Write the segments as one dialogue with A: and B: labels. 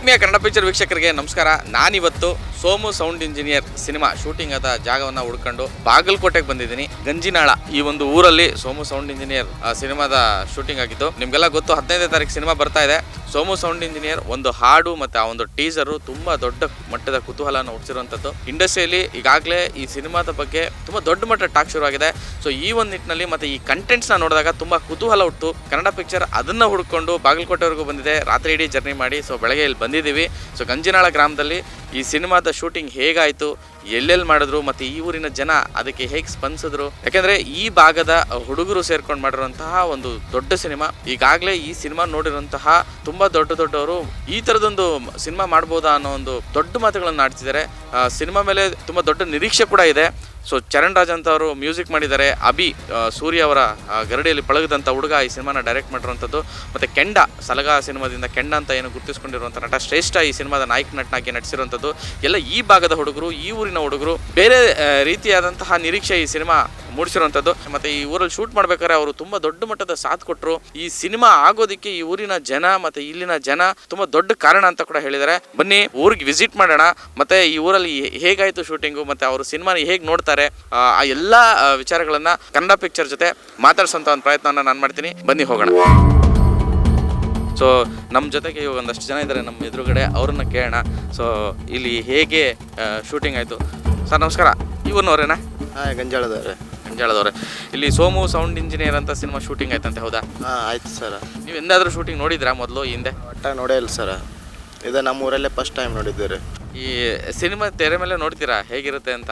A: ಆತ್ಮೀಯ ಕನ್ನಡ ಪಿಕ್ಚರ್ ವೀಕ್ಷಕರಿಗೆ ನಮಸ್ಕಾರ. ನಾನಿವತ್ತು Somu sound engineer cinema shooting ಆದ ಜಾಗವನ್ನು ಹುಡ್ಕೊಂಡು ಬಾಗಲಕೋಟೆಗೆ ಬಂದಿದ್ದೀನಿ. ಗಂಜಿನಾಳ ಈ ಒಂದು ಊರಲ್ಲಿ ಸೋಮು ಸೌಂಡ್ ಇಂಜಿನಿಯರ್ ಸಿನಿಮಾದ ಶೂಟಿಂಗ್ ಆಗಿತ್ತು. ನಿಮ್ಗೆಲ್ಲ ಗೊತ್ತು, 15ನೇ ತಾರೀಕು ಸಿನಿಮಾ ಬರ್ತಾ ಇದೆ. ಸೋಮು ಸೌಂಡ್ ಇಂಜಿನಿಯರ್ ಒಂದು ಹಾಡು ಮತ್ತು ಆ ಒಂದು ಟೀಸರು ತುಂಬ ದೊಡ್ಡ ಮಟ್ಟದ ಕುತೂಹಲನ ಹುಟ್ಟಿಸಿರುವಂಥದ್ದು. ಇಂಡಸ್ಟ್ರಿಯಲ್ಲಿ ಈಗಾಗಲೇ ಈ ಸಿನಿಮಾದ ಬಗ್ಗೆ ತುಂಬ ದೊಡ್ಡ ಮಟ್ಟದ ಟಾಕ್ ಶುರುವಾಗಿದೆ. ಸೊ ಈ ಒಂದು ನಿಟ್ಟಿನಲ್ಲಿ ಮತ್ತು ಈ ಕಂಟೆಂಟ್ಸ್ನ ನೋಡಿದಾಗ ತುಂಬ ಕುತೂಹಲ ಹುಟ್ಟು ಕನ್ನಡ ಪಿಕ್ಚರ್ ಅದನ್ನು ಹುಡ್ಕೊಂಡು ಬಾಗಲಕೋಟೆವರೆಗೂ ಬಂದಿದೆ. ರಾತ್ರಿ ಇಡೀ ಜರ್ನಿ ಮಾಡಿ ಸೊ ಬೆಳಗ್ಗೆ ಇಲ್ಲಿ ಬಂದಿದ್ದೀವಿ. ಸೊ ಗಂಜಿನಾಳ ಗ್ರಾಮದಲ್ಲಿ ಈ ಸಿನಿಮಾದ ಶೂಟಿಂಗ್ ಹೇಗಾಯಿತು, ಎಲ್ಲೆಲ್ಲಿ ಮಾಡಿದ್ರು ಮತ್ತು ಈ ಊರಿನ ಜನ ಅದಕ್ಕೆ ಹೇಗೆ ಸ್ಪಂದಿಸಿದ್ರು. ಯಾಕೆಂದರೆ ಈ ಭಾಗದ ಹುಡುಗರು ಸೇರ್ಕೊಂಡು ಮಾಡಿರುವಂತಹ ಒಂದು ದೊಡ್ಡ ಸಿನಿಮಾ. ಈಗಾಗಲೇ ಈ ಸಿನಿಮಾ ನೋಡಿರುವಂತಹ ತುಂಬ ದೊಡ್ಡವರು ಈ ಥರದೊಂದು ಸಿನಿಮಾ ಮಾಡ್ಬೋದಾ ಅನ್ನೋ ಒಂದು ದೊಡ್ಡ ಮಾತುಗಳನ್ನು ಆಡ್ತಿದ್ದಾರೆ. ಸಿನಿಮಾ ಮೇಲೆ ತುಂಬ ದೊಡ್ಡ ನಿರೀಕ್ಷೆ ಕೂಡ ಇದೆ. ಸೊ ಚರಣ್ ರಾಜ್ ಅಂತ ಅವರು ಮ್ಯೂಸಿಕ್ ಮಾಡಿದ್ದಾರೆ. ಅಭಿ ಸೂರ್ಯ ಅವರ ಗರಡಿಯಲ್ಲಿ ಪಳಗದಂಥ ಹುಡುಗ ಈ ಸಿನಿಮಾನ ಡೈರೆಕ್ಟ್ ಮಾಡಿರುವಂಥದ್ದು. ಮತ್ತು ಕೆಂಡ ಸಲಗಾ ಸಿನಿಮಾದಿಂದ ಕೆಂಡ ಅಂತ ಏನು ಗುರುತಿಸ್ಕೊಂಡಿರುವಂಥ ನಟ ಶ್ರೇಷ್ಠ ಈ ಸಿನಿಮಾದ ನಾಯಕ ನಟನಾಗಿ ನಟಿಸಿರುವಂಥದ್ದು. ಎಲ್ಲ ಈ ಭಾಗದ ಹುಡುಗರು, ಈ ಊರಿನ ಹುಡುಗರು ಬೇರೆ ರೀತಿಯಾದಂತಹ ನಿರೀಕ್ಷೆ ಈ ಸಿನಿಮಾ ಮೂಡಿಸಿರುವಂಥದ್ದು. ಮತ್ತು ಈ ಊರಲ್ಲಿ ಶೂಟ್ ಮಾಡ್ಬೇಕಾದ್ರೆ ಅವರು ತುಂಬ ದೊಡ್ಡ ಮಟ್ಟದ ಸಾಥ್ ಕೊಟ್ಟರು. ಈ ಸಿನಿಮಾ ಆಗೋದಕ್ಕೆ ಈ ಊರಿನ ಜನ ಮತ್ತು ಇಲ್ಲಿನ ಜನ ತುಂಬ ದೊಡ್ಡ ಕಾರಣ ಅಂತ ಕೂಡ ಹೇಳಿದ್ದಾರೆ. ಬನ್ನಿ ಊರಿಗೆ ವಿಸಿಟ್ ಮಾಡೋಣ, ಮತ್ತು ಈ ಊರಲ್ಲಿ ಹೇಗಾಯಿತು ಶೂಟಿಂಗು ಮತ್ತು ಅವರು ಸಿನಿಮಾನ ಹೇಗೆ ನೋಡ್ತಾರೆ ಆ ಎಲ್ಲ ವಿಚಾರಗಳನ್ನ ಕನ್ನಡ ಪಿಕ್ಚರ್ ಜೊತೆ ಮಾತಾಡ್ಸೋಂಥ ಒಂದು ಪ್ರಯತ್ನವನ್ನು ನಾನು ಮಾಡ್ತೀನಿ. ಬನ್ನಿ ಹೋಗೋಣ. ಸೊ ನಮ್ಮ ಜೊತೆಗೆ ಇವಾಗ ಒಂದಷ್ಟು ಜನ ಇದ್ದಾರೆ ನಮ್ಮ ಎದುರುಗಡೆ, ಅವ್ರನ್ನ ಕೇಳೋಣ. ಸೊ ಇಲ್ಲಿ ಹೇಗೆ ಶೂಟಿಂಗ್ ಆಯಿತು? ಸರ್ ನಮಸ್ಕಾರ, ಇವನವರೇನಾ?
B: ಹಾಂ, ಗಂಜಾಳದವ್ರೆ.
A: ಗಂಜಾಳದವ್ರೆ. ಇಲ್ಲಿ ಸೋಮು ಸೌಂಡ್ ಇಂಜಿನಿಯರ್ ಅಂತ ಸಿನಿಮಾ ಶೂಟಿಂಗ್ ಆಯ್ತಂತೆ, ಹೌದಾ?
B: ಹಾಂ, ಆಯ್ತು ಸರ್.
A: ನೀವು ಎಂದಾದರೂ ಶೂಟಿಂಗ್ ನೋಡಿದ್ರಾ ಮೊದಲು ಹಿಂದೆ?
B: ಒಟ್ಟ ನೋಡೇ ಇಲ್ಲ ಸರ್. ಇದು ನಮ್ಮ ಊರಲ್ಲೇ ಫಸ್ಟ್ ಟೈಮ್ ನೋಡಿದ್ದೀರಿ.
A: ಈ ಸಿನಿಮಾ ತೆರೆ ಮೇಲೆ ನೋಡ್ತೀರಾ ಹೇಗಿರುತ್ತೆ ಅಂತ,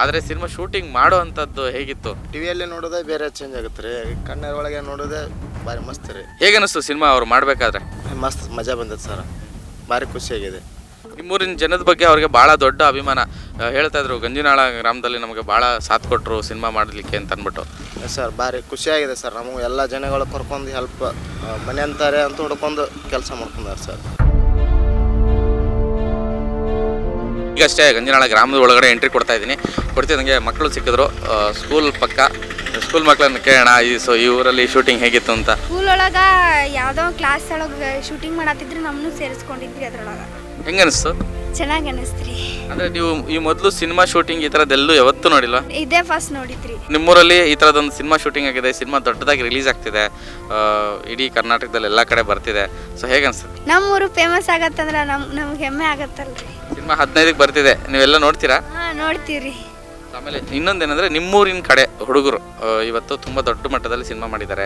A: ಆದರೆ ಸಿನಿಮಾ ಶೂಟಿಂಗ್ ಮಾಡೋ ಅಂಥದ್ದು ಹೇಗಿತ್ತು?
B: ಟಿವಿಯಲ್ಲಿ ನೋಡೋದೇ ಬೇರೆ ಚೇಂಜ್ ಆಗುತ್ತೆ ರೀ, ಕಣ್ಣರ ಒಳಗೆ ನೋಡೋದೇ ಭಾರಿ ಮಸ್ತ್ ರೀ.
A: ಹೇಗನ್ನಿಸ್ತು ಸಿನಿಮಾ ಅವ್ರು ಮಾಡಬೇಕಾದ್ರೆ?
B: ಮಸ್ತ್ ಮಜಾ ಬಂದದ್ದು ಸರ್, ಭಾರಿ ಖುಷಿಯಾಗಿದೆ.
A: ನಿಮ್ಮೂರಿನ ಜನದ ಬಗ್ಗೆ ಅವ್ರಿಗೆ ಭಾಳ ದೊಡ್ಡ ಅಭಿಮಾನ. ಹೇಳ್ತಾ ಇದ್ರು ಗಂಜಿನಾಳ ಗ್ರಾಮದಲ್ಲಿ ನಮಗೆ ಭಾಳ ಸಾಥ್ ಕೊಟ್ಟರು ಸಿನಿಮಾ ಮಾಡಲಿಕ್ಕೆ ಅಂತ ಅಂದ್ಬಿಟ್ಟು.
B: ಸರ್ ಭಾರಿ ಖುಷಿಯಾಗಿದೆ ಸರ್. ನಮಗೆ ಎಲ್ಲ ಜನಗಳು ಕರ್ಕೊಂಡು ಹೆಲ್ಪ್ ಮನೆ ಅಂತಾರೆ ಅಂತ ಹುಡ್ಕೊಂಡು ಕೆಲಸ ಮಾಡ್ಕೊಂಡಾರೆ ಸರ್.
A: ಈಗಷ್ಟೇ ಗಂಜಿನಾಳ ಗ್ರಾಮದ ಒಳಗಡೆ ಎಂಟ್ರಿ ಕೊಡ್ತಿದ್ದಂಗೆ ಮಕ್ಕಳು ಸಿಕ್ಕಿದ್ರು. ಸ್ಕೂಲ್ ಪಕ್ಕ ಸ್ಕೂಲ್ ಮಕ್ಕಳನ್ನ ಕೇಳೋಣ, ಈ ಊರಲ್ಲಿ ಶೂಟಿಂಗ್ ಹೇಗಿತ್ತು ಅಂತ.
C: ಸ್ಕೂಲ್ ಒಳಗೆ ಯಾವುದೋ ಕ್ಲಾಸ್ ಒಳಗೆ ಶೂಟಿಂಗ್ ಮಾಡತ್ತಿದ್ರು, ನಮ್ಮನ್ನು ಸೇರಿಸ್ಕೊಂಡಿದ್ವಿ ಅದ್ರೊಳಗೆ.
A: ಹೆಂಗೆ ಅನಿಸ್ತು?
C: ಚೆನ್ನಾಗಿ ಅನಿಸ್ತ್ರಿ.
A: ಅಂದರೆ ನೀವು ಈ ಮೊದಲು ಸಿನಿಮಾ ಶೂಟಿಂಗ್ ಈ ಥರದ್ದೆಲ್ಲೂ ಯಾವತ್ತೂ ನೋಡಿಲ್ವಾ?
C: ಇದೇ ಫಸ್ಟ್ ನೋಡಿದ್ರಿ.
A: ನಿಮ್ಮೂರಲ್ಲಿ ಈ ಥರದೊಂದು ಸಿನಿಮಾ ಶೂಟಿಂಗ್ ಆಗಿದೆ, ಸಿನಿಮಾ ದೊಡ್ಡದಾಗಿ ರಿಲೀಸ್ ಆಗ್ತಿದೆ, ಇಡೀ ಕರ್ನಾಟಕದಲ್ಲಿ ಎಲ್ಲ ಕಡೆ ಬರ್ತಿದೆ. ಸೊ ಹೇಗೆ ಅನಿಸ್ತದೆ?
C: ನಮ್ಮೂರು ಫೇಮಸ್ ಆಗತ್ತಂದ್ರೆ ನಮ್ಗೆ ಹೆಮ್ಮೆ ಆಗತ್ತಲ್ರಿ.
A: ಸಿನಿಮಾ 15ಕ್ಕೆ ಬರ್ತಿದೆ, ನೀವೆಲ್ಲ ನೋಡ್ತೀರಾ?
C: ಹಾಂ, ನೋಡ್ತೀವ್ರಿ.
A: ಆಮೇಲೆ ಇನ್ನೊಂದೇನೆಂದರೆ ನಿಮ್ಮೂರಿನ ಕಡೆ ಹುಡುಗರು ಇವತ್ತು ತುಂಬ ದೊಡ್ಡ ಮಟ್ಟದಲ್ಲಿ ಸಿನಿಮಾ ಮಾಡಿದ್ದಾರೆ.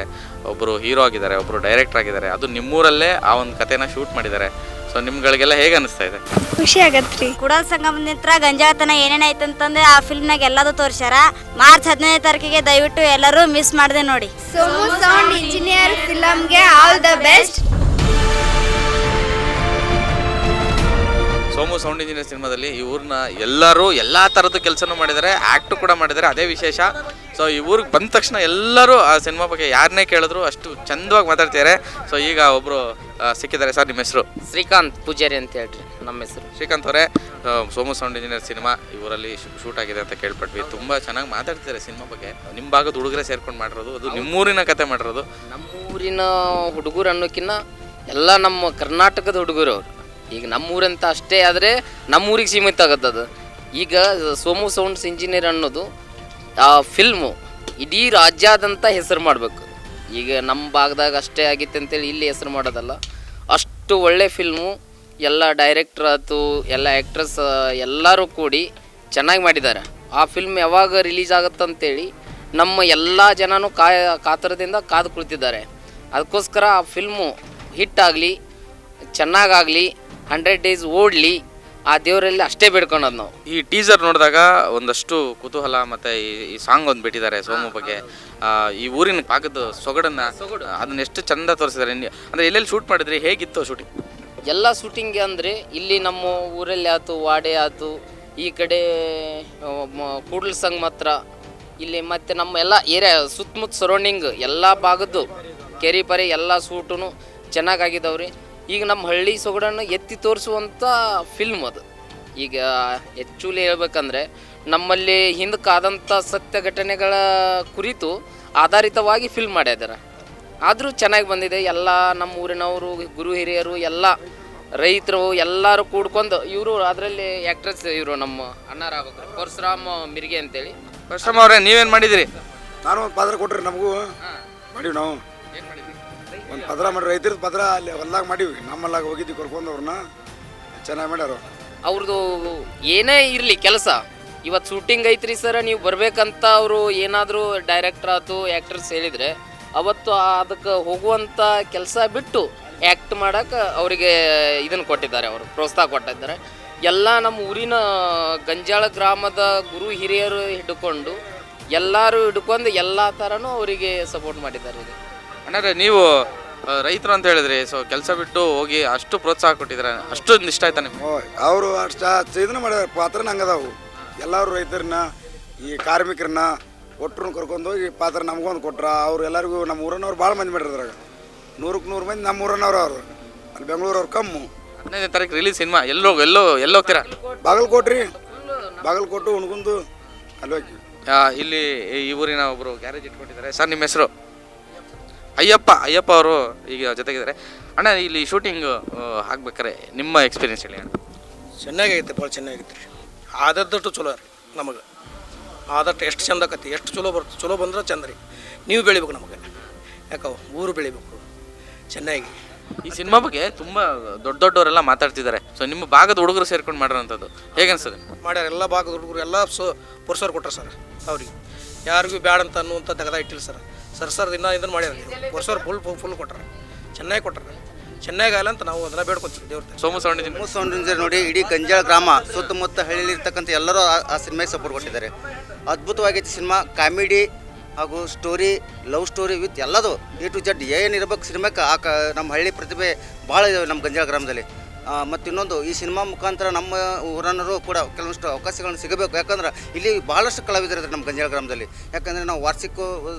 A: ಒಬ್ಬರು ಹೀರೋ ಆಗಿದ್ದಾರೆ, ಒಬ್ಬರು ಡೈರೆಕ್ಟರ್ ಆಗಿದ್ದಾರೆ. ಅದು ನಿಮ್ಮೂರಲ್ಲೇ ಆ ಒಂದು ಕಥೆನ ಶೂಟ್ ಮಾಡಿದ್ದಾರೆ. ಸೊ ನಿಮ್ಗಳಿಗೆಲ್ಲ ಹೇಗೆ ಅನಿಸ್ತಾ ಇದೆ?
C: ಖುಷಿ ಆಗತ್ರಿ.
D: ಕೂಡಲ ಸಂಗಮದ ನಂತರ ಗಂಜಾಳತನ ಏನೇನಾಯ್ತು ಅಂತಂದ್ರೆ ಆ ಫಿಲ್ಮ್ನಾಗ ಎಲ್ಲದೂ ತೋರಿಸ್ಯಾರ. ಮಾರ್ಚ್ 15ನೇ ತಾರೀಕಿಗೆ ದಯವಿಟ್ಟು ಎಲ್ಲರೂ ಮಿಸ್ ಮಾಡದೆ ನೋಡಿ.
C: ಸೋಮು ಸೌಂಡ್ ಇಂಜಿನಿಯರ್ ಫಿಲಮ್ಗೆ all the best.
A: Somu sound engineer ಸಿನಿಮಾದಲ್ಲಿ ಈ ಊರಿನ ಎಲ್ಲರೂ ಎಲ್ಲ ಥರದ್ದು ಕೆಲಸನೂ ಮಾಡಿದ್ದಾರೆ, ಆ್ಯಕ್ಟು ಕೂಡ ಮಾಡಿದ್ದಾರೆ. ಅದೇ ವಿಶೇಷ. ಸೊ ಈ ಊರಿಗೆ ಬಂದ ತಕ್ಷಣ ಎಲ್ಲರೂ ಆ ಸಿನಿಮಾ ಬಗ್ಗೆ ಯಾರನ್ನೇ ಕೇಳಿದ್ರು ಅಷ್ಟು ಚಂದವಾಗಿ ಮಾತಾಡ್ತಿದ್ದಾರೆ. ಸೊ ಈಗ ಒಬ್ಬರು ಸಿಕ್ಕಿದ್ದಾರೆ. ಸರ್ ನಿಮ್ಮ ಹೆಸರು?
E: ಶ್ರೀಕಾಂತ್ ಪೂಜಾರಿ ಅಂತ ಹೇಳ್ರಿ ನಮ್ಮ ಹೆಸರು.
A: ಶ್ರೀಕಾಂತ್ ಅವರೇ, ಸೋಮು ಸೌಂಡ್ ಇಂಜಿನಿಯರ್ ಸಿನಿಮಾ ಈ ಊರಲ್ಲಿ ಶೂಟ್ ಆಗಿದೆ ಅಂತ ಕೇಳ್ಪಟ್ವಿ. ತುಂಬ ಚೆನ್ನಾಗಿ ಮಾತಾಡ್ತಿದ್ದಾರೆ ಸಿನಿಮಾ ಬಗ್ಗೆ. ನಿಮ್ಮ ಭಾಗದ ಹುಡುಗರೇ ಸೇರ್ಕೊಂಡು ಮಾಡಿರೋದು, ಅದು ನಿಮ್ಮೂರಿನ ಕತೆ ಮಾಡಿರೋದು.
E: ನಮ್ಮೂರಿನ ಹುಡುಗರು ಅನ್ನೋಕ್ಕಿಂತ ಎಲ್ಲ ನಮ್ಮ ಕರ್ನಾಟಕದ ಹುಡುಗರು ಅವರು. ಈಗ ನಮ್ಮೂರಂತ ಅಷ್ಟೇ ಆದರೆ ನಮ್ಮೂರಿಗೆ ಸೀಮಿತ ಆಗತ್ತದು. ಈಗ ಸೋಮು ಸೌಂಡ್ಸ್ ಇಂಜಿನಿಯರ್ ಅನ್ನೋದು ಆ ಫಿಲ್ಮು ಇಡೀ ರಾಜ್ಯಾದ್ಯಂತ ಹೆಸರು ಮಾಡಬೇಕು. ಈಗ ನಮ್ಮ ಭಾಗದಾಗ ಅಷ್ಟೇ ಆಗಿತ್ತು ಅಂತೇಳಿ ಇಲ್ಲಿ ಹೆಸರು ಮಾಡೋದಲ್ಲ. ಅಷ್ಟು ಒಳ್ಳೆ ಫಿಲ್ಮು. ಎಲ್ಲ ಡೈರೆಕ್ಟ್ರ್ ಆಯ್ತು, ಎಲ್ಲ ಆ್ಯಕ್ಟ್ರಸ್ ಎಲ್ಲರೂ ಕೂಡಿ ಚೆನ್ನಾಗಿ ಮಾಡಿದ್ದಾರೆ. ಆ ಫಿಲ್ಮ್ ಯಾವಾಗ ರಿಲೀಸ್ ಆಗುತ್ತಂತೇಳಿ ನಮ್ಮ ಎಲ್ಲ ಜನನೂ ಕಾತರದಿಂದ ಕಾದು ಕುಳಿತಿದ್ದಾರೆ. ಅದಕ್ಕೋಸ್ಕರ ಆ ಫಿಲ್ಮು ಹಿಟ್ಟಾಗಲಿ, ಚೆನ್ನಾಗಾಗಲಿ, 100 days ಓಡಲಿ, ಆ ದೇವರಲ್ಲಿ ಅಷ್ಟೇ ಬೇಡ್ಕೊಳೋದು ನಾವು.
A: ಈ ಟೀಸರ್ ನೋಡಿದಾಗ ಒಂದಷ್ಟು ಕುತೂಹಲ ಮತ್ತು ಈ ಸಾಂಗ್ ಒಂದು ಬಿಟ್ಟಿದ್ದಾರೆ ಸೋಮು ಬಗ್ಗೆ. ಈ ಊರಿನ ಭಾಗದ ಸೊಗಡನ್ನು ಅದನ್ನ ಎಷ್ಟು ಚಂದ ತೋರಿಸಿದ್ದಾರೆ. ಅಂದರೆ ಎಲ್ಲೆಲ್ಲಿ ಶೂಟ್ ಮಾಡಿದ್ರಿ, ಹೇಗಿತ್ತು ಶೂಟಿಂಗ್?
E: ಎಲ್ಲ ಶೂಟಿಂಗ್ ಅಂದರೆ ಇಲ್ಲಿ ನಮ್ಮ ಊರಲ್ಲಿ ಆಯ್ತು, ವಾಡೆ ಆಯ್ತು, ಈ ಕಡೆ ಕೂಡಲ ಸಂಗಮ ಹತ್ರ ಇಲ್ಲಿ ಮತ್ತು ನಮ್ಮ ಎಲ್ಲ ಏರಿಯಾ ಸುತ್ತಮುತ್ತ ಸರೌಂಡಿಂಗ್ ಎಲ್ಲ ಭಾಗದ್ದು ಕೆರೆ ಪರೆ ಎಲ್ಲ ಶೂಟೂ ಚೆನ್ನಾಗಾಗಿದ್ದಾವ್ರಿ. ಈಗ ನಮ್ಮ ಹಳ್ಳಿ ಸೊಗಡನ್ನು ಎತ್ತಿ ತೋರಿಸುವಂಥ ಫಿಲ್ಮ್ ಅದು. ಈಗ ಆ್ಯಕ್ಚುಲಿ ಹೇಳ್ಬೇಕಂದ್ರೆ ನಮ್ಮಲ್ಲಿ ಹಿಂದಕ್ಕಾದಂಥ ಸತ್ಯ ಘಟನೆಗಳ ಕುರಿತು ಆಧಾರಿತವಾಗಿ ಫಿಲ್ಮ್ ಮಾಡಿದ್ದಾರೆ. ಆದರೂ ಚೆನ್ನಾಗಿ ಬಂದಿದೆ. ಎಲ್ಲ ನಮ್ಮ ಊರಿನವರು, ಗುರು ಹಿರಿಯರು ಎಲ್ಲ ರೈತರು ಎಲ್ಲರೂ ಕೂಡ್ಕೊಂಡು ಇವರು ಅದರಲ್ಲಿ ಆ್ಯಕ್ಟ್ರೆಸ್ ಇವರು ನಮ್ಮ ಅಣ್ಣಾರ ಆಗ್ಬೇಕು ಪರಶುರಾಮ್ ಮಿರ್ಗೆ ಅಂತೇಳಿ.
A: ಪರಶುರಾಮ್ ಅವರೇ ನೀವೇನು ಮಾಡಿದಿರಿ?
F: ನಾನು ಒಂದು ಪದ್ರ ಕೊಟ್ರಿ ನಮಗೂ ಮಾಡೀವಿ. ನಾವು ಒಂದು ಪದ್ರ ಮಾಡಿ ರೈತರ ಪದ್ರ ಅಲ್ಲಿ ಹೊಲ್ದಾಗ ಮಾಡೀವಿ. ನಮ್ಮಲ್ಲಾಗ ಹೋಗಿದ್ವಿ ಕರ್ಕೊಂಡು ಅವ್ರನ್ನ ಚೆನ್ನಾಗಿ ಮಾಡ್ಯಾರ.
E: ಅವ್ರದ್ದು ಏನೇ ಇರಲಿ ಕೆಲಸ, ಇವತ್ತು ಶೂಟಿಂಗ್ ಐತ್ರಿ ಸರ್ ನೀವು ಬರ್ಬೇಕಂತ ಅವರು ಏನಾದರೂ ಡೈರೆಕ್ಟರ್ ಆಯ್ತು ಆ್ಯಕ್ಟರ್ಸ್ ಹೇಳಿದರೆ ಅವತ್ತು ಅದಕ್ಕೆ ಹೋಗುವಂಥ ಕೆಲಸ ಬಿಟ್ಟು ಆ್ಯಕ್ಟ್ ಮಾಡೋಕೆ ಅವರಿಗೆ ಇದನ್ನು ಕೊಟ್ಟಿದ್ದಾರೆ, ಅವರು ಪ್ರೋತ್ಸಾಹ ಕೊಟ್ಟಿದ್ದಾರೆ. ಎಲ್ಲ ನಮ್ಮ ಊರಿನ ಗಂಜಾಳ ಗ್ರಾಮದ ಗುರು ಹಿರಿಯರು ಹಿಡ್ಕೊಂಡು ಎಲ್ಲರೂ ಹಿಡ್ಕೊಂಡು ಎಲ್ಲ ಥರನೂ ಅವರಿಗೆ ಸಪೋರ್ಟ್ ಮಾಡಿದ್ದಾರೆ. ಇದು
A: ಅಣ್ಣಾರೆ ನೀವು ರೈತರು ಅಂತ ಹೇಳಿದ್ರಿ, ಸೊ ಕೆಲಸ ಬಿಟ್ಟು ಹೋಗಿ ಅಷ್ಟು ಪ್ರೋತ್ಸಾಹ ಕೊಟ್ಟಿದ್ದಾರೆ, ಅಷ್ಟೊಂದು ಇಷ್ಟ ಆಯ್ತಾ ನಿಮ್ಗೆ?
F: ಅವರು ಅಷ್ಟು ಇದನ್ನ ಮಾಡ್ಯಾರ. ಪಾತ್ರ ಹಂಗದಾವು. ಎಲ್ಲರೂ ರೈತರನ್ನ ಈ ಕಾರ್ಮಿಕರನ್ನ ಒಟ್ಟರು ಕರ್ಕೊಂಡು ಹೋಗಿ ಪಾತ್ರ ನಮಗೊಂದು ಕೊಟ್ರ. ಅವ್ರು ಎಲ್ಲರಿಗೂ ನಮ್ಮ ಊರನ್ನವ್ರು ಭಾಳ ಮಂದಿ ಮಾಡಿದ್ರಾಗ 100ಕ್ಕೆ 100 ಮಂದಿ ನಮ್ಮ ಊರನ್ನವ್ರು. ಅವರು ಅಲ್ಲಿ ಬೆಂಗಳೂರವ್ರು ಕಮ್ಮು.
A: 15ನೇ ತಾರೀಕು ರಿಲೀಸ್ ಸಿನಿಮಾ. ಎಲ್ಲಿ ಹೋಗ್ತೀರಾ?
F: ಬಾಗಲಕೋಟೆ ಹುಣಗುಂದು ಅಲ್ಲಿ ಹೋಗಿ.
A: ಇಲ್ಲಿ ಈ ಊರಿನ ಒಬ್ಬರು ಗ್ಯಾರೇಜ್ ಇಟ್ಕೊಂಡಿದ್ದಾರೆ. ಸರ್ ನಿಮ್ಮ ಹೆಸರು? ಅಯ್ಯಪ್ಪ ಅವರು ಈಗ ಜೊತೆಗಿದ್ದಾರೆ. ಅಣ್ಣ ಇಲ್ಲಿ ಶೂಟಿಂಗ್ ಆಗ್ಬೇಕಾರೆ ನಿಮ್ಮ ಎಕ್ಸ್ಪೀರಿಯನ್ಸ್ ಹೇಳಿ ಅಣ್ಣ.
G: ಚೆನ್ನಾಗೈತೆ, ಭಾಳ ಚೆನ್ನಾಗೈತೆ ರೀ. ಆದಷ್ಟು ಚಲೋ ನಮಗೆ, ಆದಷ್ಟು ಎಷ್ಟು ಚಂದ ಆಕತಿ, ಎಷ್ಟು ಚಲೋ ಬಂದ್ರೆ ಚಂದ ರೀ. ನೀವು ಬೆಳಿಬೇಕು, ನಮಗೆ ಯಾಕೆ ಊರು ಬೆಳಿಬೇಕು ಚೆನ್ನಾಗಿ.
A: ಈ ಸಿನಿಮಾ ಬಗ್ಗೆ ತುಂಬ ದೊಡ್ಡವರೆಲ್ಲ ಮಾತಾಡ್ತಿದ್ದಾರೆ. ಸೊ ನಿಮ್ಮ ಭಾಗದ ಹುಡುಗರು ಸೇರ್ಕೊಂಡು ಮಾಡಿರೋಂಥದ್ದು ಹೇಗೆ ಅನ್ಸ್ತದೆ?
G: ಮಾಡ್ಯಾರ ಎಲ್ಲ ಭಾಗದ ಹುಡುಗರು ಎಲ್ಲ ಪುರಸ್ಕಾರ ಕೊಟ್ಟಾರ ಸರ್. ಅವ್ರಿಗೆ ಯಾರಿಗೂ ಬ್ಯಾಡ ಅಂತ ಅನ್ನುವಂಥ ತೆಗೆದ ಇಟ್ಟಿಲ್ಲ ಸರ್ ಇದನ್ನು ಮಾಡ್ಯಾರ. ಪುರಸ್ಕಾರ ಫುಲ್ ಕೊಟ್ಟಾರ, ಚೆನ್ನಾಗಿ ಕೊಟ್ಟಾರ. ಚೆನ್ನಾಗಿ ಆಗಲ್ಲ ಅಂತ ನಾವು ಅದನ್ನ ಬೇಡ್ಕೊತೀವಿ ದೇವ್ರ.
A: ಸೋಮು ಸೌಂಡ್
B: ಇಂಜಿನಿಯರ್ ನೋಡಿ, ಇಡೀ ಗಂಜಾಳ ಗ್ರಾಮ ಸುತ್ತಮುತ್ತ ಹಳ್ಳಿಲಿರ್ತಕ್ಕಂಥ ಎಲ್ಲರೂ ಆ ಸಿನಿಮಾಗೆ ಸಪೋರ್ಟ್ ಕೊಟ್ಟಿದ್ದಾರೆ. ಅದ್ಭುತವಾಗೈತಿ ಸಿನಿಮಾ. ಕಾಮಿಡಿ ಹಾಗೂ ಸ್ಟೋರಿ, ಲವ್ ಸ್ಟೋರಿ ವಿತ್ ಎಲ್ಲದು A to Z ಏನಿರ್ಬೇಕು ಸಿನಿಮಾಕ್ಕೆ. ನಮ್ಮ ಹಳ್ಳಿ ಪ್ರತಿಭೆ ಭಾಳ ಇದಾವೆ ನಮ್ಮ ಗಂಜಾಳ ಗ್ರಾಮದಲ್ಲಿ. ಮತ್ತು ಇನ್ನೊಂದು, ಈ ಸಿನಿಮಾ ಮುಖಾಂತರ ನಮ್ಮ ಊರನ್ನರು ಕೂಡ ಕೆಲವಷ್ಟು ಅವಕಾಶಗಳನ್ನು ಸಿಗಬೇಕು. ಯಾಕಂದ್ರೆ ಇಲ್ಲಿ ಭಾಳಷ್ಟು ಕಲಾವಿದರಿದ್ದಾರೆ ನಮ್ಮ ಗಂಜಾಳ ಗ್ರಾಮದಲ್ಲಿ. ಯಾಕಂದರೆ ನಾವು ವಾರ್ಷಿಕ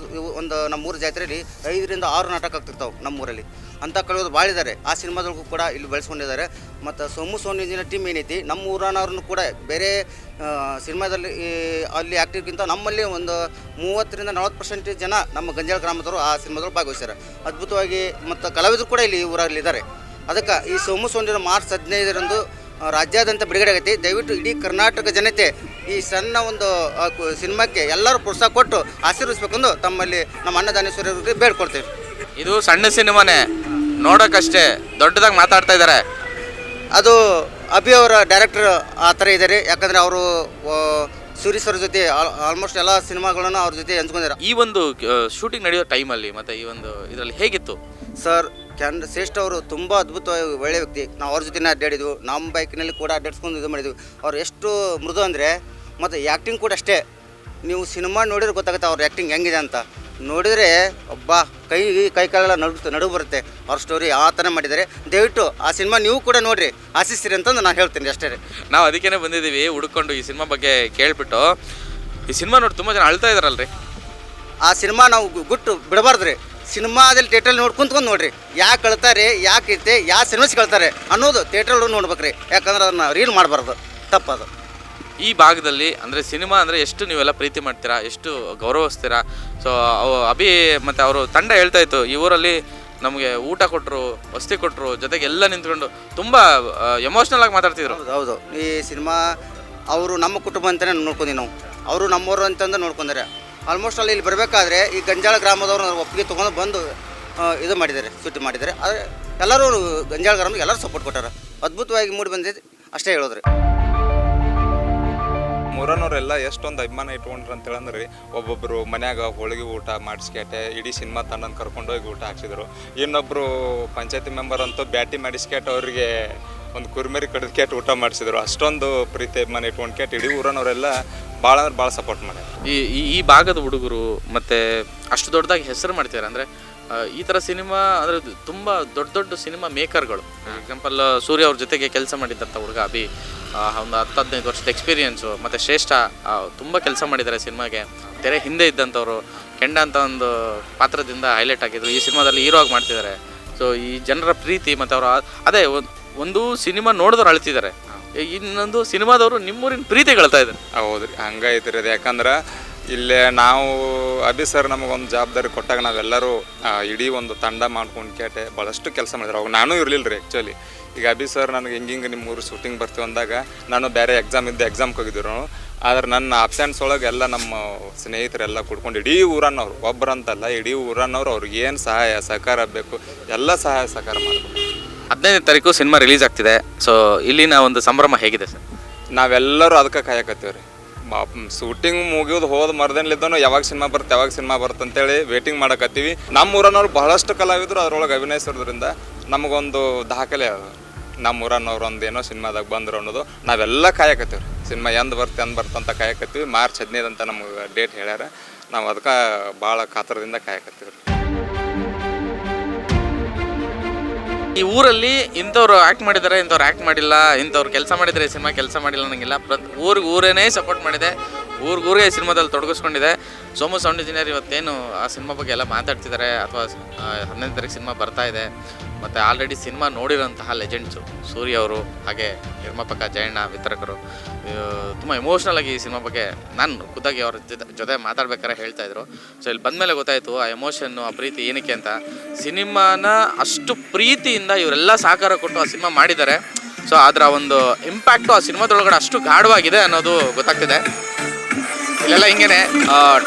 B: ಒಂದು ನಮ್ಮೂರ ಜಾತ್ರೆಯಲ್ಲಿ 5 ರಿಂದ 6 ನಾಟಕ ಆಗ್ತಿರ್ತಾವೆ ನಮ್ಮೂರಲ್ಲಿ. ಅಂಥ ಕಲಾವಿದರು ಭಾಳ ಇದ್ದಾರೆ. ಆ ಸಿನಿಮಾದೊಳಗೂ ಕೂಡ ಇಲ್ಲಿ ಬೆಳೆಸ್ಕೊಂಡಿದ್ದಾರೆ. ಮತ್ತು ಸೋಮು ಸೌಂಡ್ ಇಂಜಿನಿಯರ್ ಟೀಮ್ ಏನೈತಿ, ನಮ್ಮ ಊರನ್ನವ್ರನ್ನು ಕೂಡ ಬೇರೆ ಸಿನಿಮಾದಲ್ಲಿ ಅಲ್ಲಿ ಆ್ಯಕ್ಟಿವ್ಗಿಂತ ನಮ್ಮಲ್ಲಿ ಒಂದು 30 ರಿಂದ 40% ಜನ ನಮ್ಮ ಗಂಜಾಳ ಗ್ರಾಮದವರು ಆ ಸಿನಿಮಾದೊಳಗೆ ಭಾಗವಹಿಸ್ತಾರೆ ಅದ್ಭುತವಾಗಿ. ಮತ್ತು ಕಲಾವಿದರು ಕೂಡ ಇಲ್ಲಿ ಊರಲ್ಲಿದ್ದಾರೆ. ಅದಕ್ಕೆ ಈ ಸೋಮು ಸೌಂಡಿನ ಮಾರ್ಚ್ 15ರಂದು ರಾಜ್ಯಾದ್ಯಂತ ಬಿಡುಗಡೆ ಆಗೈತಿ. ದಯವಿಟ್ಟು ಇಡೀ ಕರ್ನಾಟಕ ಜನತೆ ಈ ಸಣ್ಣ ಒಂದು ಸಿನಿಮಾಕ್ಕೆ ಎಲ್ಲರೂ ಪ್ರೋತ್ಸಾಹ ಕೊಟ್ಟು ಆಶೀರ್ವಿಸಬೇಕೆಂದು ತಮ್ಮಲ್ಲಿ ನಮ್ಮ ಅನ್ನದಾನೇಶ್ವರರಿಗೆ ಬೇಡ್ಕೊಳ್ತೇವೆ.
A: ಇದು ಸಣ್ಣ ಸಿನಿಮಾನೇ, ನೋಡೋಕ್ಕಷ್ಟೇ, ದೊಡ್ಡದಾಗಿ ಮಾತಾಡ್ತಾ ಇದ್ದಾರೆ.
B: ಅದು ಅಭಿ ಅವರ ಡೈರೆಕ್ಟರ್ ಆ ಥರ ಇದ್ದಾರೆ. ಯಾಕಂದರೆ ಅವರು ಸೂರ್ಯ ಸರ್ ಜೊತೆ ಆಲ್ಮೋಸ್ಟ್ ಎಲ್ಲ ಸಿನಿಮಾಗಳನ್ನು ಅವ್ರ ಜೊತೆ ಹಂಚ್ಕೊಂಡಿದ್ದಾರೆ.
A: ಈ ಒಂದು ಶೂಟಿಂಗ್ ನಡೆಯೋ ಟೈಮಲ್ಲಿ ಮತ್ತು ಈ ಒಂದು ಇದರಲ್ಲಿ ಹೇಗಿತ್ತು
B: ಸರ್? ಶ್ರೇಷ್ಠ ಅವರು ತುಂಬ ಅದ್ಭುತವಾಗಿ ಒಳ್ಳೆಯ ವ್ಯಕ್ತಿ. ನಾವು ಅವ್ರ ಜೊತೆ ಅಡ್ಡಾಡಿದ್ವು, ನಮ್ಮ ಬೈಕ್ನಲ್ಲಿ ಕೂಡ ಅಡ್ಡಾಡ್ಸ್ಕೊಂಡು ಇದು ಮಾಡಿದ್ವಿ. ಅವ್ರು ಎಷ್ಟು ಮೃದು ಅಂದರೆ, ಮತ್ತು ಆ್ಯಕ್ಟಿಂಗ್ ಕೂಡ ಅಷ್ಟೇ. ನೀವು ಸಿನಿಮಾ ನೋಡಿದ್ರೆ ಗೊತ್ತಾಗುತ್ತೆ ಅವ್ರ ಆ್ಯಕ್ಟಿಂಗ್ ಹೆಂಗಿದೆ ಅಂತ. ನೋಡಿದರೆ ಒಬ್ಬ ಕೈ ಕಾಲೆಲ್ಲ ನಡು ಬರುತ್ತೆ. ಅವ್ರ ಸ್ಟೋರಿ ಆ ಥರ ಮಾಡಿದ್ದಾರೆ. ದಯವಿಟ್ಟು ಆ ಸಿನಿಮಾ ನೀವು ಕೂಡ ನೋಡಿರಿ, ಆಶಿಸ್ತೀರಿ ಅಂತಂದು ನಾನು ಹೇಳ್ತೀನಿ ಅಷ್ಟೇ ರೀ.
A: ನಾವು ಅದಕ್ಕೇ ಬಂದಿದ್ದೀವಿ ಹುಡ್ಕೊಂಡು ಈ ಸಿನಿಮಾ ಬಗ್ಗೆ ಕೇಳಿಬಿಟ್ಟು. ಈ ಸಿನಿಮಾ ನೋಡಿ ತುಂಬ ಜನ ಅಳ್ತಾ ಇದ್ದಾರಲ್ರಿ.
B: ಆ ಸಿನಿಮಾ ನಾವು ಗುಟ್ಟು ಬಿಡಬಾರ್ದು ರೀ. ಸಿನಿಮಾದಲ್ಲಿ ಥಿಯೇಟ್ರಲ್ಲಿ ಕುಂತ್ಕೊಂಡು ನೋಡಿರಿ, ಯಾಕೆ ಕಳ್ತಾರೆ, ಯಾಕೆ ಇರುತ್ತೆ, ಯಾವ ಸಿನಿಮಾಸ್ ಕಳ್ತಾರೆ ಅನ್ನೋದು ಥಿಯೇಟ್ರಲ್ಲಿ ನೋಡ್ಬೇಕ್ರಿ. ಯಾಕಂದ್ರೆ ಅದನ್ನು ರೀಲ್ ಮಾಡಬಾರ್ದು, ತಪ್ಪದು.
A: ಈ ಭಾಗದಲ್ಲಿ ಅಂದರೆ ಸಿನಿಮಾ ಅಂದರೆ ಎಷ್ಟು ನೀವೆಲ್ಲ ಪ್ರೀತಿ ಮಾಡ್ತೀರಾ, ಎಷ್ಟು ಗೌರವಿಸ್ತೀರಾ. ಸೊ ಅಭಿ ಮತ್ತು ಅವರು ತಂಡ ಹೇಳ್ತಾ ಇತ್ತು, ಈ ಊರಲ್ಲಿ ನಮಗೆ ಊಟ ಕೊಟ್ಟರು, ವಸತಿ ಕೊಟ್ಟರು, ಜೊತೆಗೆ ಎಲ್ಲ ನಿಂತ್ಕೊಂಡು ತುಂಬ ಎಮೋಷ್ನಲ್ ಆಗಿ ಮಾತಾಡ್ತಿದ್ರು.
B: ಹೌದು, ಈ ಸಿನಿಮಾ ಅವರು ನಮ್ಮ ಕುಟುಂಬ ಅಂತಲೇ ನೋಡ್ಕೊಂಡಿ ನಾವು. ಅವರು ನಮ್ಮವರು ಅಂತಂದು ನೋಡ್ಕೊಂಡಾರೆ. ಆಲ್ಮೋಸ್ಟ್ ಅಲ್ಲಿ ಇಲ್ಲಿ ಬರಬೇಕಾದ್ರೆ ಈ ಗಂಜಾಳ ಗ್ರಾಮದವ್ರು ಒಪ್ಪಿಗೆ ತೊಗೊಂಡು ಬಂದು ಇದು ಮಾಡಿದ್ದಾರೆ, ಶೂಟಿಂಗ್ ಮಾಡಿದ್ದಾರೆ. ಆದರೆ ಎಲ್ಲರೂ ಗಂಜಾಳ ಗ್ರಾಮಕ್ಕೆ ಎಲ್ಲರೂ ಸಪೋರ್ಟ್ ಕೊಟ್ಟಾರೆ. ಅದ್ಭುತವಾಗಿ ಮೂಡಿ ಬಂದಿದೆ ಅಷ್ಟೇ ಹೇಳೋದ್ರಿ.
H: ಮೂರನವರೆಲ್ಲ ಎಷ್ಟೊಂದು ಅಭಿಮಾನ ಇಟ್ಕೊಂಡ್ರು ಅಂತೇಳಂದ್ರೆ ರೀ, ಒಬ್ಬೊಬ್ಬರು ಮನ್ಯಾಗ ಹೋಳಿಗೆ ಊಟ ಮಾಡಿಸ್ಕೇಟೆ ಇಡೀ ಸಿನಿಮಾ ತಂಡನ ಕರ್ಕೊಂಡೋಗಿ ಊಟ ಹಾಕ್ಸಿದ್ರು. ಇನ್ನೊಬ್ಬರು ಪಂಚಾಯತಿ ಮೆಂಬರ್ ಅಂತೂ ಬ್ಯಾಟಿ ಮಾಡಿಸ್ಕೇಟ್ ಅವರಿಗೆ ಒಂದು ಕುರ್ಮರಿ ಕಡ್ದು ಊಟ ಮಾಡಿಸಿದ್ರು. ಅಷ್ಟೊಂದು ಪ್ರೀತಿ ಅಭಿಮಾನ ಇಟ್ಕೊಂಡು ಕೇಟ್ ಇಡೀ ಊರನವರೆಲ್ಲ ಭಾಳ ಅಂದ್ರೆ ಭಾಳ ಸಪೋರ್ಟ್ ಮಾಡ್ಯಾರ.
A: ಈ ಭಾಗದ ಹುಡುಗರು ಮತ್ತು ಅಷ್ಟು ದೊಡ್ಡದಾಗಿ ಹೆಸರು ಮಾಡ್ತಿದ್ದಾರೆ. ಅಂದರೆ ಈ ಥರ ಸಿನಿಮಾ ಅಂದರೆ ತುಂಬ ದೊಡ್ಡ ಸಿನಿಮಾ ಮೇಕರ್ಗಳು. ಎಕ್ಸಾಂಪಲ್ ಸೂರ್ಯ ಅವ್ರ ಜೊತೆಗೆ ಕೆಲಸ ಮಾಡಿದ್ದಂಥ ಹುಡುಗ ಅಭಿ, ಒಂದು 10-15 ವರ್ಷದ ಎಕ್ಸ್ಪೀರಿಯೆನ್ಸು. ಮತ್ತು ಶ್ರೇಷ್ಠ ತುಂಬ ಕೆಲಸ ಮಾಡಿದ್ದಾರೆ ಸಿನಿಮಾಗೆ. ತೆರೆ ಹಿಂದೆ ಇದ್ದಂಥವ್ರು ಕೆಂಡ ಅಂತ ಒಂದು ಪಾತ್ರದಿಂದ ಹೈಲೈಟ್ ಆಗಿದ್ರು. ಈ ಸಿನಿಮಾದಲ್ಲಿ ಹೀರೋ ಆಗಿ ಮಾಡ್ತಿದ್ದಾರೆ. ಸೊ ಈ ಜನರ ಪ್ರೀತಿ ಮತ್ತು ಅವರು ಅದೇ ಒಂದು ಸಿನಿಮಾ ನೋಡಿದವ್ರು ಅಳ್ತಿದ್ದಾರೆ, ಇನ್ನೊಂದು ಸಿನಿಮಾದವರು ನಿಮ್ಮೂರಿನ ಪ್ರೀತಿ ಗೆಳ್ತಾ ಇದ್ದಾರೆ.
H: ಹೌದು ರೀ, ಹಂಗೈತಿ ರೀ. ಅದು ಯಾಕಂದ್ರೆ ಇಲ್ಲೇ ನಾವು ಅಭಿ ಸರ್ ನಮಗೊಂದು ಜವಾಬ್ದಾರಿ ಕೊಟ್ಟಾಗ ನಾವೆಲ್ಲರೂ ಇಡೀ ಒಂದು ತಂಡ ಮಾಡ್ಕೊಂಡು ಕೇಟೆ ಭಾಳಷ್ಟು ಕೆಲಸ ಮಾಡಿದ್ರು. ಅವಾಗ ನಾನು ಇರಲಿಲ್ಲ ರೀ ಆ್ಯಕ್ಚುಲಿ. ಈಗ ಅಭಿ ಸರ್ ನನಗೆ ಹಿಂಗೆ ನಿಮ್ಮ ಊರು ಶೂಟಿಂಗ್ ಬರ್ತೀವಿ ಅಂದಾಗ ನಾನು ಬೇರೆ ಎಕ್ಸಾಮ್ಗೆ ಹೋಗಿದ್ರು ನಾವು. ಆದ್ರೆ ನನ್ನ ಆಬ್ಸೆನ್ಸ್ ಒಳಗೆ ಎಲ್ಲ ನಮ್ಮ ಸ್ನೇಹಿತರೆಲ್ಲ ಕೂಡ್ಕೊಂಡು ಇಡೀ ಊರನ್ನವ್ರು ಒಬ್ಬರಂತಲ್ಲ ಇಡೀ ಊರನ್ನವ್ರು ಅವ್ರಿಗೆ ಏನು ಸಹಾಯ ಸಹಕಾರ ಬೇಕು ಎಲ್ಲ ಸಹಾಯ ಸಹಕಾರ ಮಾಡಬೇಕು.
A: 15ನೇ ತಾರೀಕು ಸಿನಿಮಾ ರಿಲೀಸ್ ಆಗ್ತಿದೆ. ಸೊ ಇಲ್ಲಿನ ಒಂದು ಸಂಭ್ರಮ ಹೇಗಿದೆ ಸರ್?
H: ನಾವೆಲ್ಲರೂ ಅದಕ್ಕೆ ಕಾಯಕತ್ತೀವಿ ರೀ. ಶೂಟಿಂಗ್ ಮುಗಿಯೋದು ಹೋದ ಮರದಲ್ಲಿದ್ದನು ಯಾವಾಗ ಸಿನಿಮಾ ಬರುತ್ತೆ ಅಂತೇಳಿ ವೇಟಿಂಗ್ ಮಾಡಕತ್ತೀವಿ. ನಮ್ಮ ಊರನ್ನವ್ರು ಬಹಳಷ್ಟು ಕಲಾವಿದರು ಅದರೊಳಗೆ ಅಭಿನಯಿಸೋದ್ರಿಂದ ನಮಗೊಂದು ದಾಖಲೆ ಅದು. ನಮ್ಮ ಊರನ್ನವ್ರು ಒಂದು ಏನೋ ಸಿನಿಮಾದಾಗ ಬಂದರು ಅನ್ನೋದು ನಾವೆಲ್ಲ ಕಾಯಕತ್ತೀವಿ ರೀ. ಸಿನಿಮಾ ಎಂದು ಬರ್ತಂತ ಕಾಯಕತ್ತೀವಿ. ಮಾರ್ಚ್ 15 ಅಂತ ನಮಗೆ ಡೇಟ್ ಹೇಳ್ಯಾರ. ನಾವು ಅದಕ್ಕೆ ಭಾಳ ಕಾತರದಿಂದ ಕಾಯಕತ್ತೀವಿ ರೀ.
A: ಈ ಊರಲ್ಲಿ ಇಂಥವ್ರು ಆ್ಯಕ್ಟ್ ಮಾಡಿದ್ದಾರೆ, ಇಂಥವ್ರು ಆ್ಯಕ್ಟ್ ಮಾಡಿಲ್ಲ, ಇಂಥವ್ರು ಕೆಲಸ ಮಾಡಿದರೆ ಸಿನಿಮಾ ಕೆಲಸ ಮಾಡಿಲ್ಲ ಅನ್ನಂಗಿಲ್ಲ. ಊರೇನೇ ಸಪೋರ್ಟ್ ಮಾಡಿದೆ, ಊರಿಗೆ ಸಿನಿಮಾದಲ್ಲಿ ತೊಡಗಿಸ್ಕೊಂಡಿದೆ. ಸೋಮು ಸೌಂಡ್ ಇಂಜಿನಿಯರ್ ಇವತ್ತೇನು ಆ ಸಿನಿಮಾ ಬಗ್ಗೆ ಎಲ್ಲ ಮಾತಾಡ್ತಿದ್ದಾರೆ ಅಥವಾ 15ನೇ ತಾರೀಕು ಸಿನಿಮಾ ಬರ್ತಾ ಇದೆ. ಮತ್ತು ಆಲ್ರೆಡಿ ಸಿನಿಮಾ ನೋಡಿರೋಂತಹ ಲೆಜೆಂಡ್ಸು ಸೂರ್ಯ ಅವರು, ಹಾಗೆ ನಿರ್ಮಾಪಕ ಜಯಣ್ಣ, ವಿತರಕರು ತುಂಬ ಎಮೋಷ್ನಲ್ ಆಗಿ ಈ ಸಿನಿಮಾ ಬಗ್ಗೆ ನಾನು ಖುದ್ದಾಗಿ ಅವ್ರ ಜೊತೆ ಮಾತಾಡ್ಬೇಕಾದ್ರೆ ಹೇಳ್ತಾಯಿದ್ರು. ಸೊ ಇಲ್ಲಿ ಬಂದಮೇಲೆ ಗೊತ್ತಾಯಿತು ಆ ಎಮೋಷನ್ನು, ಆ ಪ್ರೀತಿ ಏನಕ್ಕೆ ಅಂತ. ಸಿನಿಮಾನ ಅಷ್ಟು ಪ್ರೀತಿಯಿಂದ ಇವರೆಲ್ಲ ಸಹಕಾರ ಕೊಟ್ಟು ಆ ಸಿನಿಮಾ ಮಾಡಿದ್ದಾರೆ. ಸೊ ಅದರ ಒಂದು ಇಂಪ್ಯಾಕ್ಟು ಆ ಸಿನಿಮಾದೊಳಗಡೆ ಅಷ್ಟು ಗಾಢವಾಗಿದೆ ಅನ್ನೋದು ಗೊತ್ತಾಗ್ತಿದೆ. ಇಲ್ಲೆಲ್ಲ ಹಿಂಗೇನೆ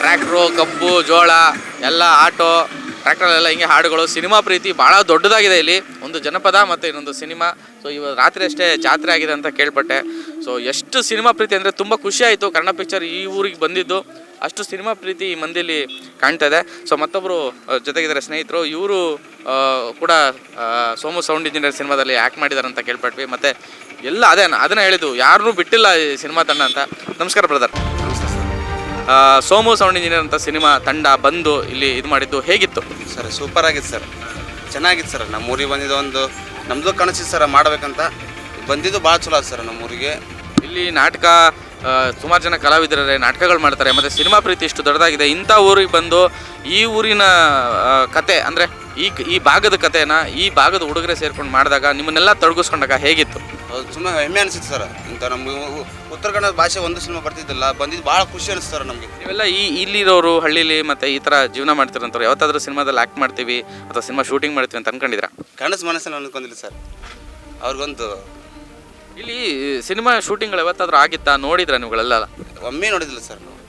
A: ಟ್ರ್ಯಾಕ್ಟ್ರು, ಕಬ್ಬು, ಜೋಳ ಎಲ್ಲ ಆಟೋ, ಟ್ರ್ಯಾಕ್ಟರಲ್ಲೆಲ್ಲ ಹಿಂಗೆ ಹಾಡುಗಳು. ಸಿನಿಮಾ ಪ್ರೀತಿ ಭಾಳ ದೊಡ್ಡದಾಗಿದೆ ಇಲ್ಲಿ. ಒಂದು ಜನಪದ ಮತ್ತು ಇನ್ನೊಂದು ಸಿನಿಮಾ. ಸೊ ಇವತ್ತು ರಾತ್ರಿ ಅಷ್ಟೇ ಜಾತ್ರೆ ಆಗಿದೆ ಅಂತ ಕೇಳ್ಪಟ್ಟೆ. ಸೊ ಎಷ್ಟು ಸಿನಿಮಾ ಪ್ರೀತಿ ಅಂದರೆ ತುಂಬ ಖುಷಿ ಆಯಿತು. ಕನ್ನಡ ಪಿಕ್ಚರ್ ಈ ಊರಿಗೆ ಬಂದಿದ್ದು ಅಷ್ಟು ಸಿನಿಮಾ ಪ್ರೀತಿ ಈ ಮಂದಿಲಿ ಕಾಣ್ತಾ ಇದೆ. ಸೊ ಮತ್ತೊಬ್ಬರು ಜೊತೆಗಿದ್ದಾರೆ ಸ್ನೇಹಿತರು, ಇವರು ಕೂಡ ಸೋಮು ಸೌಂಡ್ ಇಂಜಿನಿಯರ್ ಸಿನಿಮಾದಲ್ಲಿ ಆ್ಯಕ್ಟ್ ಮಾಡಿದ್ದಾರೆ ಅಂತ ಕೇಳ್ಪಟ್ವಿ. ಮತ್ತು ಎಲ್ಲ ಅದನ್ನು ಹೇಳಿದ್ದು, ಯಾರನ್ನೂ ಬಿಟ್ಟಿಲ್ಲ ಈ ಸಿನಿಮಾ ತಂಡ ಅಂತ. ನಮಸ್ಕಾರ ಬ್ರದರ್. ಸೋಮು ಸೌಂಡ್ ಇಂಜಿನಿಯರ್ ಅಂತ ಸಿನಿಮಾ ತಂಡ ಬಂದು ಇಲ್ಲಿ ಇದು ಮಾಡಿದ್ದು ಹೇಗಿತ್ತು
B: ಸರ್? ಸೂಪರ್ ಆಗಿತ್ತು ಸರ್, ಚೆನ್ನಾಗಿತ್ತು ಸರ್. ನಮ್ಮ ಊರಿಗೆ ಬಂದಿದ್ದು ಒಂದು ನಮ್ಮದು ಕನಸಿತ್ತು ಸರ್ ಮಾಡಬೇಕಂತ. ಬಂದಿದ್ದು ಭಾಳ ಚಲೋ ಆಯ್ತು ಸರ್ ನಮ್ಮೂರಿಗೆ.
A: ಇಲ್ಲಿ ನಾಟಕ ಸುಮಾರು ಜನ ಕಲಾವಿದರೇ ನಾಟಕಗಳು ಮಾಡ್ತಾರೆ. ಮತ್ತು ಸಿನಿಮಾ ಪ್ರೀತಿ ಇಷ್ಟು ದೊಡ್ಡದಾಗಿದೆ. ಇಂಥ ಊರಿಗೆ ಬಂದು ಈ ಊರಿನ ಕತೆ ಅಂದರೆ ಈ ಭಾಗದ ಕಥೆನ ಈ ಭಾಗದ ಹುಡುಗರೆ ಸೇರ್ಕೊಂಡು ಮಾಡಿದಾಗ, ನಿಮ್ಮನ್ನೆಲ್ಲ ತೊಡಗಿಸ್ಕೊಂಡಾಗ ಹೇಗಿತ್ತು?
B: ಅದು ತುಂಬ ಹೆಮ್ಮೆ ಅನಿಸಿತ್ತು ಸರ್. ಇಂಥ ನಮ್ಮ ಉತ್ತರ ಕನ್ನಡ ಭಾಷೆ ಒಂದು ಸಿನಿಮಾ ಬರ್ತಿದ್ದಿಲ್ಲ, ಬಂದಿದ್ದು ಭಾಳ ಖುಷಿ ಅನಿಸ್ತು ಸರ್ ನಮಗೆ.
A: ನೀವೆಲ್ಲ ಇಲ್ಲಿರೋರು ಹಳ್ಳಿಲಿ ಮತ್ತು ಈ ಥರ ಜೀವನ ಮಾಡ್ತಿರೋಂಥವ್ರು ಯಾವತ್ತಾದ್ರೂ ಸಿನಿಮಾದಲ್ಲಿ ಆ್ಯಕ್ಟ್ ಮಾಡ್ತೀವಿ ಅಥವಾ ಸಿನಿಮಾ ಶೂಟಿಂಗ್ ಮಾಡ್ತೀವಿ ಅಂತ ಅನ್ಕೊಂಡಿದ್ದೀರಾ?
B: ಕನಸು ಮನಸ್ಸಲ್ಲಿ ಅನ್ಕೊಂಡಿಲ್ಲ ಸರ್. ಅವ್ರಿಗೊಂದು
A: ಇಲ್ಲಿ ಸಿನಿಮಾ ಶೂಟಿಂಗ್ಗಳು ಯಾವತ್ತಾದ್ರೂ ಆಗಿತ್ತಾ? ನೋಡಿದ್ರ ನೀವುಗಳೆಲ್ಲ?
B: ಒಮ್ಮೆ ನೋಡಿದಿಲ್ಲ ಸರ್ ನಾವು,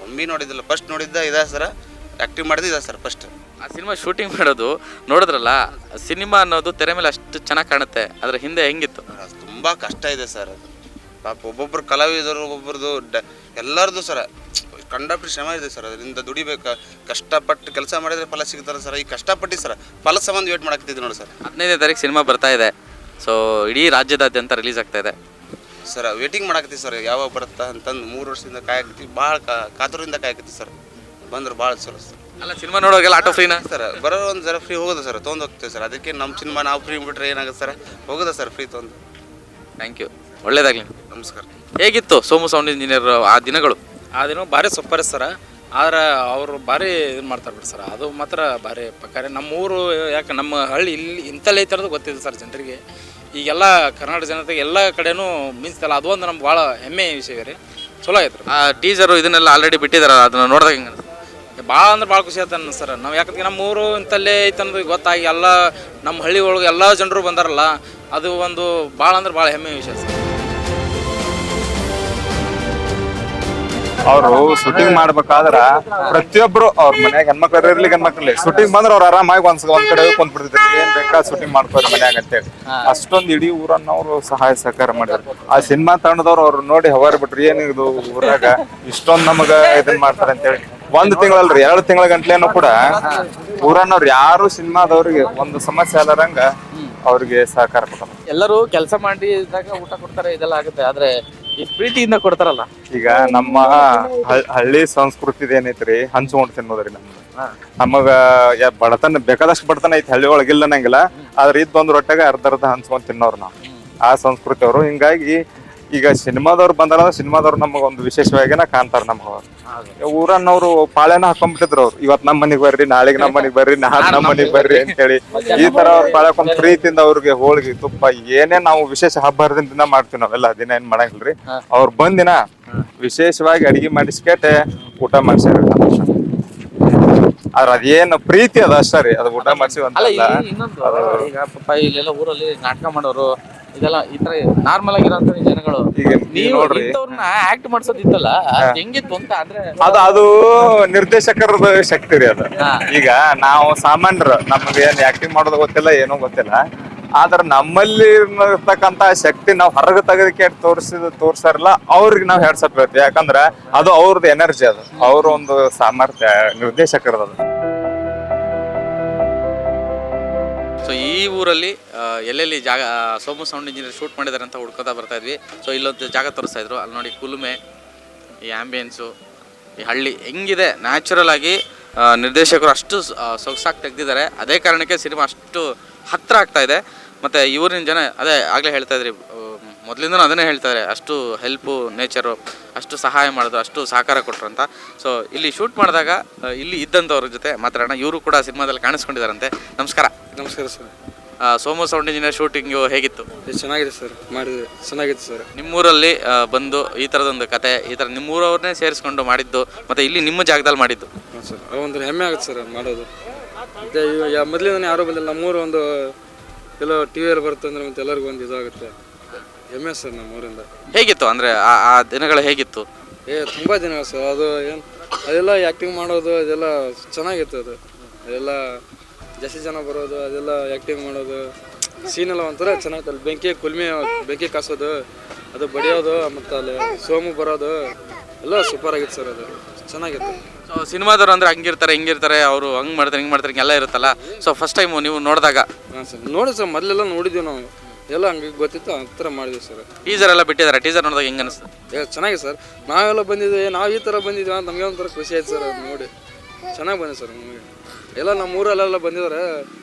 B: ಒಮ್ಮೆ ನೋಡಿದ್ದಿಲ್ಲ. ಫಸ್ಟ್ ನೋಡಿದ್ದ ಇದೆ ಸರ್, ಆ್ಯಕ್ಟಿಂಗ್ ಮಾಡಿದ್ದು ಇದೆ ಸರ್ ಫಸ್ಟ್.
A: ಆ ಸಿನಿಮಾ ಶೂಟಿಂಗ್ ಮಾಡೋದು ನೋಡಿದ್ರಲ್ಲ, ಸಿನಿಮಾ ಅನ್ನೋದು ತೆರೆ ಮೇಲೆ ಅಷ್ಟು ಚೆನ್ನಾಗಿ ಕಾಣುತ್ತೆ, ಅದರ ಹಿಂದೆ ಹೆಂಗಿತ್ತು?
B: ತುಂಬ ಕಷ್ಟ ಇದೆ ಸರ್ ಅದು. ಪಾಪ ಒಬ್ಬೊಬ್ಬರು ಕಲಾವಿದರು, ಒಬ್ಬೊಬ್ರದ್ದು ಎಲ್ಲರದು ಸರ್ ಕಂಡಪಟ್ಟು ಶ್ರಮ ಇದೆ ಸರ್. ಅದರಿಂದ ದುಡಿಬೇಕು, ಕಷ್ಟಪಟ್ಟು ಕೆಲಸ ಮಾಡಿದರೆ ಫಲ ಸಿಗ್ತಾರೆ ಸರ್. ಈ ಕಷ್ಟಪಟ್ಟು ಸರ್ ಫಲ ಸಂಬಂಧ ವೇಟ್ ಮಾಡಾಕ್ತಿದ್ವಿ ನೋಡಿ ಸರ್.
A: 15ನೇ ತಾರೀಕು ಸಿನಿಮಾ ಬರ್ತಾ ಇದೆ. ಸೊ ಇಡೀ ರಾಜ್ಯದಾದ್ಯಂತ ರಿಲೀಸ್ ಆಗ್ತಾ ಇದೆ
B: ಸರ್. ವೇಟಿಂಗ್ ಮಾಡಾಕತ್ತೀವಿ ಸರ್, ಯಾವಾಗ ಬರುತ್ತಾ ಅಂತಂದು 3 ವರ್ಷದಿಂದ ಕಾಯಕತ್ತೀವಿ. ಭಾಳ ಕಾತುರದಿಂದ ಕಾಯಕತ್ತೀವಿ ಸರ್. ಬಂದ್ರೆ ಭಾಳ ಚಲೋ ಸರ್.
A: ಅಲ್ಲ, ಸಿನಿಮಾ ನೋಡೋಗೆಲ್ಲ ಆಟೋ ಫ್ರೀನಾ
B: ಸರ್? ಬರೋ ಒಂದು ಜರ ಫ್ರೀ ಹೋಗೋದು ಸರ್, ತೊಗೊಂಡು ಹೋಗ್ತೀವಿ ಸರ್. ಅದಕ್ಕೆ ನಮ್ಮ ಸಿನಿಮಾ ನಾವು ಫ್ರೀ ಬಿಟ್ರೆ ಏನಾಗುತ್ತೆ ಸರ್? ಹೋಗೋದ ಸರ್ ಫ್ರೀ ತೊಗೊಂಡು.
A: ಥ್ಯಾಂಕ್ ಯು, ಒಳ್ಳೇದಾಗಲಿ.
B: ನಮಸ್ಕಾರ.
A: ಹೇಗಿತ್ತು ಸೋಮು ಸೌಂಡ್ ಇಂಜಿನಿಯರ್ ಆ ದಿನಗಳು?
I: ಆ ದಿನ ಭಾರಿ ಸೂಪರ್ ಸರ. ಆದ್ರೆ ಅವರು ಭಾರಿ ಇದು ಮಾಡ್ತಾರೆ ಬಿಡಿ ಸರ್. ಅದು ಮಾತ್ರ ಭಾರಿ ಪಕ್ಕಾರೆ. ನಮ್ಮ ಊರು ಯಾಕೆ ನಮ್ಮ ಹಳ್ಳಿ ಇಲ್ಲಿ ಇಂಥಲ್ಲೇ ಐತರದು ಗೊತ್ತಿದೆ ಸರ್ ಜನರಿಗೆ. ಈಗೆಲ್ಲ ಕರ್ನಾಟಕ ಜನತೆಗೆ ಎಲ್ಲ ಕಡೆನೂ ಮಿಂಚ್ತಲ್ಲ, ಅದು ಒಂದು ನಮ್ಗೆ ಭಾಳ ಹೆಮ್ಮೆ ವಿಷಯ ರೀ. ಚಲೋ ಆಯ್ತು.
A: ಆ ಟೀಸರು ಇದನ್ನೆಲ್ಲ ಆಲ್ರೆಡಿ ಬಿಟ್ಟಿದಾರ, ಅದನ್ನ ನೋಡಿದಾಗ ಹೆಂಗೆ
I: ಭಾಳ ಅಂದ್ರೆ ಭಾಳ ಖುಷಿ ಆಯ್ತು ಸರ್. ನಾವು ಯಾಕಂದ್ರೆ ನಮ್ಮ ಊರು ಇಂಥಲ್ಲೇ ಐತೆ ಅನ್ನೋದು ಗೊತ್ತಾಗಿ ಎಲ್ಲ ನಮ್ಮ ಹಳ್ಳಿ ಒಳಗೆ ಎಲ್ಲ ಜನರು ಬಂದಾರಲ್ಲ, ಅದು ಒಂದು ಭಾಳ ಅಂದ್ರೆ ಭಾಳ ಹೆಮ್ಮೆ ವಿಷಯ ಸರ್.
H: ಅವರು ಶೂಟಿಂಗ್ ಮಾಡ್ಬೇಕಾದ್ರ ಪ್ರತಿಯೊಬ್ರು ಅವ್ರ ಮನ್ಯಾಗ ಹೆಣ್ಮಕ್ಳು ಇರ್ಲಿ ಗಂಡ್ಮಕ್ಳು ಶೂಟಿಂಗ್ ಬಂದ್ರೆ ಅವ್ರು ಆರಾಮಾಗಿ ಒಂದ್ ಕಡೆ ಕುಂತ್ಬಿಡ್ತಿದ್ರು. ಏನ್ ಬೇಕಾ ಶೂಟಿಂಗ್ ಮಾಡ್ಕೋರಿ ಮನ್ಯಾಗ ಅಂತೇಳಿ ಅಷ್ಟೊಂದು ಇಡೀ ಊರನ್ನವ್ರು ಸಹಾಯ ಸಹಕಾರ ಮಾಡಿದ್ರು. ಆ ಸಿನಿಮಾ ತಂಡದವ್ರು ಅವ್ರು ನೋಡಿ ಹವಾರಿ ಬಿಟ್ರು, ಏನಿದು ಊರಾಗ ಇಷ್ಟೊಂದು ನಮಗ ಇದನ್ ಮಾಡ್ತಾರೆ ಅಂತೇಳಿ. 1 ತಿಂಗಳಲ್ರಿ 2 ತಿಂಗಳ ಗಂಟ್ಲೇನು ಕೂಡ ಊರನ್ನವ್ರು ಯಾರು ಸಿನಿಮಾದವ್ರಿಗೆ ಒಂದು ಸಮಸ್ಯೆ ಆದಾರಂಗ ಅವ್ರಿಗೆ ಸಹಕಾರ ಕೊಡ್ತಾರೆ.
A: ಎಲ್ಲರೂ ಕೆಲಸ ಮಾಡಿದಾಗ ಊಟ ಕೊಡ್ತಾರೆ, ಇದೆಲ್ಲ ಆಗುತ್ತೆ. ಆದ್ರೆ ಈ ಪ್ರೀತಿಯಿಂದ ಕೊಡ್ತಾರಲ್ಲ.
H: ಈಗ ನಮ್ಮ ಹಳ್ಳಿ ಸಂಸ್ಕೃತಿ ಏನೈತ್ರಿ, ಹಂಚ್ಕೊಂಡು ತಿನ್ನೋದ್ರಿ. ನಮಗ ಬಡತನ ಬೇಕಾದಷ್ಟು ಬಡತನ ಐತಿ ಹಳ್ಳಿ ಒಳಗಿಲ್ಲ ನಂಗಿಲ್ಲ, ಆದ್ರೆ ಇದ್ ರೊಟ್ಟೆಗೆ ಅರ್ಧ ಹಂಚ್ಕೊಂಡ್ ತಿನ್ನೋರು ನಾವು, ಆ ಸಂಸ್ಕೃತಿ ಅವರು. ಹಿಂಗಾಗಿ ಈಗ ಸಿನಿಮಾದವ್ರು ಬಂದಾರಂದ್ರೆ ಸಿನಿಮಾದವ್ರು ನಮಗೊಂದು ವಿಶೇಷವಾಗಿನ ಕಾಣ್ತಾರ. ನಮ್ಗ ಊರನ್ನವ್ರು ಪಾಳೆನ ಹಾಕೊಂಡ್ಬಿಟ್ಟಿದ್ರು. ಅವ್ರು ಇವತ್ ನಮ್ಮ ಮನಿಗ್ ಬರ್ರಿ, ನಾಳೆಗೆ ನಮ್ಮ ಮನಿಗ್ ಬರ್ರಿ, ನಾಳೆ ನಮ್ಮ ಮನಿಗ್ ಬರ್ರಿ ಅಂತೇಳಿ ಈ ತರ ಅವ್ರ ಪಾಳ್ಯಾಕೊಂಡ್ ಪ್ರೀತಿಯಿಂದ ಅವ್ರಿಗೆ ಹೋಳಿಗೆ ತುಪ್ಪ ಏನೇ ನಾವು ವಿಶೇಷ ಹಬ್ಬ ಹರಿದಿನ ದಿನ ಮಾಡ್ತೀವಿ. ನಾವೆಲ್ಲ ದಿನ ಏನ್ ಮಾಡಂಗಿಲ್ರಿ. ಅವ್ರು ಬಂದಿನ ವಿಶೇಷವಾಗಿ ಅಡಿಗೆ ಮಾಡಿಸ್ಕೇಟೆ ಊಟ ಮಾಡ್ಸ್ಯಾರ. ಆದ್ರೆ ಅದೇನು ಪ್ರೀತಿ ಅದ ಅಷ್ಟ ರೀ, ಅದು ಊಟ ಮಾಡಿಸಿವಿ
A: ಅಲ್ಲ
H: ಅಂತ
A: ಇನ್ನೊಂದು ಈಗ ಪಾಪ ಇಲ್ಲೆಲ್ಲ ಊರಲ್ಲಿ ನಾಟಕ ಮಾಡೋರು ಇದೆಲ್ಲ ಈ ತರ ನಾರ್ಮಲ್ ಆಗಿರೋಂಥ ಜನಗಳು
H: ಈಗ
A: ನೀವು
H: ನೋಡ್ರಿ
A: ಇಂಥವ್ರನ್ನ ಆಕ್ಟ್ ಮಾಡ್ಸೋದಿತ್ತಲ್ಲ ಅದ್ ಹೆಂಗಿತ್ತು ಅಂತ ಅಂದ್ರೆ
H: ಅದು ನಿರ್ದೇಶಕರದ ಶಕ್ತಿ ರೀ ಅದು. ಈಗ ನಾವು ಸಾಮಾನ್ಯರು ನಮ್ಗೆ ಏನ್ ಆಕ್ಟಿಂಗ್ ಮಾಡೋದು ಗೊತ್ತಿಲ್ಲ, ಏನೂ ಗೊತ್ತಿಲ್ಲ. ಆದ್ರೆ ನಮ್ಮಲ್ಲಿ ಇರ್ತಕ್ಕಂತ ಶಕ್ತಿ ನಾವು ಹೊರಗೆ ತೆಗೆದಕ್ಕೆ ತೋರ್ಸಾರಲ್ಲ ಅವ್ರಿಗೆ ನಾವು ಹೆಡ್ಸಪ್ ಹೇಳ್ತೀವಿ. ಯಾಕಂದ್ರ ಅದು ಅವ್ರದ್ದು ಎನರ್ಜಿ, ಅದು ಅವ್ರ ಒಂದು ಸಾಮರ್ಥ್ಯ ನಿರ್ದೇಶಕರದು.
A: ಸೊ ಈ ಊರಲ್ಲಿ ಎಲ್ಲೆಲ್ಲಿ ಜಾಗ ಸೋಮು ಸೌಂಡ್ ಇಂಜಿನಿಯರ್ ಶೂಟ್ ಮಾಡಿದ್ದಾರೆ ಅಂತ ಹುಡ್ಕೋತಾ ಬರ್ತಾ ಇದ್ವಿ. ಸೊ ಇಲ್ಲೊಂದು ಜಾಗ ತೋರಿಸ್ತಾ ಇದ್ರು, ಅಲ್ಲಿ ನೋಡಿ ಕುಲುಮೆ, ಈ ಆ್ಯಂಬಿಯನ್ಸು, ಈ ಹಳ್ಳಿ ಹೆಂಗಿದೆ ನ್ಯಾಚುರಲ್ ಆಗಿ ನಿರ್ದೇಶಕರು ಅಷ್ಟು ಸೊಗಸಾಗಿ ತೆಗೆದಿದ್ದಾರೆ. ಅದೇ ಕಾರಣಕ್ಕೆ ಸಿನಿಮಾ ಅಷ್ಟು ಹತ್ತಿರ ಆಗ್ತಾ ಇದೆ. ಮತ್ತು ಈ ಊರಿನ ಜನ ಅದೇ ಆಗಲೇ ಹೇಳ್ತಾ ಇದ್ರಿ, ಮೊದಲಿಂದನೂ ಅದನ್ನೇ ಹೇಳ್ತಾರೆ, ಅಷ್ಟು ಹೆಲ್ಪು ನೇಚರು, ಅಷ್ಟು ಸಹಾಯ ಮಾಡಿದ್ರು, ಅಷ್ಟು ಸಹಕಾರ ಕೊಟ್ಟರು ಅಂತ. ಸೊ ಇಲ್ಲಿ ಶೂಟ್ ಮಾಡಿದಾಗ ಇಲ್ಲಿ ಇದ್ದಂಥವ್ರ ಜೊತೆ ಮಾತಾಡೋಣ. ಇವರು ಕೂಡ ಸಿನಿಮಾದಲ್ಲಿ ಕಾಣಿಸ್ಕೊಂಡಿದ್ದಾರಂತೆ. ನಮಸ್ಕಾರ.
J: ನಮಸ್ಕಾರ sir.
A: Somu sound engineer shooting ಹೇಗಿತ್ತು?
J: ಚೆನ್ನಾಗಿದೆ ಸರ್, ಮಾಡಿದೆ ಚೆನ್ನಾಗಿತ್ತು ಸರ್.
A: ನಿಮ್ಮೂರಲ್ಲಿ ಬಂದು ಈ ಥರದೊಂದು ಕತೆ, ಈ ಥರ ನಿಮ್ಮೂರವ್ರನ್ನೇ ಸೇರಿಸ್ಕೊಂಡು ಮಾಡಿದ್ದು, ಮತ್ತು ಇಲ್ಲಿ ನಿಮ್ಮ ಜಾಗದಲ್ಲಿ ಮಾಡಿದ್ದು
J: ಹಾಂ ಸರ್, ಒಂದು ಹೆಮ್ಮೆ ಆಗುತ್ತೆ ಸರ್ ಮಾಡೋದು. ಮತ್ತು ಮೊದಲಿಂದ ಯಾರೂ ಬಂದಿಲ್ಲ, ನಮ್ಮೂರು ಒಂದು ಎಲ್ಲೋ ಟಿ ವಿಯಲ್ಲಿ ಬರುತ್ತೆ ಅಂದರೆ ಮತ್ತೆ ಎಲ್ಲರಿಗೂ ಒಂದು ಇದಾಗುತ್ತೆ, ಹೆಮ್ಮೆ ಸರ್ ನಮ್ಮೂರಿಂದ.
A: ಹೇಗಿತ್ತು ಅಂದರೆ ಆ ದಿನಗಳು ಹೇಗಿತ್ತು?
J: ತುಂಬ ದಿನ ಸರ್, ಅದು ಏನು ಅದೆಲ್ಲ ಆ್ಯಕ್ಟಿಂಗ್ ಮಾಡೋದು ಅದೆಲ್ಲ ಚೆನ್ನಾಗಿತ್ತು. ಅದೆಲ್ಲ ಜಾಸ್ತಿ ಜನ ಬರೋದು, ಅದೆಲ್ಲ ಆ್ಯಕ್ಟಿಂಗ್ ಮಾಡೋದು ಸೀನೆಲ್ಲ ಒಂಥರ ಚೆನ್ನಾಗಿತ್ತು. ಅಲ್ಲಿ ಬೆಂಕಿ ಕಾಸೋದು, ಅದು ಬಡಿಯೋದು, ಮತ್ತು ಅಲ್ಲಿ ಸೋಮು ಬರೋದು ಎಲ್ಲ ಸೂಪರ್ ಆಗಿತ್ತು ಸರ್, ಅದು ಚೆನ್ನಾಗಿತ್ತು.
A: ಸೊ ಸಿನಿಮಾದವ್ರು ಅಂದರೆ ಹಂಗಿರ್ತಾರೆ ಹಿಂಗಿರ್ತಾರೆ, ಅವರು ಹಂಗೆ ಮಾಡ್ತಾರೆ ಹಿಂಗೆ ಮಾಡ್ತಾರೆ ಹಿಂಗೆಲ್ಲ ಇರುತ್ತಲ್ಲ. ಸೊ ಫಸ್ಟ್ ಟೈಮು ನೀವು ನೋಡಿದಾಗ?
J: ಹಾಂ ಸರ್, ನೋಡಿ ಸರ್, ಮೊದಲೆಲ್ಲ ನೋಡಿದ್ದೀವಿ ನಾವು, ಎಲ್ಲ ಹಂಗೆ ಗೊತ್ತಿತ್ತು, ಆ ಥರ ಮಾಡಿದ್ವಿ ಸರ್.
A: ಟೀಸರ್ ಎಲ್ಲ ಬಿಟ್ಟಿದ್ದಾರೆ, ಟೀಸರ್ ನೋಡಿದಾಗ ಹೆಂಗೆ ಅನಿಸ್ತು?
J: ಚೆನ್ನಾಗಿದೆ ಸರ್, ನಾವೆಲ್ಲ ಬಂದಿದ್ವಿ, ನಾವು ಈ ಥರ ಬಂದಿದ್ವಿ ಅಂತ ನಮಗೆ ಒಂಥರ ಖುಷಿ ಆಯ್ತು ಸರ್. ಅದು ನೋಡಿ ಚೆನ್ನಾಗಿ ಬಂದಿದೆ ಸರ್ ನಮಗೆ. ಎಲ್ಲ ನಮ್ಮ ಊರಲ್ಲೆಲ್ಲ ಬಂದಿದ್ದಾರೆ,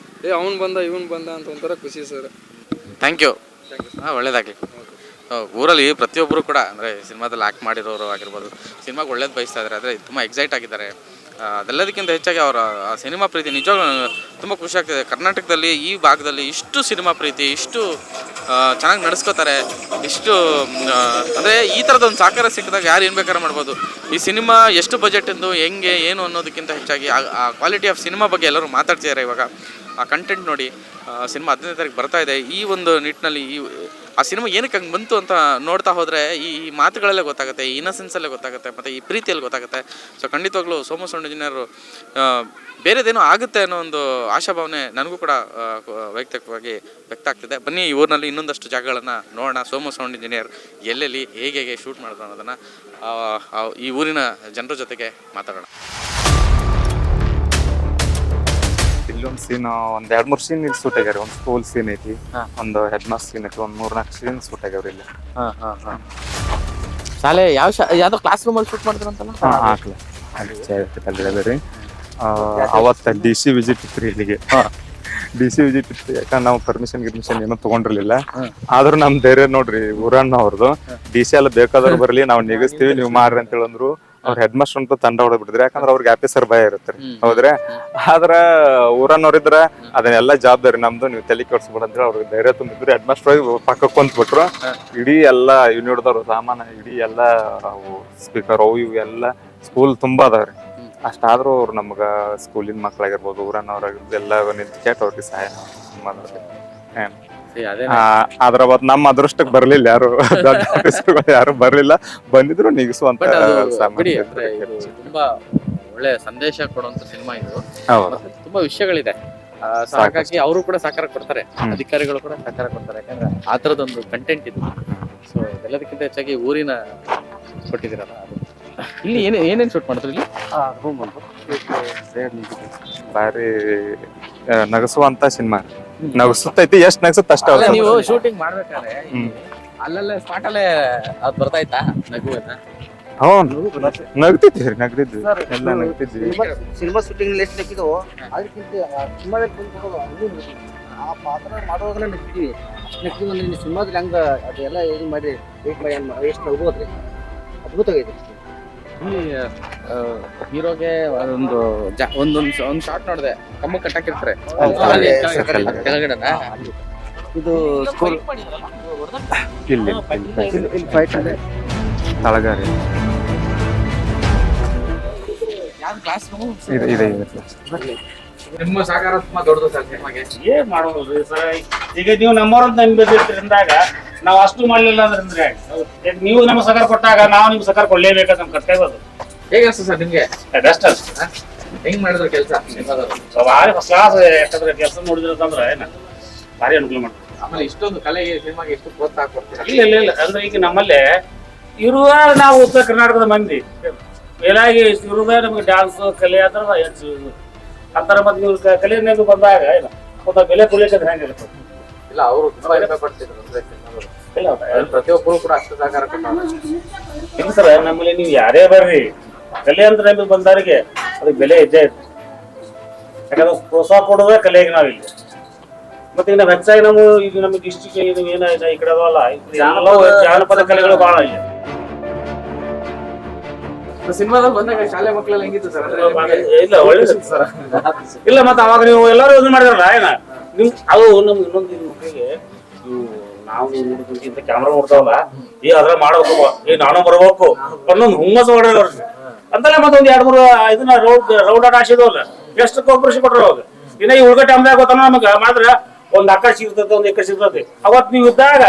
J: ಅವ್ನು ಬಂದ ಇವ್ನು ಬಂದ ಅಂತ ಒಂಥರ ಖುಷಿ ಸರ್.
A: Thank you. ಹಾಂ, ಒಳ್ಳೇದಾಗಲಿ. ಊರಲ್ಲಿ ಪ್ರತಿಯೊಬ್ಬರು ಕೂಡ ಅಂದರೆ ಸಿನಿಮಾದಲ್ಲಿ ಆ್ಯಕ್ಟ್ ಮಾಡಿರೋರು ಆಗಿರ್ಬೋದು, ಸಿನಿಮಾಗೆ ಒಳ್ಳೇದು ಬಯಸ್ತಾ ಇದ್ದಾರೆ, ಆದರೆ ತುಂಬ ಎಕ್ಸೈಟ್ ಆಗಿದ್ದಾರೆ. ಅದೆಲ್ಲದಕ್ಕಿಂತ ಹೆಚ್ಚಾಗಿ ಅವರ ಸಿನಿಮಾ ಪ್ರೀತಿ ನಿಜವಾಗ್ಲೂ ತುಂಬ ಖುಷಿ ಆಗ್ತಿದೆ. ಕರ್ನಾಟಕದಲ್ಲಿ ಈ ಭಾಗದಲ್ಲಿ ಇಷ್ಟು ಸಿನಿಮಾ ಪ್ರೀತಿ, ಇಷ್ಟು ಚೆನ್ನಾಗಿ ನಡೆಸ್ಕೋತಾರೆ, ಇಷ್ಟು ಅಂದರೆ ಈ ಥರದೊಂದು ಸಹಕಾರ ಸಿಕ್ಕಿದಾಗ ಯಾರು ಏನು ಬೇಕಾದ್ರೂ ಮಾಡ್ಬೋದು. ಈ ಸಿನಿಮಾ ಎಷ್ಟು ಬಜೆಟಿಂದು ಹೆಂಗೆ ಏನು ಅನ್ನೋದಕ್ಕಿಂತ ಹೆಚ್ಚಾಗಿ ಆ ಕ್ವಾಲಿಟಿ ಆಫ್ ಸಿನಿಮಾ ಬಗ್ಗೆ ಎಲ್ಲರೂ ಮಾತಾಡ್ತಿದ್ದಾರೆ. ಇವಾಗ ಆ ಕಂಟೆಂಟ್ ನೋಡಿ, ಸಿನಿಮಾ 15ನೇ ತಾರೀಕು ಬರ್ತಾ ಇದೆ. ಈ ಒಂದು ನಿಟ್ಟಿನಲ್ಲಿ ಆ ಸಿನಿಮಾ ಏನಕ್ಕೆ ಹಂಗೆ ಬಂತು ಅಂತ ನೋಡ್ತಾ ಹೋದರೆ ಈ ಮಾತುಗಳಲ್ಲೇ ಗೊತ್ತಾಗುತ್ತೆ, ಈ ಇನ್ನಸೆನ್ಸಲ್ಲೇ ಗೊತ್ತಾಗುತ್ತೆ, ಮತ್ತು ಈ ಪ್ರೀತಿಯಲ್ಲಿ ಗೊತ್ತಾಗುತ್ತೆ. ಸೊ ಖಂಡಿತವಾಗ್ಲೂ ಸೋಮು ಸೌಂಡ್ ಇಂಜಿನಿಯರು ಬೇರೆದೇನೋ ಆಗುತ್ತೆ ಅನ್ನೋ ಒಂದು ಆಶಾಭಾವನೆ ನನಗೂ ಕೂಡ ವೈಯಕ್ತಿಕವಾಗಿ ವ್ಯಕ್ತ ಆಗ್ತಿದೆ. ಬನ್ನಿ ಈ ಊರಿನಲ್ಲಿ ಇನ್ನೊಂದಷ್ಟು ಜಾಗಗಳನ್ನು ನೋಡೋಣ. ಸೋಮು ಸೌಂಡ್ ಇಂಜಿನಿಯರ್ ಎಲ್ಲೆಲ್ಲಿ ಹೇಗೆ ಶೂಟ್ ಮಾಡಿದ್ರು ಅನ್ನೋದನ್ನು ಈ ಊರಿನ ಜನರ ಜೊತೆಗೆ ಮಾತಾಡೋಣ.
H: ಇಲ್ಲೊಂದು ಸೀನ್, ಒಂದ್ 2-3 ಸೀನ್ ಇಲ್ಲಿ ಶೂಟ್ ಆಗ್ಯಾರ. ಒಂದು ಸ್ಕೂಲ್ ಸೀನ್ ಐತಿ, ಒಂದು ಹೆಡ್ ಮಾಸ್ಟರ್ ಸೀನ್ ಐತಿ, ಒಂದು 3-4 ಸೀನ್ ಶೂಟ್ ಆಗ್ಯಾವ್ರಿ ಇಲ್ಲಿ.
A: ಶಾಲೆ ಯಾವ್ದೋ ಕ್ಲಾಸ್ ರೂಮಲ್ಲಿ ಶೂಟ್ ಮಾಡಿದ್ರಂತಲ್ಲ?
H: ರೀ ಅವತ್ತ DC ವಿಸಿಟ್ ಇತ್ತು ಇಲ್ಲಿಗೆ. DC ವಿಸಿಟ್ ಇತ್ತು, ಯಾಕಂದ್ರೆ ನಾವು ಪರ್ಮಿಷನ್ ಏನೋ ತಗೊಂಡಿರ್ಲಿಲ್ಲ. ಆದ್ರೂ ನಮ್ ಧೈರ್ಯ ನೋಡ್ರಿ, ಊರಣ್ಣ ಅವ್ರದ್ದು DC ಎಲ್ಲ ಬೇಕಾದವ್ರು ಬರ್ಲಿ, ನಾವು ನಿಗಿಸ್ತೀವಿ, ನೀವು ಮಾಡ್ರಿ ಅಂತ ಹೇಳಂದ್ರು. ಅವ್ರ ಹೆಡ್ ಮಾಸ್ಟರ್ ಅಂತ ತಂಡ ಹೊಡೆದ್ಬಿಟ್ಟಿದ್ರಿ, ಯಾಕಂದ್ರೆ ಅವ್ರಿಗೆ ಆಫೀಸರ್ ಭಯ ಇರುತ್ತೆ, ಹೌದ್ರಿ. ಆದ್ರ ಊರನ್ನವ್ರಿದ್ರ ಅದನ್ನೆಲ್ಲ ಜವಾಬ್ದಾರಿ ನಮ್ದು, ನೀವು ತಲೆ ಕೆಡ್ಸ್ಬಿಡ ಅಂತ ಹೇಳಿ ಅವ್ರಿಗೆ ಧೈರ್ಯ ತುಂಬಿದ್ರು. ಹೆಡ್ ಮಾಸ್ಟರ್ ಹೋಗಿ ಪಕ್ಕ ಕುಂತ್ಬಿಟ್ರು. ಇಡೀ ಎಲ್ಲ ಯೂನಿಟ್ದವ್ರು ಸಾಮಾನ, ಇಡೀ ಎಲ್ಲ ಸ್ಪೀಕರ್ ಅವು ಇವು ಎಲ್ಲ ಸ್ಕೂಲ್ ತುಂಬಾ ಅದಾವ್ರಿ. ಅಷ್ಟಾದ್ರೂ ಅವ್ರು ನಮ್ಗ ಸ್ಕೂಲಿನ ಮಕ್ಳಾಗಿರ್ಬೋದು, ಊರನ್ನವ್ರಾಗಿರ್ಬೋದು ಎಲ್ಲ ನಿಂತ್ಕೇಟ್ ಅವ್ರಿಗೆ ಸಹಾಯ ಮಾಡಿದ್ರಿ. ಆದ್ರ ಅವತ್ ನಮ್ಮ ಅದೃಷ್ಟಕ್ಕೆ ಬರ್ಲಿಲ್ಲ, ಯಾರು ದೊಡ್ಡ ಆಫೀಸರ್ಗಳು ಯಾರು ಬರ್ಲಿಲ್ಲ. ಬಂದಿದ್ರು ನಿಗಿಸುವಂತ
A: ತುಂಬಾ ಒಳ್ಳೆ ಸಂದೇಶ ಕೊಡುವಂತ ಸಿನಿಮಾ ಇದು. ತುಂಬಾ ವಿಷಯಗಳಿದೆ, ಹಾಗಾಗಿ ಅವರು ಕೂಡ ಸಹಕಾರ ಕೊಡ್ತಾರೆ, ಅಧಿಕಾರಿಗಳು ಕೂಡ ಸಹಕಾರ ಕೊಡ್ತಾರೆ, ಯಾಕಂದ್ರೆ ಆ ತರದೊಂದು ಕಂಟೆಂಟ್ ಇದು. ಸೊ ಎಲ್ಲದಕ್ಕಿಂತ ಹೆಚ್ಚಾಗಿ ಊರಿನ ಕೊಟ್ಟಿದ್ದೀರಲ್ಲ. ಇಲ್ಲಿ ಏನೇನು ಶೂಟ್ ಮಾಡಿದ್ರು? ಇಲ್ಲಿ
H: ಬಾರಿ ನಗಸುವಂತ ಸಿನಿಮಾ, ನಗಸುತ್ತೈತಿ, ಎಷ್ಟ್ ನಗಸುತ್ತ ಅಷ್ಟ.
A: ನೀವು ಶೂಟಿಂಗ್ ಮಾಡ್ಬೇಕಾದ್ರೆ ಅಲ್ಲಲ್ಲೇ ಸ್ಪಾಟ್ ಅಲ್ಲೇ ಅದ್ ಬರ್ತಾಯ್ತಾ ನಗು?
H: ನಗ್ತಿದ್ವಿ ನಗ್ತಿದ್ವಿ ಎಲ್ಲ ನಗ್ತಿದ್ವಿ.
B: ಸಿನಿಮಾ ಶೂಟಿಂಗ್ ಎಷ್ಟು ನಕ್ಕಿದವು, ಅದಕ್ಕಿಂತ ಸಿನಿಮಾದಲ್ಲಿ ಆ ಪಾತ್ರ ಮಾಡುವಾಗಲೇ ನಗ್ತಿದ್ವಿ. ಅಷ್ಟು ನಕ್ಕಿದ್ವಿ. ಸಿನಿಮಾದಲ್ಲಿ ಹಂಗ ಅದೆಲ್ಲ ಏನು ಮಾಡಿ ಎಷ್ಟು ನಗ್ಬೋದ್ರಿ, ಅದ್ಭುತವಾಗಿದೆ.
A: ಹೀರೋಗೆ ಒಂದೊಂದು ಶಾರ್ಟ್ ನೋಡಿದೆ, ಕಮ್ಮು ಕಟ್ಟಾಕಿರ್ತಾರೆ ಕೆಳಗಡೆನ.
B: ಇದು ಸ್ಕೂಲ್
H: ಇಲ್ಲಿ ಫೈಟ್ ತಳಗಾರಿ
A: ಕ್ಲಾಸ್
K: ಇದೆ
A: ನಿಮ್ಮ ಸಹಕಾರ ತುಂಬಾ ದೊಡ್ಡದು ಸರ್ ಸಿನಿಮಾಗೆ.
K: ಏನ್ ಮಾಡೋದು ಸರ್, ಈಗ ನೀವು ನಮ್ಮವ್ರಂತ ನಂಬಿದ್ರಿಂದಾಗ ನಾವು ಅಷ್ಟು ಮಾಡಲಿಲ್ಲ ಅಂದ್ರೆ ಈಗ ನೀವು ನಮ್ಗೆ ಸಹಕಾರ ಕೊಟ್ಟಾಗ ನಾವು ನಿಮ್ಗೆ ಸಹಕಾರ ಕೊಡ್ಲೇಬೇಕಾದ ನಮ್ಮ ಕರ್ತವ್ಯ ಅದು.
A: ಹೇಗೆ ಅನ್ಸುತ್ತೆ ಸರ್ ನಿಮ್ಗೆ?
K: ಬೆಸ್ಟ್ ಅನ್ಸುತ್ತೆ.
A: ಹೆಂಗ್ ಮಾಡಿದ್ರು ಕೆಲಸ?
K: ಭಾರಿ ಫಸ್ಟ್ ಕ್ಲಾಸ್ ಯಾಕಂದ್ರೆ ಕೆಲಸ ನೋಡಿದ್ರಂದ್ರೆ ಭಾರಿ ಅನುಕೂಲ ಮಾಡ್ತಾರೆ.
A: ಆಮೇಲೆ ಇಷ್ಟೊಂದು ಕಲೆಗೆ ಸಿನಿಮಾಗೆ ಎಷ್ಟು ಪ್ರೋತ್ಸಾಹ ಕೊಡ್ತೀರಾ?
K: ಇಲ್ಲ ಅಂದ್ರೆ ಈಗ ನಮ್ಮಲ್ಲಿ ಇರುವ ನಾವು ಉತ್ತರ ಕರ್ನಾಟಕದ ಮಂದಿ ಮೇಲಾಗಿ ಇರುವುದೇ ನಮಗೆ ಡ್ಯಾನ್ಸ್ ಕಲೆ ಅಂದ್ರೆ ಹೆಚ್ಚು ಅಂತಾರೆ. ಮತ್ತೆ ನೀವು ಕಲೆಯನ್ನು ಬಂದಾಗ ಇಲ್ಲ ಒಂದು ಬೆಲೆ ಕೊಡ್ಲಿಕ್ಕೆ ಹೆಂಗಿರುತ್ತೆ?
A: ಇಲ್ಲ ಅವರು ತುಂಬಾ ಹೆಮ್ಮೆ ಪಡ್ತಿದ್ರು ಅಂದ್ರೆ ಸಿನಿಮಾದವರು. ಇಲ್ಲ ಪ್ರತಿಯೊಬ್ಬರು ಕೂಡ ಅಷ್ಟು ಸಹಕಾರ ಕೊಟ್ಟರು.
K: ಇಲ್ಲ ಸರ್, ನಮ್ಮಲ್ಲಿ ನೀವು ಯಾರೇ ಬರ್ರಿ ಕಲೆ ಅಂತ ನಮಗೆ ಬಂದವರಿಗೆ ಅದಕ್ಕೆ ಬೆಲೆ ಹೆಜ್ಜೆ ಇತ್ತು. ಯಾಕಂದ್ರೆ ಪ್ರೋತ್ಸಾಹ ಕೊಡೋದೇ ಕಲೆಗೆ ನಾವಿಲ್ಲಿ. ಮತ್ತೆ ಈಗ ನಾವು ಹೆಚ್ಚಾಗಿ ನಾವು ಈಗ ನಮಗೆ ಡಿಸ್ಟಿಕ್ ಇದು ಏನಾಗಿದೆ ಈ ಕಡೆ ಅದಲ್ಲ, ಜಾನಪದ ಕಲೆಗಳು ಬಹಳ ಇದೆ.
A: ಸಿನಿಮಾದಲ್ಲಿ ಬಂದಾಗ ಶಾಲೆ ಮಕ್ಕಳೆಲ್ಲ ಹೆಂಗಿತ್ತು ಸರ್?
K: ಇಲ್ಲ ಒಳ್ಳೇದು ಸರ್. ಇಲ್ಲ ಮತ್ತೆ ಅವಾಗ ನೀವು ಎಲ್ಲರೂ ಇದು ಮಾಡಿದ್ರಲ್ಲ ಏನ ನಿಮ್ ಅದು ನಮ್ಗೆ ಇನ್ನೊಂದು ಮಕ್ಕಳಿಗೆ ನಾವು ಇಂತ ಕ್ಯಾಮ್ರಾ ನೋಡ್ತಾವಲ್ಲ ಈ ಅದ್ರ ಮಾಡ್ಬೇಕು, ಈ ನಾನು ಬರ್ಬೇಕು ಅನ್ನೊಂದು ಹುಮ್ಮಸ್ ಹೊಡೆದ ಅಂತಲೇ ಮತ್ತೆ ಒಂದ್ 2-3 ಇದನ್ನ ರೌಡ್ ಆಟ ಹಾಸಿದವಲ್ಲ ಎಷ್ಟು ಕೋಪರೇಷನ್ ಕೊಟ್ರ ಅವಾಗ. ಇನ್ನ ಈ ಉಳ್ಗಟ್ಟೆ ಅಂದಾಗ ಗೊತ್ತಾನ ನಮಗ ಮಾಡಿದ್ರ ಒಂದ್ ಅಕ್ಕ ಸಿಗ್ತದೆ, ಒಂದ್ ಎಕರೆ ಸಿಗ್ತದೆ. ಅವತ್ ನೀವು ಇದ್ದಾಗ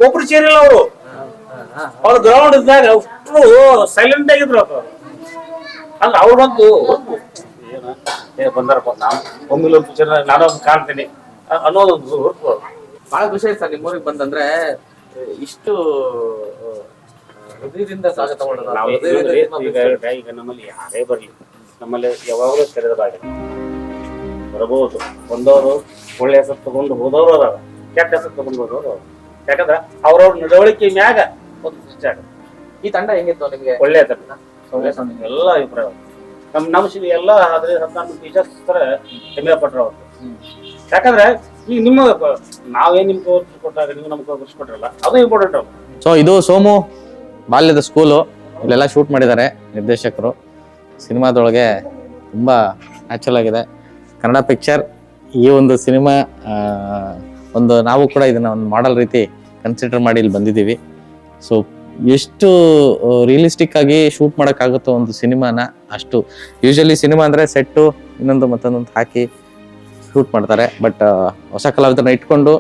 K: ಒಬ್ರು ಸೇರಿಲ್ಲ ಅವರು. ಅವ್ರ ಗ್ರೌಂಡ್ ಇದ್ದಾಗ ಅಷ್ಟು ಸೈಲೆಂಟ್ ಆಗಿದ್ರು ಅಂದ್ರೆ ಅವ್ರು ಬಂದು ಬಂದಾರಪ್ಪ ನಾನು ಒಮ್ಮಿಲ್ಲ ಪಿಕ್ಚರ್ ನಾನು ಕಾಣ್ತೀನಿ ಅನ್ನೋದೊಂದು ಹೊರತು
A: ಬಹಳ ಖುಷಿ ಆಯ್ತು ಸರ್ ನಿಮ್ಮೂರಿಗೆ ಬಂದಂದ್ರೆ. ಇಷ್ಟು ಹೃದಯದಿಂದ ಸ್ವಾಗತ ಮಾಡೋದು.
K: ಈಗ ನಮ್ಮಲ್ಲಿ ಯಾರೇ ಬರ್ಲಿ ನಮ್ಮಲ್ಲಿ ಯಾವಾಗಲೂ ತೆರೆದ ಬಾಗಿಲು ಬರಬಹುದು. ಬಂದವರು ಒಳ್ಳೆ ಹೆಸರು ತಗೊಂಡು ಹೋದವರು ಅದಾರ, ಕೆಟ್ಟ ಹೆಸರು ತಗೊಂಡು ಹೋದವರು. ಯಾಕಂದ್ರೆ ಅವ್ರವ್ರ ನಡವಳಿಕೆ ಮ್ಯಾಗ ಒಂದು ಸೃಷ್ಟಿ ಆಗುತ್ತೆ.
A: ಈ ತಂಡ ಹೆಂಗಿತ್ತು ನಿಮ್ಗೆ?
K: ಒಳ್ಳೆ ತಂಡ, ಎಲ್ಲ ಅಭಿಪ್ರಾಯ. ನಮ್ಮ ಎಲ್ಲ 15-14 ಟೀಚರ್ಸ್ ತರ ಹೆಮ್ಮೆ ಪಟ್ರ ಅವರು. ಯಾಕಂದ್ರೆ ಈಗ ನಿಮ್ಮ ನಾವೇನ್ ನಿಮ್ಗೆ ಕೊಟ್ಟಾಗ ನೀವು ನಮ್ಗೆ ಕೊಟ್ರಲ್ಲ ಅದು ಇಂಪಾರ್ಟೆಂಟ್ ಅವ್ರು.
A: ಸೊ ಇದು ಸೋಮು ಬಾಲ್ಯದ ಸ್ಕೂಲು. ಇಲ್ಲೆಲ್ಲ ಶೂಟ್ ಮಾಡಿದ್ದಾರೆ ನಿರ್ದೇಶಕರು. ಸಿನಿಮಾದೊಳಗೆ ತುಂಬಾ ನ್ಯಾಚುರಲ್ ಆಗಿದೆ. ಕನ್ನಡ ಪಿಕ್ಚರ್ ಈ ಒಂದು ಸಿನಿಮಾ ಒಂದು ನಾವು ಕೂಡ ಇದನ್ನ ಒಂದು ಮಾಡೆಲ್ ರೀತಿ ಕನ್ಸಿಡರ್ ಮಾಡಿ ಇಲ್ಲಿ ಬಂದಿದ್ದೀವಿ. ಸೊ ಎಷ್ಟು ರಿಯಲಿಸ್ಟಿಕ್ ಆಗಿ ಶೂಟ್ ಮಾಡೋಕ್ಕಾಗುತ್ತೋ ಒಂದು ಸಿನಿಮಾನ ಅಷ್ಟು. ಯೂಶಲಿ ಸಿನಿಮಾ ಅಂದರೆ ಸೆಟ್ಟು ಇನ್ನೊಂದು ಮತ್ತೊಂದೊಂದು ಹಾಕಿ ಶೂಟ್ ಮಾಡ್ತಾರೆ. ಬಟ್ ಹೊಸ ಕಲಾವಿದರನ್ನ ಇಟ್ಕೊಂಡು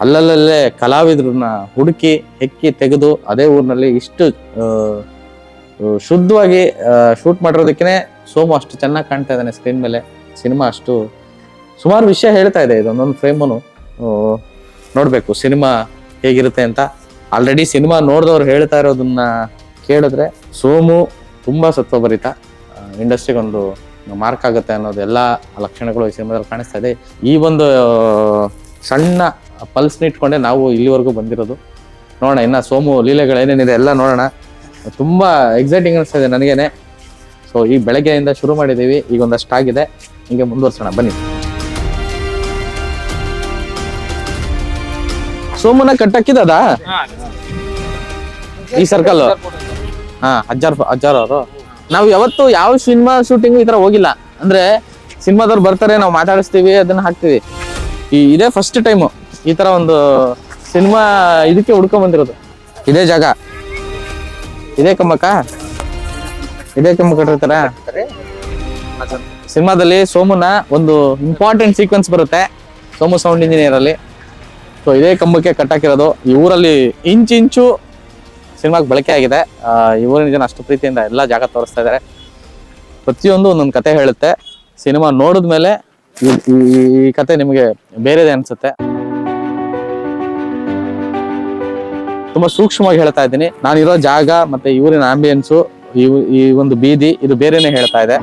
A: ಅಲ್ಲಲ್ಲೇ ಕಲಾವಿದ್ರನ್ನ ಹುಡುಕಿ ಹೆಕ್ಕಿ ತೆಗೆದು ಅದೇ ಊರಿನಲ್ಲಿ ಇಷ್ಟು ಶುದ್ಧವಾಗಿ ಶೂಟ್ ಮಾಡಿರೋದಕ್ಕೆ ಸೋಮು ಅಷ್ಟು ಚೆನ್ನಾಗಿ ಕಾಣ್ತಾ ಇದ್ದಾನೆ ಸ್ಕ್ರೀನ್ ಮೇಲೆ. ಸಿನಿಮಾ ಅಷ್ಟು ಸುಮಾರು ವಿಷಯ ಹೇಳ್ತಾ ಇದೆ. ಇದೊಂದೊಂದು ಫ್ರೇಮನ್ನು ನೋಡಬೇಕು ಸಿನಿಮಾ ಹೇಗಿರುತ್ತೆ ಅಂತ. ಆಲ್ರೆಡಿ ಸಿನಿಮಾ ನೋಡಿದವ್ರು ಹೇಳ್ತಾ ಇರೋದನ್ನ ಕೇಳಿದ್ರೆ ಸೋಮು ತುಂಬಾ ಸತ್ವಭರಿತ, ಇಂಡಸ್ಟ್ರಿಗೆ ಒಂದು ಮಾರ್ಕ್ ಆಗುತ್ತೆ ಅನ್ನೋದು ಎಲ್ಲ ಲಕ್ಷಣಗಳು ಈ ಸಿನಿಮಾದಲ್ಲಿ ಕಾಣಿಸ್ತಾ ಇದೆ. ಈ ಒಂದು ಸಣ್ಣ ಪಲ್ಸ್ನ ಇಟ್ಕೊಂಡೆ ನಾವು ಇಲ್ಲಿವರೆಗೂ ಬಂದಿರೋದು. ನೋಡೋಣ ಇನ್ನು ಸೋಮು ಲೀಲೆಗಳು ಏನೇನಿದೆ ಎಲ್ಲ ನೋಡೋಣ. ತುಂಬಾ ಎಕ್ಸೈಟಿಂಗ್ ಅನಿಸ್ತಾ ಇದೆ ನನಗೇನೆ. ಸೊ ಈ ಬೆಳಗ್ಗೆಯಿಂದ ಶುರು ಮಾಡಿದ್ದೀವಿ, ಈಗ ಒಂದಷ್ಟು ಆಗಿದೆ, ಹಿಂಗೆ ಮುಂದುವರ್ಸೋಣ ಬನ್ನಿ. ಸೋಮುನ ಕಟ್ಟಕ್ಕಿದ ಈ ಸರ್ಕಲ್ ಅಜ್ಜಾರ್ ಅವರು. ನಾವು ಯಾವತ್ತು ಯಾವ ಸಿನಿಮಾ ಶೂಟಿಂಗ್ ಈ ತರ ಹೋಗಿಲ್ಲ. ಅಂದ್ರೆ ಸಿನಿಮಾದವ್ರು ಬರ್ತಾರೆ, ನಾವು ಮಾತಾಡಿಸ್ತೀವಿ, ಅದನ್ನ ಹಾಕ್ತಿವಿ. ಇದೇ ಫಸ್ಟ್ ಟೈಮು ಈ ತರ ಒಂದು ಸಿನಿಮಾ ಇದಕ್ಕೆ ಹುಡ್ಕೊಂಡ್ ಬಂದಿರೋದು. ಇದೇ ಜಾಗ, ಇದೇ ಕಂಬಕ್ಕ ಇಟ್ಟಿರ್ತಾರ. ಸಿನಿಮಾದಲ್ಲಿ ಸೋಮುನ ಒಂದು ಇಂಪಾರ್ಟೆಂಟ್ ಸೀಕ್ವೆನ್ಸ್ ಬರುತ್ತೆ ಸೋಮು ಸೌಂಡ್ ಇಂಜಿನಿಯರ್ ಅಲ್ಲಿ. ಸೊ ಇದೇ ಕಂಬಕ್ಕೆ ಕಟ್ಟಾಕಿರೋದು. ಈ ಊರಲ್ಲಿ ಇಂಚು ಸಿನಿಮಾಗೆ ಬಳಕೆ ಆಗಿದೆ. ಈ ಊರಿನ ಜನ ಅಷ್ಟು ಪ್ರೀತಿಯಿಂದ ಎಲ್ಲ ಜಾಗ ತೋರಿಸ್ತಾ ಇದ್ದಾರೆ. ಪ್ರತಿಯೊಂದು ಒಂದೊಂದು ಕತೆ ಹೇಳುತ್ತೆ. ಸಿನಿಮಾ ನೋಡಿದ್ಮೇಲೆ ಈ ಕತೆ ನಿಮಗೆ ಬೇರೆದೇ ಅನ್ಸುತ್ತೆ. ತುಂಬಾ ಸೂಕ್ಷ್ಮವಾಗಿ ಹೇಳ್ತಾ ಇದ್ದೀನಿ. ನಾನಿರೋ ಜಾಗ ಮತ್ತೆ ಈ ಊರಿನ ಆಂಬಿಯನ್ಸು, ಈ ಒಂದು ಬೀದಿ, ಇದು ಬೇರೆನೆ ಹೇಳ್ತಾ ಇದೆ.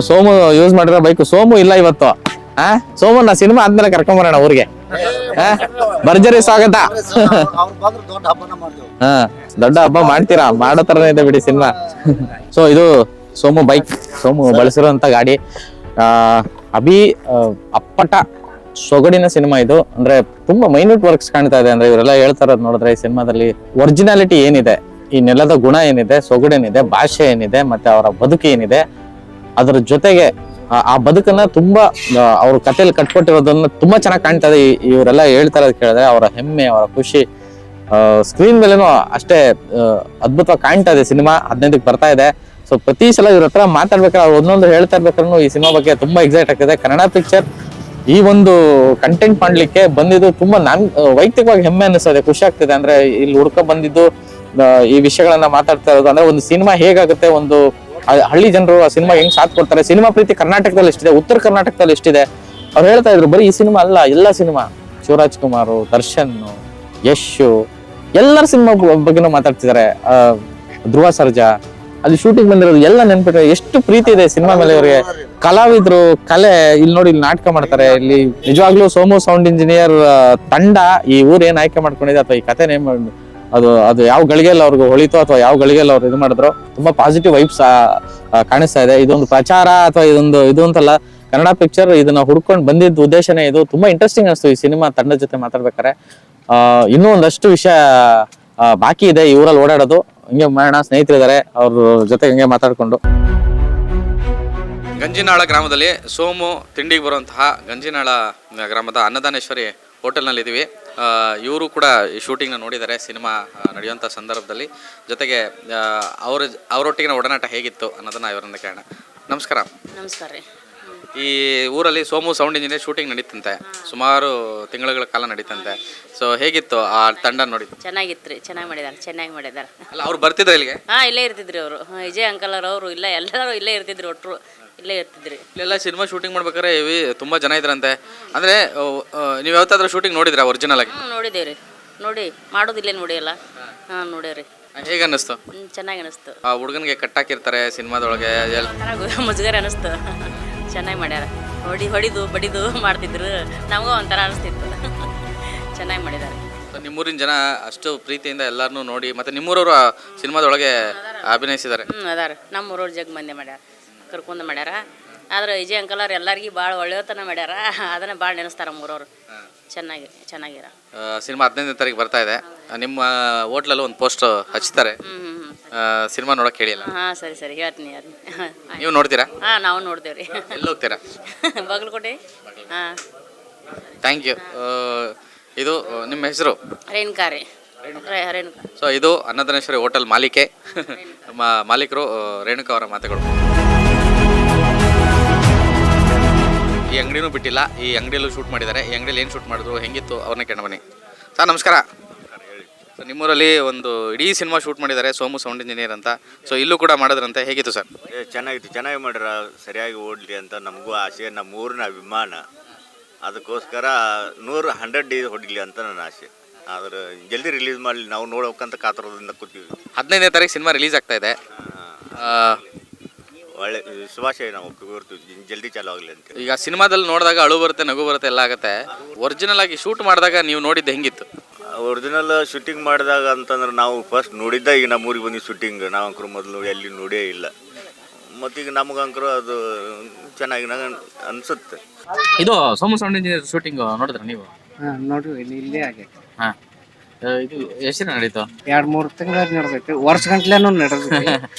A: ಸೋಮು ಯೂಸ್ ಮಾಡಿರೋ ಬೈಕ್. ಸೋಮು ಇಲ್ಲ ಇವತ್ತು. ಸೋಮು ನಾ ಸಿನಿಮಾ ಆದ್ಮೇಲೆ ಕರ್ಕೊಂಬರೋಣ ಊರಿಗೆ. ಭರ್ಜರಿ ಸ್ವಾಗತ. ದೊಡ್ಡ ಹಬ್ಬ ಮಾಡ್ತೀರಾ? ಮಾಡೋ ತರನೇ ಇದೆ ಬಿಡಿ ಸಿನಿಮಾ. ಸೊ ಇದು ಸೋಮು ಬೈಕ್, ಸೋಮು ಬಳಸಿರುವಂತ ಗಾಡಿ. ಅಪ್ಪಟ ಸೊಗಡಿನ ಸಿನಿಮಾ ಇದು. ಅಂದ್ರೆ ತುಂಬಾ ಮೈನ್ಯೂಟ್ ವರ್ಕ್ಸ್ ಕಾಣ್ತಾ ಇದೆ. ಅಂದ್ರೆ ಇವರೆಲ್ಲ ಹೇಳ್ತಾ ಇರೋದು ನೋಡಿದ್ರೆ ಈ ಸಿನಿಮಾದಲ್ಲಿ ಒರಿಜಿನಾಲಿಟಿ ಏನಿದೆ, ಈ ನೆಲದ ಗುಣ ಏನಿದೆ, ಸೊಗಡೇನಿದೆ, ಭಾಷೆ ಏನಿದೆ, ಮತ್ತೆ ಅವರ ಬದುಕು ಏನಿದೆ, ಅದ್ರ ಜೊತೆಗೆ ಆ ಬದುಕನ್ನ ತುಂಬಾ ಅವ್ರ ಕಥೆಯಲ್ಲಿ ಕಟ್ಕೊಟ್ಟಿರೋದನ್ನ ತುಂಬಾ ಚೆನ್ನಾಗಿ ಕಾಣ್ತಾ ಇದೆ. ಇವರೆಲ್ಲ ಹೇಳ್ತಾ ಇರೋದು ಕೇಳಿದ್ರೆ ಅವರ ಹೆಮ್ಮೆ, ಅವರ ಖುಷಿ ಸ್ಕ್ರೀನ್ ಮೇಲೇನೂ ಅಷ್ಟೇ ಅದ್ಭುತವಾಗಿ ಕಾಣ್ತಾ ಇದೆ ಸಿನಿಮಾ. 15ಕ್ಕೆ ಬರ್ತಾ ಇದೆ. ಸೊ ಪ್ರತಿ ಸಲ ಇವ್ರ ಹತ್ರ ಮಾತಾಡ್ಬೇಕಾದ್ರೆ ಅವ್ರು ಒಂದೊಂದು ಹೇಳ್ತಾ ಇರ್ಬೇಕಾದ್ರೂ ಈ ಸಿನಿಮಾ ಬಗ್ಗೆ ತುಂಬಾ ಎಕ್ಸೈಟ್ ಆಗ್ತಿದೆ. ಕನ್ನಡ ಪಿಕ್ಚರ್ ಈ ಒಂದು ಕಂಟೆಂಟ್ ಮಾಡ್ಲಿಕ್ಕೆ ಬಂದಿದ್ದು ತುಂಬಾ ವೈಯಕ್ತಿಕವಾಗಿ ಹೆಮ್ಮೆ ಅನಿಸ್ತದೆ, ಖುಷಿ ಆಗ್ತಿದೆ. ಅಂದ್ರೆ ಇಲ್ಲಿ ಹುಡ್ಕ ಬಂದಿದ್ದು ಈ ವಿಷಯಗಳನ್ನ ಮಾತಾಡ್ತಾ ಇರೋದು, ಅಂದ್ರೆ ಒಂದು ಸಿನಿಮಾ ಹೇಗಾಗುತ್ತೆ, ಒಂದು ಹಳ್ಳಿ ಜನರು ಆ ಸಿನಿಮಾ ಹೆಂಗ್ ಸಾಥ್ ಕೊಡ್ತಾರೆ, ಸಿನಿಮಾ ಪ್ರೀತಿ ಕರ್ನಾಟಕದಲ್ಲಿ ಎಷ್ಟಿದೆ, ಉತ್ತರ ಕರ್ನಾಟಕದಲ್ಲಿ ಎಷ್ಟಿದೆ. ಅವ್ರು ಹೇಳ್ತಾ ಇದ್ರು ಬರೀ ಈ ಸಿನಿಮಾ ಅಲ್ಲ, ಎಲ್ಲ ಸಿನಿಮಾ, ಶಿವರಾಜ್ ಕುಮಾರ್, ದರ್ಶನ್, ಯಶ್, ಎಲ್ಲರ ಸಿನಿಮಾ ಬಗ್ಗೆನೂ ಮಾತಾಡ್ತಿದ್ದಾರೆ. ಧ್ರುವ ಸರ್ಜಾ ಅಲ್ಲಿ ಶೂಟಿಂಗ್ ಬಂದಿರೋದು ಎಲ್ಲ ನೆನ್ಪಿಟ್ರೆ ಎಷ್ಟು ಪ್ರೀತಿ ಇದೆ ಸಿನಿಮಾ ಮೇಲೆ ಇವರಿಗೆ. ಕಲಾವಿದ್ರು, ಕಲೆ, ಇಲ್ಲಿ ನೋಡಿ ಇಲ್ಲಿ ನಾಟಕ ಮಾಡ್ತಾರೆ. ಇಲ್ಲಿ ನಿಜವಾಗ್ಲೂ ಸೋಮು ಸೌಂಡ್ ಇಂಜಿನಿಯರ್ ತಂಡ ಈ ಊರ್ ಏನ್ ಆಯ್ಕೆ ಮಾಡ್ಕೊಂಡಿದೆ ಅಥವಾ ಈ ಕತೆ ನೇಮ್ ಅದು ಯಾವ ಗಳಿಗೆಯಲ್ಲಿ ಅವ್ರಿಗೆ ಹೊಳಿತೋ ಅಥವಾ ಯಾವ ಗಳಿಗೆಯಲ್ಲಿ ಅವ್ರು ಇದು ಮಾಡಿದ್ರು, ತುಂಬಾ ಪಾಸಿಟಿವ್ ವೈಬ್ಸ್ ಕಾಣಿಸ್ತಾ ಇದೆ. ಇದೊಂದು ಪ್ರಚಾರ ಅಥವಾ ಇದು ಅಂತಲ್ಲ, ಕನ್ನಡ ಪಿಕ್ಚರ್ ಇದನ್ನ ಹುಡ್ಕೊಂಡು ಬಂದಿದ್ದ ಉದ್ದೇಶನೇ ಇದು. ತುಂಬಾ ಇಂಟ್ರೆಸ್ಟಿಂಗ್ ಅನಿಸ್ತು ಈ ಸಿನಿಮಾ ತಂಡದ ಜೊತೆ ಮಾತಾಡ್ಬೇಕಾರೆ. ಇನ್ನೂ ಒಂದಷ್ಟು ವಿಷಯ ಬಾಕಿ ಇದೆ ಈ ಊರಲ್ಲಿ ಓಡಾಡೋದು. ಹಿಂಗೆ ಮಾಡೋಣ, ಸ್ನೇಹಿತರಿದ್ದಾರೆ, ಅವ್ರ ಜೊತೆ ಹಿಂಗೆ ಮಾತಾಡ್ಕೊಂಡು. ಗಂಜಿನಾಳ ಗ್ರಾಮದಲ್ಲಿ ಸೋಮು ತಿಂಡಿಗೆ ಬರುವಂತಹ ಗಂಜಿನಾಳ ಗ್ರಾಮದ ಅನ್ನದಾನೇಶ್ವರಿ ಹೋಟೆಲ್ನಲ್ಲಿ ಇದ್ದೀವಿ. ಇವರು ಕೂಡ ಈ ಶೂಟಿಂಗ್ನ ನೋಡಿದ್ದಾರೆ ಸಿನಿಮಾ ನಡೆಯುವಂಥ ಸಂದರ್ಭದಲ್ಲಿ. ಜೊತೆಗೆ ಅವರೊಟ್ಟಿಗಿನ ಒಡನಾಟ ಹೇಗಿತ್ತು ಅನ್ನೋದನ್ನ ಇವರಿಂದ ಕೇಳೋಣ. ನಮಸ್ಕಾರ.
L: ನಮಸ್ಕಾರ ರೀ.
A: ಈ ಊರಲ್ಲಿ ಸೋಮು ಸೌಂಡ್ ಇಂಜಿನಿಯರ್ ಶೂಟಿಂಗ್ ನಡೀತಂತೆ, ಸುಮಾರು ತಿಂಗಳುಗಳ ಕಾಲ ನಡೀತಂತೆ. ಸೊ ಹೇಗಿತ್ತು ಆ ತಂಡ ನೋಡಿ?
L: ಚೆನ್ನಾಗಿತ್ತು ರೀ, ಚೆನ್ನಾಗಿ ಮಾಡಿದ್ದಾರೆ.
A: ಅಲ್ಲ, ಅವ್ರು ಬರ್ತಿದ್ರು ಇಲ್ಲಿಗೆ?
L: ಇಲ್ಲೇ ಇರ್ತಿದ್ರಿ ಅವರು. ವಿಜಯ್ ಅಂಕಲ್ ಅವರು ಇಲ್ಲ, ಎಲ್ಲರೂ ಇಲ್ಲೇ ಇರ್ತಿದ್ರು, ಒಟ್ಟರು ಇಲ್ಲೇ ಇರ್ತಿದ್ರಿ.
A: ಇಲ್ಲೆಲ್ಲ ಸಿನಿಮಾ ಶೂಟಿಂಗ್ ಮಾಡ್ಬೇಕಾದ್ರೆ ತುಂಬಾ ಜನ ಇದ್ರಂತೆ. ಅಂದ್ರೆ ನೀವು ಯಾವತ್ತಾದ್ರೂ ಶೂಟಿಂಗ್ ನೋಡಿದ್ರಾ ಒರಿಜಿನಲ್ ಆಗಿ?
L: ನೋಡಿದೇವ್ರಿ, ನೋಡಿ ಮಾಡೋದಿಲ್ಲೇ ನೋಡಿ ಅಲ್ಲ. ನೋಡೇವ್ರಿ.
A: ಹೇಗೆ ಅನ್ನಿಸ್ತು?
L: ಚೆನ್ನಾಗಿ ಅನಿಸ್ತು.
A: ಆ ಹುಡುಗನಿಗೆ ಕಟ್ಟಾಕಿರ್ತಾರೆ ಸಿನಿಮಾದೊಳಗೆ,
L: ಮುಜುಗರ ಅನಿಸ್ತು. ಚೆನ್ನಾಗಿ ಮಾಡ್ಯಾರ. ಹೊಡಿದು ಬಡಿದು ಮಾಡ್ತಿದ್ರು, ನಮಗೂ ಒಂಥರ ಅನಿಸ್ತಿತ್ತು. ಚೆನ್ನಾಗಿ ಮಾಡಿದ್ದಾರೆ.
A: ನಿಮ್ಮೂರಿನ ಜನ ಅಷ್ಟು ಪ್ರೀತಿಯಿಂದ ಎಲ್ಲಾರನ್ನೂ ನೋಡಿ, ಮತ್ತೆ ನಿಮ್ಮೂರವರು ಸಿನಿಮಾದೊಳಗೆ ಅಭಿನಯಿಸಿದ್ದಾರೆ.
L: ಅದಾರ, ನಮ್ಮೂರವ್ರ ಜಗ್ ಮಂದಿ ಮಾಡ್ಯಾರ, ಕರ್ಕೊಂಡು ಮಾಡ್ಯಾರ. ಆದ್ರೆ ವಿಜಯ್ ಅಂಕಲ್ ಅವ್ರು ಎಲ್ಲರಿಗೂ ಭಾಳ ಒಳ್ಳೆಯತನ ಮಾಡ್ಯಾರ. ಅದನ್ನ ಭಾಳ ನೆನೆಸ್ತಾರ ಮೂರವ್ರು. ಚೆನ್ನಾಗಿರ
A: ಸಿನಿಮಾ 15ನೇ ತಾರೀಕು ಬರ್ತಾ ಇದೆ. ನಿಮ್ಮ ಹೋಟ್ಲಲ್ಲಿ ಒಂದು ಪೋಸ್ಟ್ ಹಚ್ತಾರೆ, ಸಿನಿಮಾ ನೋಡಕ್ಕೆ ಹೇಳಿಲ್ಲ.
L: ಸರಿ ಹೇಳ್ತೀನಿ.
A: ನೀವು ನೋಡ್ತೀರಾ?
L: ನಾವು ನೋಡ್ತೇವ್ರಿ.
A: ಎಲ್ಲಿ ಹೋಗ್ತೀರಾ?
L: ಬಾಗಲಕೋಟೆ.
A: Thank you. ಇದು ನಿಮ್ಮ ಹೆಸರು?
L: ರೇಣುಕಾ ರೀ. ರೇಣುಕಾ.
A: ಸೊ ಇದು ಅನ್ನದಾನೇಶ್ವರಿ ಹೋಟೆಲ್ ಮಾಲೀಕೆ, ನಮ್ಮ ಮಾಲೀಕರು ರೇಣುಕಾ ಅವರ ಮಾತುಗಳು. ಈ ಅಂಗಡಿನೂ ಬಿಟ್ಟಿಲ್ಲ, ಈ ಅಂಗಡಿಯಲ್ಲೂ ಶೂಟ್ ಮಾಡಿದ್ದಾರೆ. ಈ ಅಂಗಡಿಯಲ್ಲಿ ಏನು ಶೂಟ್ ಮಾಡಿದ್ರು, ಹೆಂಗಿತ್ತು ಅವ್ರನ್ನ ಕೇಳ ಬನ್ನಿ. ಸರ್ ನಮಸ್ಕಾರ. ಸೊ ನಿಮ್ಮೂರಲ್ಲಿ ಒಂದು ಇಡೀ ಸಿನಿಮಾ ಶೂಟ್ ಮಾಡಿದ್ದಾರೆ, ಸೋಮು ಸೌಂಡ್ ಇಂಜಿನಿಯರ್ ಅಂತ. ಸೊ ಇಲ್ಲೂ ಕೂಡ ಮಾಡಿದ್ರಂತೆ, ಹೇಗಿತ್ತು ಸರ್?
M: ಚೆನ್ನಾಗಿತ್ತು, ಚೆನ್ನಾಗಿ ಮಾಡ್ಯಾರ. ಸರಿಯಾಗಿ ಓಡಲಿ ಅಂತ ನಮಗೂ ಆಸೆ, ನಮ್ಮ ಊರಿನ ಅಭಿಮಾನ. ಅದಕ್ಕೋಸ್ಕರ 100 ಡೇಸ್ ಹೊಡಿಲಿ ಅಂತ ನನ್ನ ಆಸೆ. ಆದ್ರೆ ಜಲ್ದಿ ರಿಲೀಸ್ ಮಾಡಲಿ, ನಾವು ನೋಡ್ಬೇಕಂತ ಕಾತರದಿಂದ ಕೂತೀವಿ.
A: 15ನೇ ತಾರೀಕು ಸಿನಿಮಾ ರಿಲೀಸ್ ಆಗ್ತಾ ಇದೆ.
M: ಒಳ್ಳೆ ಶುಭಾಶಯ, ನಾವು ಕೋರ್ತೀವಿ ಜಲ್ದಿ ಚಾಲು ಆಗಲಿ ಅಂತ.
A: ಈಗ ಸಿನಿಮಾದಲ್ಲಿ ನೋಡಿದಾಗ ಅಳು ಬರುತ್ತೆ, ನಗು ಬರುತ್ತೆ, ಎಲ್ಲ ಆಗುತ್ತೆ. ಒರಿಜಿನಲ್ ಆಗಿ ಶೂಟ್ ಮಾಡಿದಾಗ ನೀವು ನೋಡಿದ್ದು ಹೆಂಗಿತ್ತು?
M: ಒರಿಜಿನಲ್ ಶೂಟಿಂಗ್ ಮಾಡಿದಾಗ ಅಂತಂದ್ರೆ ನಾವು ಫಸ್ಟ್ ನೋಡಿದ್ದ ಈಗ ನಮ್ಮ ಊರಿಗೆ ಬಂದು ಶೂಟಿಂಗ್ ನಾವು ಅಂಕರು ಮೊದಲು ಎಲ್ಲಿ ನೋಡೇ ಇಲ್ಲ. ಮತ್ತೀಗ ನಮಗಂಕರು ಅದು ಚೆನ್ನಾಗಿ ಅನ್ಸುತ್ತೆ.
A: ಇದು ಸೋಮು ಸೌಂಡ್ ಇಂಜಿನಿಯರ್ ಶೂಟಿಂಗ್ ನೋಡಿದ್ರೆ ನೀವು?
N: ನೋಡ್ರಿ, ಇಲ್ಲೇ ಆಗೈತೆ.
A: ಇದು ಎಷ್ಟು ನಡೀತು?
N: 2-3 ತಿಂಗಳ ನಡೆದೈತಿ, ವರ್ಷ ಗಂಟ್ಲೆನೂ ನಡೆದೈತಿ.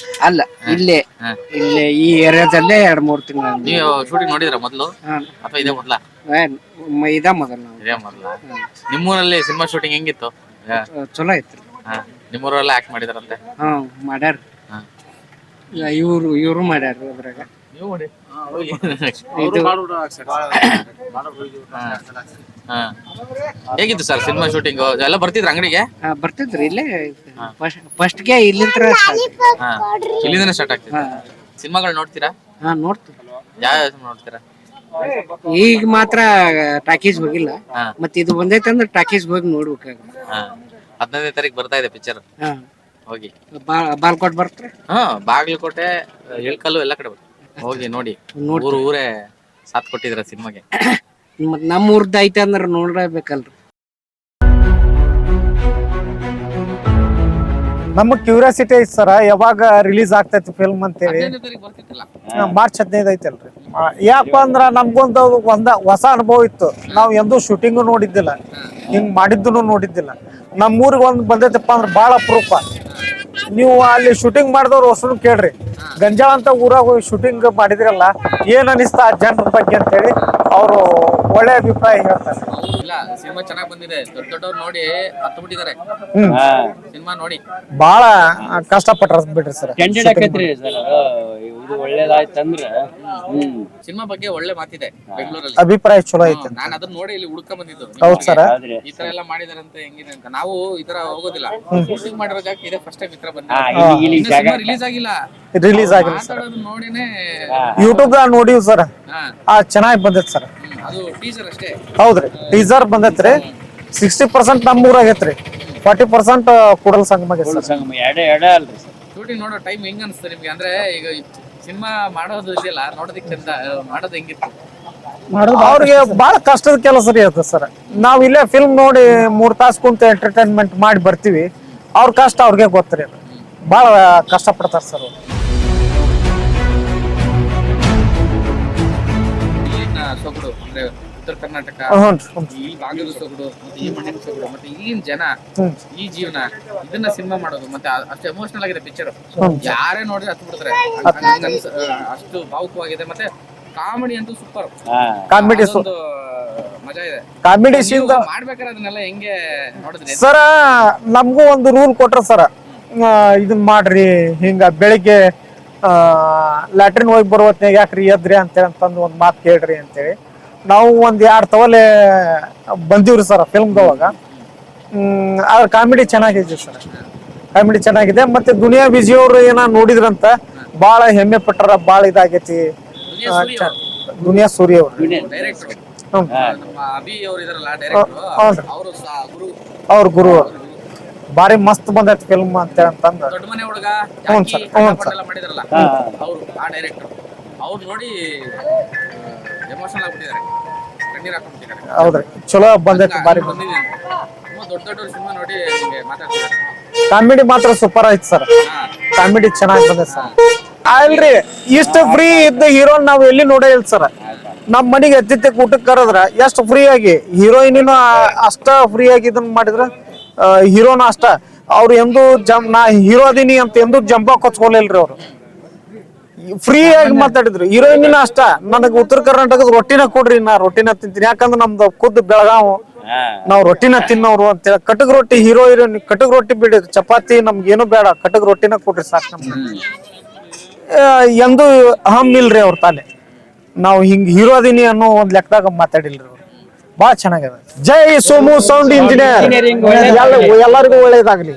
N: ಅಲ್ಲ, ಇಲ್ಲೇ ಈ ಏರಿಯಾದಲ್ಲೇ 2-3 ತಿಂಗಳ.
A: ನೀವು ಶೂಟಿಂಗ್ ನೋಡಿದ್ರ ಮೊದಲು ಅಥವಾ ಇದೇ ಮೊದಲ?
N: ಇದೇ ಮೊದಲು.
A: ನಿಮ್ಮೂರಲ್ಲಿ ಸಿನಿಮಾ ಶೂಟಿಂಗ್ ಹೆಂಗಿತ್ತು?
N: ಚಲೋ ಐತ್ರಿ.
A: ನಿಮ್ಮೂರೆಲ್ಲ ಆಕ್ಟ್ ಮಾಡಿದಾರಂತೆ?
N: ಮಾಡ್ಯಾರ. ಇವರು ಮಾಡ್ಯಾರ ಅದ್ರಾಗ.
A: ಹೇಗಿತ್ತು ಸರ್ ಸಿನಿಮಾ ಶೂಟಿಂಗ್? ಎಲ್ಲ ಬರ್ತಿದ್ರ ಅಂಗಡಿಗೆ?
N: ಬರ್ತಿದ್ರಿ, ಇಲ್ಲೇ ಫಸ್ಟ್ಗೆ ಇಲ್ಲಿಂದ
A: ಇಲ್ಲಿಂದನೇ ಸ್ಟಾರ್ಟ್ ಆಗ್ತಿದೆ. ಸಿನಿಮಾಗಳು ನೋಡ್ತೀರಾ?
N: ನೋಡ್ತೀವಿ.
A: ಯಾವ ನೋಡ್ತೀರಾ?
N: ಈಗ ಮಾತ್ರ ಟಾಕೀಸ್ ಹೋಗಿಲ್ಲ, ಮತ್ತೆ ಇದು ಬಂದೈತೆ ಅಂದ್ರೆ ಟಾಕೀಸ್ ಹೋಗಿ ನೋಡ್ಬೇಕಾಗ.
A: 15ನೇ ತಾರೀಕು ಬರ್ತಾ ಇದೆ ಪಿಕ್ಚರ್, ಹೋಗಿ.
N: ಬಾಲ್ಕೋಟ್ ಬರ್ತಾರೆ.
A: ಬಾಗಲಕೋಟೆ, ಇಳ್ಕಲ್ಲು ಎಲ್ಲ ಕಡೆ ಬರ್ತಾರೆ, ಹೋಗಿ ನೋಡಿ. ಊರೇ ಸಾಥ್ ಕೊಟ್ಟಿದ್ರ ಸಿನಿಮಾಗೆ.
N: ಮತ್ ನಮ್ಮ ಊರ್ದ ಐತೆ ಅಂದ್ರೆ ನೋಡ್ಲೇಬೇಕಲ್ರಿ.
O: ನಮಗ್ ಕ್ಯೂರಿಯಾಸಿಟಿ ಐತಿ ಸರ್, ಯಾವಾಗ ರಿಲೀಸ್ ಆಗ್ತೈತಿ ಫಿಲ್ಮ್ ಅಂತೇಳಿ. ಮಾರ್ಚ್ 15 ಐತಲ್ರಿ. ಯಾಕಪ್ಪ ಅಂದ್ರ ನಮ್ಗೊಂದು ಹೊಸ ಅನುಭವ ಇತ್ತು. ನಾವ್ ಎಂದೂ ಶೂಟಿಂಗು ನೋಡಿದ್ದಿಲ್ಲ, ಹಿಂಗ್ ಮಾಡಿದ್ದು ನೋಡಿದ್ದಿಲ್ಲ. ನಮ್ಮೂರಿಗೆ ಒಂದು ಬಂದೈತಪ್ಪ ಅಂದ್ರೆ ಭಾಳ ಅಪರೂಪ. ನೀವು ಅಲ್ಲಿ ಶೂಟಿಂಗ್ ಮಾಡಿದವ್ರು ಹೊಸನು ಕೇಳ್ರಿ, ಗಂಜಾಳ ಅಂತ ಊರಾಗ ಹೋಗಿ ಶೂಟಿಂಗ್ ಮಾಡಿದ್ರಲ್ಲ, ಏನ್ ಅನಿಸ್ತಾ ಆ ಜನರ ಬಗ್ಗೆ ಅಂತೇಳಿ ಅವರು ಒಳ್ಳೆ ಅಭಿಪ್ರಾಯ ಹೇಳ್ತಾರೆ.
A: ಇಲ್ಲ ಸಿನಿಮಾ ಚೆನ್ನಾಗಿ ಬಂದಿದೆ, ದೊಡ್ಡವ್ರು ನೋಡಿ ಹತ್ತು ಬಿಟ್ಟಿದ್ದಾರೆ
O: ಹ್ಮ್
A: ಸಿನಿಮಾ ನೋಡಿ.
O: ಬಾಳ ಕಷ್ಟಪಟ್ರ ಬಿಡ್ರಿ ಸರ್.
N: ಕ್ಯಾಂಡಿಡೇಟ್ ಆಕೈತ್ರಿ ಸರ್, ಇದು ಒಳ್ಳೇದಾಯ್ತಂದ್ರ
A: ಸಿನಿಮಾ ಬಗ್ಗೆ ಒಳ್ಳೆ ಮಾತಿದೆ ಬೆಂಗಳೂರಲ್ಲಿ.
O: ಅಭಿಪ್ರಾಯ ಚಲೋ ಐತೆ.
A: ನಾನು ಅದನ್ನ ನೋಡಿ ಇಲ್ಲಿ ಹುಡ್ಕೊಂಡ್ ಬಂದಿದ್ದು.
O: ಹೌದ್ ಸರ್.
A: ಈ ತರ ಎಲ್ಲ ಮಾಡಿದಾರಂತ ಹೆಂಗಿದೆ ಅಂತ. ನಾವು ಈ ತರ ಹೋಗೋದಿಲ್ಲ, ಶೂಟಿಂಗ್ ಮಾಡಿರೋ ಜಾಗ ಇದೆ ಫಸ್ಟ್ ಟೈಮ್ ಈ ತರ ರಿಲೀಸ್ ಆಗಿಲ್ಲ,
O: ರಿಲೀಸ್ ಆಗಿಲ್ಲ ಸರ್.
A: ಮಾತಾಡೋದು ನೋಡಿನೇ
O: ಯೂಟ್ಯೂಬ್ ದಾಗ ನೋಡಿವ್ ಸರ್, ಚೆನ್ನಾಗಿ ಬಂದೈತಿ ಸರ್.
A: ಅದು ಟೀಸರ್ ಅಷ್ಟೇ.
O: ಹೌದ್ರಿ, ಟೀಸರ್ ಬಂದೈತ್ರಿ. 60% ನಮ್ಮ ಊರಾಗೈತ್ರಿ, 40% ಕೂಡಲ ಸಂಗಮ
N: ಅಲ್ರಿ ಸರ್.
A: ಶೂಟಿಂಗ್ ನೋಡೋ ಟೈಮ್ ಹೆಂಗ್ ಅನ್ಸುತ್ತೆ ನಿಮ್ಗೆ? ಅಂದ್ರೆ ಈಗ ಸಿನಿಮಾ ಮಾಡೋದು ಇದೆಯಲ್ಲ, ನೋಡೋದಕ್ಕೆ ಚಂದ, ಮಾಡೋದು ಹೆಂಗಿತ್ತು?
O: ಅವ್ರಿಗೆ ಬಹಳ ಕಷ್ಟದ ಕೆಲಸ ರೀ ಅದು ಸರ್. ನಾವ್ ಇಲ್ಲೇ ಫಿಲ್ಮ್ ನೋಡಿ 3 ತಾಸು ಕುಂತ ಎಂಟರ್ಟೈನ್ಮೆಂಟ್ ಮಾಡಿ ಬರ್ತೀವಿ. ಅವ್ರ ಕಷ್ಟ ಅವ್ರಿಗೆ ಗೊತ್ತರಿ, ಅದು ಬಹಳ ಕಷ್ಟ ಪಡ್ತಾರ ಸರ್.
A: ಇಲ್ಲಿನ ಸೊಗಡು ಅಂದ್ರೆ ಉತ್ತರ ಕರ್ನಾಟಕ, ಈ ಭಾಗದ ಸೊಗಡು, ಮತ್ತೆ ಈ ಮಣ್ಣಿನ ಸೊಗಡು, ಮತ್ತೆ ಇಲ್ಲಿನ ಜನ, ಈ ಜೀವನ, ಇದನ್ನ ಸಿನಿಮಾ ಮಾಡೋದು. ಮತ್ತೆ ಅಷ್ಟು ಎಮೋಷನಲ್ ಆಗಿದೆ ಪಿಕ್ಚರ್. ಯಾರೇ ನೋಡಿದ್ರೆ ಹತ್ತು ಬಿಡ್ತಾರೆ, ಅಷ್ಟು ಭಾವುಕವಾಗಿದೆ. ಮತ್ತೆ ಕಾಮಿಡಿ ಅಂತೂ ಸೂಪರ್.
O: ಕಾಮಿಡಿ
A: ಮಜಾ ಇದೆ.
O: ಕಾಮಿಡಿ ಸೀನ್
A: ಮಾಡ್ಬೇಕಾದ್ರೆ ಅದನ್ನೆಲ್ಲ ಹೆಂಗೆ ನೋಡಿದ್ರಿ
O: ಸರ? ನಮ್ಗೂ ಒಂದು ರೂಲ್ ಕೊಟ್ರ ಸರ, ಇದನ್ ಮಾಡ್ರಿ, ಹಿಂಗ ಬೆಳಿಗ್ಗೆ ಲ್ಯಾಟ್ರಿನ್ ಹೋಗಿ ಬರೋ ಹೊತ್ನಾಗ ಯಾಕ್ರಿ ಎದ್ರಿ ಅಂತಂದು ಒಂದ್ ಮಾತು ಕೇಳ್ರಿ ಅಂತೇಳಿ ನಾವು ಒಂದ್ 2 ತವಲೆ ಬಂದಿವ್ರಿ ಸರ್ ಫಿಲ್ಮ್ದವಾಗ. ಆದ್ರೆ ಕಾಮಿಡಿ ಚೆನ್ನಾಗಿದೆ ಸರ್, ಕಾಮಿಡಿ ಚೆನ್ನಾಗಿದೆ. ಮತ್ತೆ ದುನಿಯಾ ವಿಜಯ್ ಅವ್ರು ಏನ ನೋಡಿದ್ರಂತ ಬಾಳ ಹೆಮ್ಮೆ ಪಟ್ಟಾರ, ಬಾಳ ಇದಾಗೈತಿ. ದುನಿಯಾ ಸೂರಿ ಅವರು
A: ಡೈರೆಕ್ಟರ್, ಅಭಿ ಅವರು ಇದಾರಲ್ಲ ಡೈರೆಕ್ಟರ್,
O: ಅವ್ರ ಗುರು, ಬಾರಿ ಮಸ್ತ್ ಬಂದೈತಿ ಫಿಲ್ಮ್ ಅಂತಂದ.
A: ದೊಡ್ಡ ಮನೆ ಹುಡುಗ ಮಾಡಿದಾರಲ್ಲ ಅವರು, ಆ ಡೈರೆಕ್ಟರ್ ಅವ್ರು ನೋಡಿ ಎಮೋಷನಲ್ ಆಗ್ಬಿಟ್ಟಿದ್ದಾರೆ, ಕಣ್ಣೀರ್ ಹಾಕೊಂಡ್ಬಿಟ್ಟಿದ್ದಾರೆ.
O: ಹೌದ್ರಿ, ಚಲೋ ಬಂದೈತಿ, ಬಾರಿ
A: ದೊಡ್ಡ ದೊಡ್ಡ ಸಿನಿಮಾ ನೋಡಿ ಮಾತಾಡ್ತಿದ್ದಾರೆ.
O: ಕಾಮಿಡಿ ಮಾತ್ರ ಸೂಪರ್ ಐತಿ ಸರ್, ಕಾಮಿಡಿ ಚೆನ್ನಾಗಿ ಬಂದೈತಿ ಸರ್. ಅಲ್ರಿ, ಇಷ್ಟ ಫ್ರೀ ಇದ್ದ ಹೀರೋ ನಾವ್ ಎಲ್ಲಿ ನೋಡೇ ಇಲ್ಲ ಸರ್. ನಮ್ ಮನಿಗೆ ಅತಿಥ್ಯ ಊಟಕ್ಕೆ ಕರೆದ್ರ ಎಷ್ಟು ಫ್ರೀ ಆಗಿ, ಹೀರೋಯಿನ್ ಅಷ್ಟ ಫ್ರೀ ಆಗಿ ಇದನ್ನ ಮಾಡಿದ್ರ, ಹೀರೋನ ಅಷ್ಟ. ಅವ್ರು ಎಂದು ನಾ ಹೀರೋ ಅದೀನಿ ಅಂತ ಎಂದು ಜಂಬ ಕೊಚ್ಕೊಲಿಲ್ರಿ. ಅವ್ರು ಫ್ರೀ ಆಗಿ ಮಾತಾಡಿದ್ರು. ಹೀರೋಯಿನ್ ಅಷ್ಟ, ನನಗೆ ಉತ್ತರ ಕರ್ನಾಟಕದ ರೊಟ್ಟಿನ ಕೊಡ್ರಿ, ನಾ ರೊಟ್ಟಿನ ತಿಂತೀನಿ, ಯಾಕಂದ್ರೆ ನಮ್ದು ಖುದ್ದು ಬೆಳಗಾವ್, ನಾವ್ ರೊಟ್ಟಿನ ತಿನ್ನೋರು ಅಂತೇಳಿ. ಕಟಕ್ ರೊಟ್ಟಿ, ಹೀರೋಯಿನ್ ಕಟಕ್ ರೊಟ್ಟಿ ಬಿಡಿ, ಚಪಾತಿ ನಮ್ಗೇನು ಬೇಡ, ಕಟಕ್ ರೊಟ್ಟಿನ ಕೊಡ್ರಿ ಸಾಕು ನಮ್ಗೆ. ಎಂದು ಹಮ್ ಇಲ್ರಿ ಅವ್ರ ತಾಲೆ. ನಾವು ಹಿಂಗ್ ಹೀರೋ ಅದೀನಿ ಅನ್ನೋ ಒಂದ್ ಲೆಕ್ಕದಾಗ ಮಾತಾಡಿಲ್ರಿ ಅವ್ರು. ಬಾಳ ಚೆನ್ನಾಗಿದೆ. ಜೈ ಸೋಮು ಸೌಂಡ್ ಇಂಜಿನಿಯರಿಂಗ್, ಎಲ್ಲರಿಗೂ ಒಳ್ಳೇದಾಗ್ಲಿ.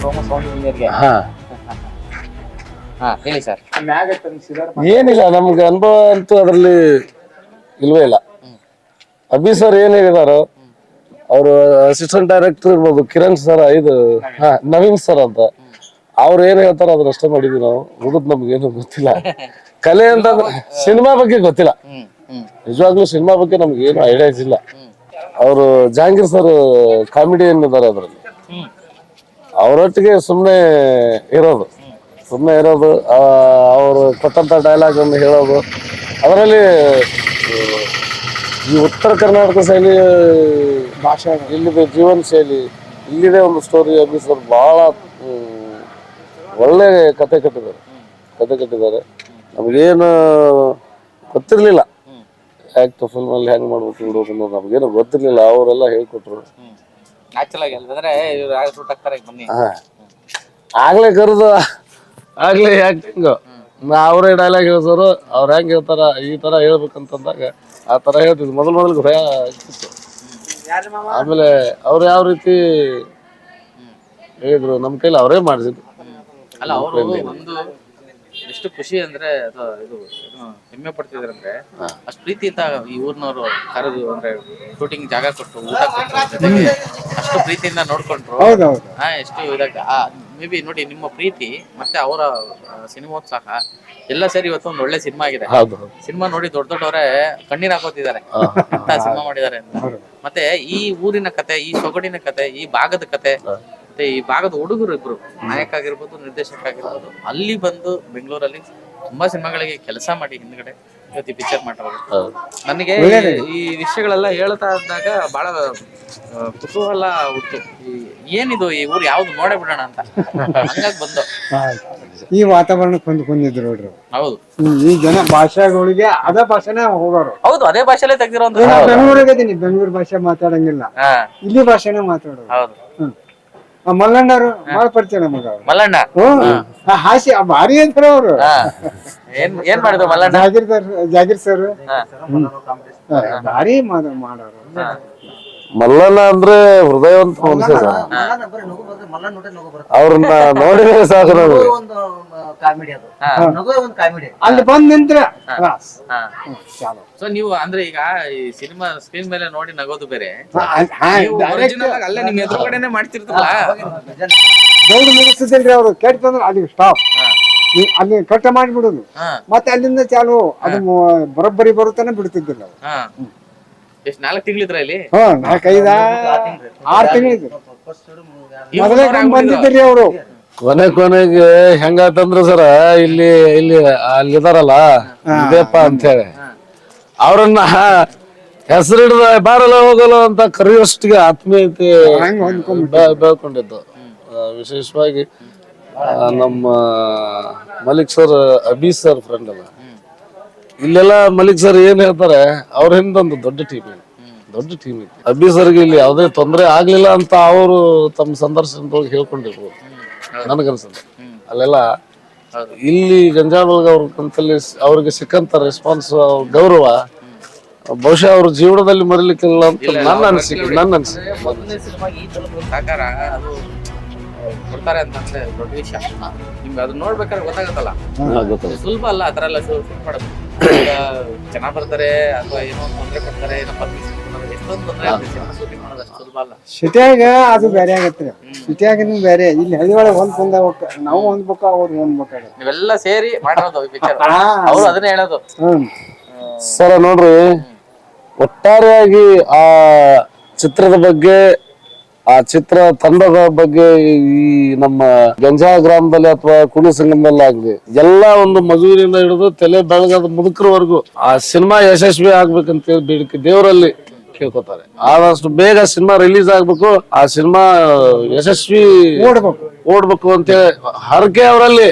A: ಸೋಮು ಸೌಂಡ್ ಇಂಜಿನಿಯರ್ಗೆ ಹೇಳಿ ಸರ್.
P: ಏನಿಲ್ಲ, ನಮ್ಗೆ ಅನುಭವ ಅಂತೂ ಅದರಲ್ಲಿ ಇಲ್ವೇ ಇಲ್ಲ. ಅಭಿ ಸರ್ ಏನ್ ಹೇಳಿದಾರೋ, ಅವರು ಅಸಿಸ್ಟೆಂಟ್ ಡೈರೆಕ್ಟರ್ ಇರ್ಬೋದು, ಕಿರಣ್ ಸರ್, ನವೀನ್ ಸರ್ ಅಂತ, ಅವ್ರು ಏನ್ ಹೇಳ್ತಾರ ಅದನ್ನಷ್ಟೇ ಮಾಡಿದ್ವಿ ನಾವು. ಹುಡುದ್ ನಮ್ಗೇನು ಗೊತ್ತಿಲ್ಲ. ಕಲೆ ಅಂತ ಸಿನಿಮಾ ಬಗ್ಗೆ ಗೊತ್ತಿಲ್ಲ, ನಿಜವಾಗ್ಲೂ ಸಿನಿಮಾ ಬಗ್ಗೆ ನಮ್ಗೆ ಏನು ಐಡಿಯಾಸ್ ಇಲ್ಲ. ಅವರು ಜಹಾಂಗೀರ್ ಸರ್ ಕಾಮಿಡಿ ಏನಿದ್ದಾರೆ ಅದ್ರಲ್ಲಿ, ಅವರೊಟ್ಟಿಗೆ ಸುಮ್ಮನೆ ಇರೋದು, ಅವರು ಕೊಟ್ಟಂತ ಡೈಲಾಗ್ ಅನ್ನು ಹೇಳೋದು. ಅದರಲ್ಲಿ ಈ ಉತ್ತರ ಕರ್ನಾಟಕ ಶೈಲಿ ಭಾಷೆ, ಇಲ್ಲಿದೆ ಜೀವನ ಶೈಲಿ, ಇಲ್ಲಿದೆ ಒಂದು ಸ್ಟೋರಿ. ಅಭಿಸರ್ ಬಹಳ ಒಳ್ಳೆ ಕತೆ ಕಟ್ಟಿದ್ದಾರೆ. ನಮಗೇನು ಗೊತ್ತಿರ್ಲಿಲ್ಲ ಆಕ್ಟ್ ಫಿಲ್ಮ್ ಅಲ್ಲಿ ಹೆಂಗ್ ಮಾಡ್ಬೇಕು ಬಿಡೋದು ಅನ್ನೋದು ನಮ್ಗೇನು ಗೊತ್ತಿರ್ಲಿಲ್ಲ, ಅವರೆಲ್ಲ ಹೇಳ್ಕೊಟ್ರು. ಆಗ್ಲೇ ಕರೆದು ಆಗ್ಲೇ ಆಕ್ಟಿಂಗ್ ಅವರೇ ಡೈಲಾಗ್ ಹೇಳ್ಸೋರು, ಅವ್ರು ಹೆಂಗ್ ಹೇಳ್ತಾರ ಈ ತರ ಹೇಳ್ಬೇಕಂತಂದಾಗ ಆ ತರ ಹೇಳ್ತಿದ್ರು. ಮೊದಲು ಭಯ ಇತ್ತು. ಆಮೇಲೆ ಅವ್ರು ಯಾವ ರೀತಿ ಹೇಳಿದ್ರು ನಮ್ ಕೈಲಿ ಅವರೇ ಮಾಡಿಸಿದ್ರು.
A: ಅಲ್ಲ, ಅವರು ಒಂದು ಎಷ್ಟು ಖುಷಿ ಅಂದ್ರೆ ಇದು ಹೆಮ್ಮೆ ಪಡ್ತಿದ್ರು ಅಂದ್ರೆ, ಅಷ್ಟು ಪ್ರೀತಿಯಿಂದ ಈ ಊರ್ನವ್ರು ಕರೆದು ಅಂದ್ರೆ ಶೂಟಿಂಗ್ ಜಾಗ ಕೊಟ್ಟು, ಊಟ ಕೊಟ್ಟು, ಅಷ್ಟು ಪ್ರೀತಿಯಿಂದ ನೋಡ್ಕೊಂಡ್ರು. ಎಷ್ಟು ಇದಾಗ ಮೇ ಬಿ ನೋಡಿ, ನಿಮ್ಮ ಪ್ರೀತಿ ಮತ್ತೆ ಅವರ ಸಿನಿಮೋತ್ಸಾಹ ಎಲ್ಲ ಸೇರಿ ಇವತ್ತು ಒಂದು ಒಳ್ಳೆ ಸಿನಿಮಾ ಆಗಿದೆ. ಸಿನಿಮಾ ನೋಡಿ ದೊಡ್ಡವರೇ ಕಣ್ಣೀರ್ ಹಾಕೋತಿದ್ದಾರೆ, ಅಂತ ಸಿನಿಮಾ ಮಾಡಿದ್ದಾರೆ ಅಂತ. ಮತ್ತೆ ಈ ಊರಿನ ಕತೆ, ಈ ಸೊಗಡಿನ ಕತೆ, ಈ ಭಾಗದ ಕತೆ, ಮತ್ತೆ ಈ ಭಾಗದ ಹುಡುಗರು ಇಬ್ರು, ನಾಯಕ ಆಗಿರ್ಬೋದು, ನಿರ್ದೇಶಕ ಆಗಿರ್ಬೋದು, ಅಲ್ಲಿ ಬಂದು ಬೆಂಗಳೂರಲ್ಲಿ ತುಂಬಾ ಸಿನಿಮಾಗಳಿಗೆ ಕೆಲಸ ಮಾಡಿ ಹಿಂದ್ಗಡೆ ಇವತ್ತು ಪಿಕ್ಚರ್ ಮಾಡಿರೋದು. ನನಗೆ
Q: ಒಳ್ಳೆದಾಗಿದೆ.
A: ಈ ವಿಷಯಗಳೆಲ್ಲ ಹೇಳ್ತಾ ಇದ್ದಾಗ ಬಹಳ ಕುತೂಹಲ ಹುಟ್ಟು. ಏನಿದು ಈ ಊರು ಯಾವ್ದು ನೋಡೇ ಬಿಡೋಣ ಅಂತ ಹಂಗಾಗಿ ಬಂದು.
Q: ಈ ವಾತಾವರಣಕ್ಕೆ ಹೊಂದ್ಕೊಂಡಿದ್ರು ನೋಡ್ರಿ ಅವ್ರು.
A: ಹೌದು
Q: ಈ ಜನ ಭಾಷೆಗಳಿಗೆ ಅದೇ ಭಾಷೆನೇ ಹೋಗೋರು.
A: ಹೌದು ಅದೇ ಭಾಷೆಲೇ ತೆಗ್ದಿರೋ ಒಂದು
Q: ನಾನು ಬೆಂಗಳೂರಿಗೆ ಇದೀನಿ, ಬೆಂಗಳೂರು ಭಾಷೆ ಮಾತಾಡಂಗಿಲ್ಲ, ಇಲ್ಲಿ ಭಾಷೆನೇ ಮಾತಾಡೋದು.
A: ಹೌದು
Q: ಮಲ್ಲಣ್ಣರು ಬಾಳ ಪರಿಚಯ ನಮಗ ಅವ್ರು.
A: ಮಲ್ಲಣ್ಣ
Q: ಹಾಸ್ಯ ಭಾರಿ ಅಂತಾರ ಅವ್ರು.
A: ಏನ್ ಮಾಡಿದ್ರು ಮಲ್ಲಣ್ಣ?
Q: ಜಾಗೀರ್ ಸರ್ ಭಾರಿ ಮಾಡೋರು.
P: ಮಲ್ಲಣ್ಣ ಅಂದ್ರೆ ಹೃದಯವಂತ ಮನುಷ್ಯ ಸರ್. ಅವ್ರನ್ನ ನೋಡಿದ್ರೆ ಸಾಕು ನಮಗೆ.
Q: ಅಲ್ಲಿ ಬಂದ್ ನಿಂತ್ರ
A: ಸೊ ನೀವು ಅಂದ್ರೆ ಈಗ ಈ ಸಿನಿಮಾ ಸ್ಕ್ರೀನ್ ಮೇಲೆ ನೋಡಿ ನಗೋದು ಬೇರೆ,
Q: direct
A: ಒರಿಜಿನಲ್ ಆಗಿ ಅಲ್ಲೇ ನಿಮ್ ಎದುರುಗಡೆನೆ ಮಾಡ್ತಿರ್ತಾರಲ್ಲ.
Q: ದೌಡ್ ಮುಗಿಸಿದ್ರಿ ಅವ್ರು ಕೆಟ್ಟಂದ್ರೆ ಅಲ್ಲಿ ಸ್ಟಾಪ್, ಅಲ್ಲಿ ಕಟ್ಟ ಮಾಡಿಬಿಡುದು, ಮತ್ತೆ ಅಲ್ಲಿಂದ ಚಾಲು ಅದು ಬರೋಬ್ಬರಿ ಬರುತ್ತಾನೆ ಬಿಡ್ತಿದ್ದಿಲ್ಲ ಅವ್ರು.
A: ಎಷ್ಟ್ 4 ತಿಂಗಳಿದ್ರ ಇಲ್ಲಿ?
Q: 4-5 6 ತಿಂಗಳಿದ್ರು ಮೊದಲೇ ಬಂದಿದ್ರಿ ಅವರು.
P: ಕೊನೆಗೆ ಹೆಂಗಾತಂದ್ರ ಸರ ಇಲ್ಲಿ ಅಲ್ಲಿದಾರಲ್ಲ ಇದೇಪ ಅಂತ ಹೇಳಿ ಅವ್ರನ್ನ ಹೆಸರಿಡ್ದ ಬಾರಲ್ಲ ಹೋಗಲ್ಲ ಅಂತ ಕರೆಯುವಷ್ಟಿಗೆ ಆತ್ಮೀಯತೆ ಬೆಳ್ಕೊಂಡಿದ್ದು. ವಿಶೇಷವಾಗಿ ನಮ್ಮ Malik sir Abhi sir friend ಅಲ್ಲ, ಇಲ್ಲೆಲ್ಲ ಮಲಿಕ್ ಸರ್ ಏನ್ ಹೇಳ್ತಾರೆ ಅವ್ರ ಹಿಂದೊಂದು ದೊಡ್ಡ ಟೀಮ್ ಇತ್ತು. ಅಬ್ಬಿ ಸರ್ಗೆ ಇಲ್ಲಿ ಯಾವುದೇ ತೊಂದರೆ ಆಗ್ಲಿಲ್ಲ ಅಂತ ಅವರು ತಮ್ಮ ಸಂದರ್ಶನದೊಳಗೆ ಹೇಳ್ಕೊಂಡಿರ್ಬೋದು ನನಗನ್ಸುತ್ತೆ. ಅಲ್ಲೆಲ್ಲ ಇಲ್ಲಿ ಗಂಜಾಬಲ್ಗ ಅವ್ರ ಅವ್ರಿಗೆ ಸಿಕ್ಕಂತ ರೆಸ್ಪಾನ್ಸ್, ಗೌರವ ಬಹುಶಃ ಅವ್ರ ಜೀವನದಲ್ಲಿ ಮರಿಲಿಕ್ಕಿಲ್ಲ ಅಂತ ನನ್ನ ಅನಿಸಿಕೆ.
A: ಮೊದಲನೇ ಸಿನಿಮಾ ಈ ತರದ ಸಾಕಾರ ಅದು ಕೊಡ್ತಾರೆ ಅಂತಂದ್ರೆ ದೊಡ್ಡ ವಿಷಯ. ನಿಮ್ಗೆ ಅದನ್ನ ನೋಡ್ಬೇಕಾದ್ರೆ ಗೊತ್ತಾಗತ್ತಲ್ಲ, ಸುಲಭ ಅಲ್ಲ ಆ ತರ ಎಲ್ಲ ಶೂಟ್ ಮಾಡೋದು. ಈಗ ಜನ ಬರ್ತಾರೆ ಅಥವಾ ಏನೋ ತೊಂದರೆ ಕೊಡ್ತಾರೆ, ಎಷ್ಟೊಂದು ತೊಂದರೆ ಶೂಟಿಂಗ್ ಮಾಡೋದು ಅಷ್ಟು ಸುಲಭ ಅಲ್ಲ.
Q: ಸಿಟಿಯಾಗ ಅದು ಬೇರೆ ಆಗತ್ರಿ, ಸಿಟಿಯಾಗ ಬೇರೆ, ಇಲ್ಲಿ ಹಳ್ಳಿ ಒಳಗೆ ನಾವು ಹೊಂದ್ಬೇಕು, ಅವ್ರು ಹೊಂದ್ಬೇಕಾಗತ್ತೆ.
A: ನೀವೆಲ್ಲ ಸೇರಿ ಮಾಡಿರೋದು ಈ ಪಿಕ್ಚರ್, ಅವ್ರು ಅದನ್ನೇ ಹೇಳೋದು.
P: ಸರ ನೋಡ್ರಿ, ಒಟ್ಟಾರೆಯಾಗಿ ಆ ಚಿತ್ರದ ಬಗ್ಗೆ, ಆ ಚಿತ್ರ ತಂಡದ ಬಗ್ಗೆ, ಈ ನಮ್ಮ ಗಂಜಾ ಗ್ರಾಮದಲ್ಲಿ ಅಥವಾ ಕುಣಿ ಸಂಗಮದಲ್ಲಿ ಆಗ್ಲಿ ಎಲ್ಲ ಒಂದು ಮಗುವಿನಿಂದ ಹಿಡಿದು ತಲೆ ಬೆಳಗಾದ ಮುದುಕರವರೆಗೂ ಆ ಸಿನಿಮಾ ಯಶಸ್ವಿ ಆಗ್ಬೇಕಂತ ಹೇಳಿ ಬೇಡಿಕೆ ದೇವರಲ್ಲಿ ಕೇಳ್ಕೊತಾರೆ. ಆದಷ್ಟು ಬೇಗ ಸಿನಿಮಾ ರಿಲೀಸ್ ಆಗ್ಬೇಕು, ಆ ಸಿನಿಮಾ ಯಶಸ್ವಿ ಓಡ್ಬೇಕು ಅಂತೇಳಿ ಹರಕೆ ಅವರಲ್ಲಿ.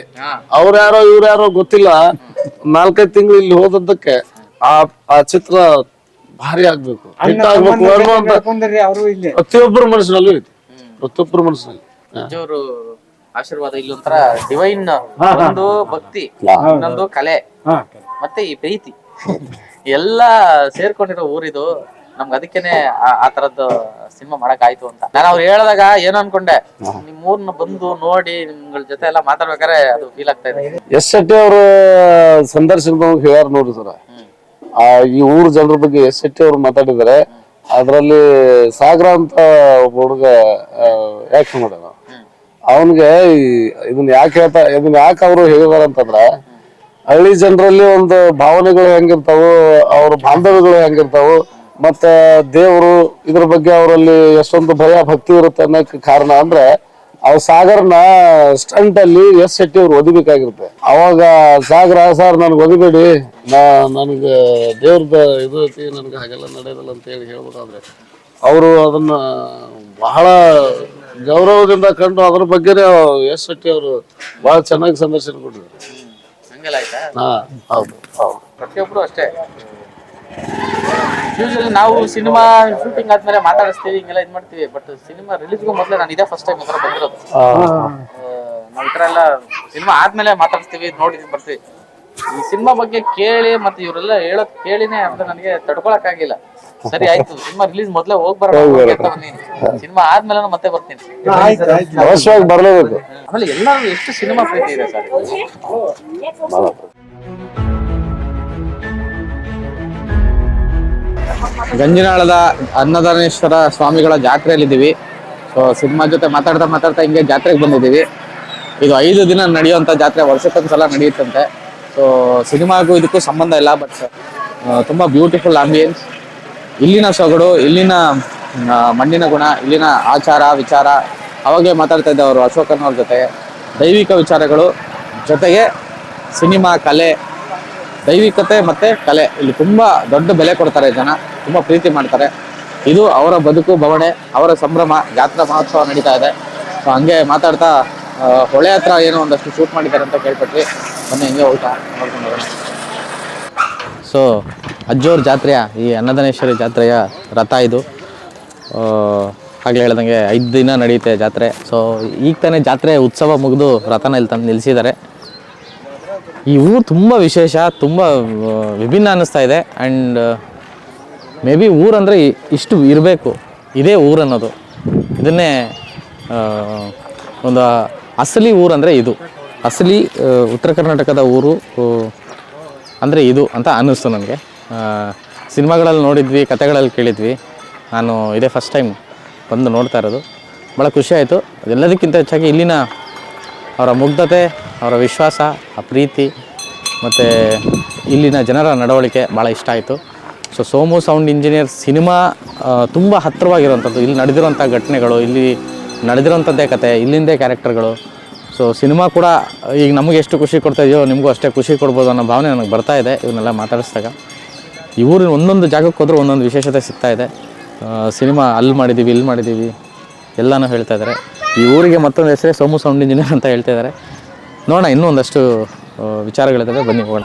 P: ಅವ್ರ್ಯಾರೋ ಇವ್ರ್ಯಾರೋ ಗೊತ್ತಿಲ್ಲ, 4-5 ತಿಂಗಳು ಇಲ್ಲಿ ಹೋದದ್ದಕ್ಕೆ ಆ ಚಿತ್ರ ಭಾರಿ ಆಗ್ಬೇಕು, ಹಿಟ್ ಆಗ್ಬೇಕು ಅನ್ನುವಂತ ಪ್ರತಿಯೊಬ್ಬರ ಮನಸ್ಸಿನಲ್ಲೂ ಐತಿ. ಪ್ರತಿಯೊಬ್ಬರ ಮನಸ್ಸಿನಲ್ಲಿ
A: ಅಜ್ಜವರು ಆಶೀರ್ವಾದ ಇಲ್ಲಿ ಒಂಥರ ಡಿವೈನ್, ಒಂದು ಭಕ್ತಿ, ಇನ್ನೊಂದು ಕಲೆ, ಮತ್ತೆ ಈ ಪ್ರೀತಿ ಎಲ್ಲ ಸೇರ್ಕೊಂಡಿರೋ ಊರಿದು. ನಮ್ಗೆ ಅದಕ್ಕೇನೆ ಆ ತರದ್ದು ಸಿನಿಮಾ ಮಾಡಕ್ ಆಯ್ತು ಅಂತ. ನಾನು ಅವ್ರು ಹೇಳಿದಾಗ ಏನೋ ಅನ್ಕೊಂಡೆ, ನಿಮ್ ಊರ್ನ ಬಂದು ನೋಡಿ ನಿಮ್ಗಳ ಜೊತೆ ಎಲ್ಲ ಮಾತಾಡ್ಬೇಕಾದ್ರೆ ಅದು ಫೀಲ್ ಆಗ್ತಾ ಇದೆ.
P: ಎಸ್ ಶೆಟ್ಟಿ ಅವರು ಸಂದರ್ಶನದೊಳಗೆ ಹೇಳ್ಯಾರ ನೋಡ್ರಿ ಸರ, ಈ ಊರ್ ಜನರ ಬಗ್ಗೆ ಎಸ್ ಶೆಟ್ಟಿ ಅವ್ರು ಮಾತಾಡಿದಾರೆ. ಅದ್ರಲ್ಲಿ ಸಾಗರ ಅಂತ ಒಬ್ಬ ಹುಡುಗ ಆಕ್ಷನ್ ಮಾಡ್ಯಾನ. ಅವನ್ಗೆ ಇದನ್ನ ಯಾಕೆ ಅವರು ಹೇಳಿದಾರ ಅಂತಂದ್ರ, ಹಳ್ಳಿ ಜನರಲ್ಲಿ ಒಂದು ಭಾವನೆಗಳು ಹೆಂಗಿರ್ತಾವು, ಅವ್ರ ಬಾಂಧವ್ಯಗಳು ಹೆಂಗಿರ್ತಾವು, ಮತ್ತೆ ದೇವರು ಇದ್ರ ಬಗ್ಗೆ ಅವರಲ್ಲಿ ಎಷ್ಟೊಂದು ಭಯ ಭಕ್ತಿ ಇರುತ್ತೆ ಅನ್ನೋಕೆ ಕಾರಣ ಅಂದ್ರೆ, ಅವ್ ಸಾಗರ್ನ ಸ್ಟಂಟ್ ಅಲ್ಲಿ ಎಸ್ ಶೆಟ್ಟಿ ಅವ್ರು ಒದಿಬೇಕಾಗಿರುತ್ತೆ. ಅವಾಗ ಸಾಗರ ಸರ್ ನನ್ಗೆ ಒದಿಬೇಡಿ, ನನ್ಗೆ ದೇವ್ರದ ಇದು ಐತಿ, ನನ್ಗೆ ಹಾಗೆಲ್ಲ ನಡೆಯೋದಿಲ್ಲ ಅಂತ ಹೇಳಿ ಹೇಳ್ಬೇಕಾದ್ರೆ ಅವರು ಅದನ್ನ ಬಹಳ ಗೌರವದಿಂದ ಕಂಡು ಅದ್ರ ಬಗ್ಗೆನೇ ಎಸ್ ಶೆಟ್ಟಿ ಅವರು ಬಹಳ ಚೆನ್ನಾಗಿ ಸಂದರ್ಶನ ಕೊಟ್ಟಿದ್ದಾರೆ. ಹೌದು ಹೌದು,
A: ಪ್ರತಿಯೊಬ್ರು ಅಷ್ಟೇ. ಯೂಶಲಿ ನಾವು ಸಿನಿಮಾ ಶೂಟಿಂಗ್ ಆದ್ಮೇಲೆ ಮಾತಾಡಿಸ್ತೀವಿ, ಹಿಂಗೆಲ್ಲ ಇದ್ ಮಾಡ್ತೀವಿ. ಬಟ್ ಸಿನಿಮಾ ರಿಲೀಸ್ಗೂ ಮೊದಲೇ ನಾನು ಇದೇ ಫಸ್ಟ್ ಟೈಮ್ ಬಂದಿರೋದು. ನಾವು ಈ ತರ ಎಲ್ಲ ಸಿನಿಮಾ ಆದ್ಮೇಲೆ ಮಾತಾಡಿಸ್ತೀವಿ, ನೋಡಿ ಬರ್ತೀವಿ. ಈ ಸಿನಿಮಾ ಬಗ್ಗೆ ಕೇಳಿ ಮತ್ತೆ ಇವರೆಲ್ಲ ಹೇಳೋದ್ ಕೇಳಿನೇ ಅಂತ ನನಗೆ ತಡ್ಕೊಳಕ್ ಆಗಿಲ್ಲ. ಸರಿ ಆಯ್ತು, ಸಿನಿಮಾ ರಿಲೀಸ್ ಮೊದಲೇ ಹೋಗ್ಬರ್ತೀನಿ, ಸಿನಿಮಾ ಆದ್ಮೇಲೆ ಮತ್ತೆ ಬರ್ತೀನಿ.
P: ಅವಶ್ಯವಾಗಿ ಬರ್ಲೇಬೇಕು.
A: ಆಮೇಲೆ ಎಲ್ಲರೂ ಎಷ್ಟು ಸಿನಿಮಾ ಪ್ರೀತಿ ಇದೆ ಸರ್. ಗಂಜಿನಾಳದ ಅನ್ನದಾನೇಶ್ವರ ಸ್ವಾಮಿಗಳ ಜಾತ್ರೆಯಲ್ಲಿದ್ದೀವಿ. ಸೊ ಸಿನಿಮಾ ಜೊತೆ ಮಾತಾಡ್ತಾ ಹಿಂಗೆ ಜಾತ್ರೆಗೆ ಬಂದಿದ್ದೀವಿ. ಇದು 5 ದಿನ ನಡೆಯುವಂಥ ಜಾತ್ರೆ, ವರ್ಷಕ್ಕೊಂದ್ಸಲ ನಡೆಯುತ್ತಂತೆ. ಸೊ ಸಿನಿಮಾಗೂ ಇದಕ್ಕೂ ಸಂಬಂಧ ಇಲ್ಲ, ಬಟ್ ತುಂಬ ಬ್ಯೂಟಿಫುಲ್ ಆಂಬಿಯನ್ಸ್. ಇಲ್ಲಿನ ಸೊಗಡು, ಇಲ್ಲಿನ ಮಣ್ಣಿನ ಗುಣ, ಇಲ್ಲಿನ ಆಚಾರ ವಿಚಾರ, ಅವಾಗೇ ಮಾತಾಡ್ತಾ ಇದ್ದೆ ಅವರು ಅಶೋಕನ್ ಅವ್ರ ಜೊತೆ, ದೈವಿಕ ವಿಚಾರಗಳು ಜೊತೆಗೆ ಸಿನಿಮಾ, ಕಲೆ, ದೈವಿಕತೆ ಮತ್ತು ಕಲೆ ಇಲ್ಲಿ ತುಂಬ ದೊಡ್ಡ ಬೆಲೆ ಕೊಡ್ತಾರೆ ಜನ, ತುಂಬ ಪ್ರೀತಿ ಮಾಡ್ತಾರೆ. ಇದು ಅವರ ಬದುಕು ಬವಣೆ, ಅವರ ಸಂಭ್ರಮ. ಜಾತ್ರಾ ಮಹೋತ್ಸವ ನಡೀತಾ ಇದೆ. ಸೊ ಹಂಗೆ ಮಾತಾಡ್ತಾ ಹೊಳೆ ಹತ್ರ ಏನೋ ಒಂದಷ್ಟು ಶೂಟ್ ಮಾಡಿದ್ದಾರೆ ಅಂತ ಕೇಳ್ಪಟ್ವಿ. ಬನ್ನಿ ಹಂಗೆ ಹೋಗ್ತಾ ನೋಡ್ಕೊಂಡು ಹೋಗೋಣ. ಸೊ ಅಜ್ಜೋರ್ ಜಾತ್ರೆಯ ಈ ಅನ್ನದಾನೇಶ್ವರಿ ಜಾತ್ರೆಯ ರಥ ಇದು. ಆಗಲೇ ಹೇಳ್ದಂಗೆ 5 ದಿನ ನಡೆಯುತ್ತೆ ಜಾತ್ರೆ. ಸೊ ಈಗ ತಾನೇ ಜಾತ್ರೆ ಉತ್ಸವ ಮುಗಿದು ರಥನ ಇಲ್ಲಿ ತಂದು ನಿಲ್ಲಿಸಿದ್ದಾರೆ. ಈ ಊರು ತುಂಬ ವಿಶೇಷ, ತುಂಬ ವಿಭಿನ್ನ ಅನ್ನಿಸ್ತಾ ಇದೆ. ಆ್ಯಂಡ್ ಮೇ ಬಿ ಊರಂದರೆ ಇಷ್ಟು ಇರಬೇಕು, ಇದೇ ಊರು ಅನ್ನೋದು. ಇದನ್ನೇ ಒಂದು ಅಸಲಿ ಊರಂದರೆ ಇದು, ಅಸಲಿ ಉತ್ತರ ಕರ್ನಾಟಕದ ಊರು ಅಂದರೆ ಇದು ಅಂತ ಅನ್ನಿಸ್ತು ನನಗೆ. ಸಿನಿಮಾಗಳಲ್ಲಿ ನೋಡಿದ್ವಿ, ಕತೆಗಳಲ್ಲಿ ಕೇಳಿದ್ವಿ. ನಾನು ಇದೇ ಫಸ್ಟ್ ಟೈಮ್ ಬಂದು ನೋಡ್ತಾ ಇರೋದು. ಭಾಳ ಖುಷಿ ಆಯಿತು. ಅದೆಲ್ಲದಕ್ಕಿಂತ ಹೆಚ್ಚಾಗಿ ಇಲ್ಲಿನ ಅವರ ಮುಗ್ಧತೆ, ಅವರ ವಿಶ್ವಾಸ, ಆ ಪ್ರೀತಿ ಮತ್ತು ಇಲ್ಲಿನ ಜನರ ನಡವಳಿಕೆ ಭಾಳ ಇಷ್ಟ ಆಯಿತು. So Somu sound engineer cinema ತುಂಬ ಹತ್ತಿರವಾಗಿರುವಂಥದ್ದು. ಇಲ್ಲಿ ನಡೆದಿರೋಂಥ ಘಟನೆಗಳು, ಇಲ್ಲಿ ನಡೆದಿರೋಂಥದ್ದೇ ಕತೆ, ಇಲ್ಲಿಂದೇ ಕ್ಯಾರೆಕ್ಟರ್ಗಳು. ಸೊ ಸಿನಿಮಾ ಕೂಡ ಈಗ ನಮಗೆ ಎಷ್ಟು ಖುಷಿ ಕೊಡ್ತಾ ಇದೆಯೋ ನಿಮಗೂ ಅಷ್ಟೇ ಖುಷಿ ಕೊಡ್ಬೋದು ಅನ್ನೋ ಭಾವನೆ ನನಗೆ ಬರ್ತಾ ಇದೆ ಇವನ್ನೆಲ್ಲ ಮಾತಾಡಿಸಿದಾಗ. ಈ ಊರಿನ ಒಂದೊಂದು ಜಾಗಕ್ಕೆ ಹೋದರೂ ಒಂದೊಂದು ವಿಶೇಷತೆ ಸಿಗ್ತಾ ಇದೆ. ಸಿನಿಮಾ ಅಲ್ಲಿ ಮಾಡಿದ್ದೀವಿ, ಇಲ್ಲಿ ಮಾಡಿದ್ದೀವಿ ಎಲ್ಲನೂ ಹೇಳ್ತಾ ಇದ್ದಾರೆ. ಈ ಊರಿಗೆ ಮತ್ತೊಂದು ಹೆಸರೇ ಸೋಮು ಸೌಂಡ್ ಇಂಜಿನಿಯರ್ ಅಂತ ಹೇಳ್ತಾ ಇದ್ದಾರೆ. ನೋಡೋಣ, ಇನ್ನೂ ಒಂದಷ್ಟು ವಿಚಾರಗಳಿದ್ದಾವೆ, ಬನ್ನಿ ಹೋಗೋಣ.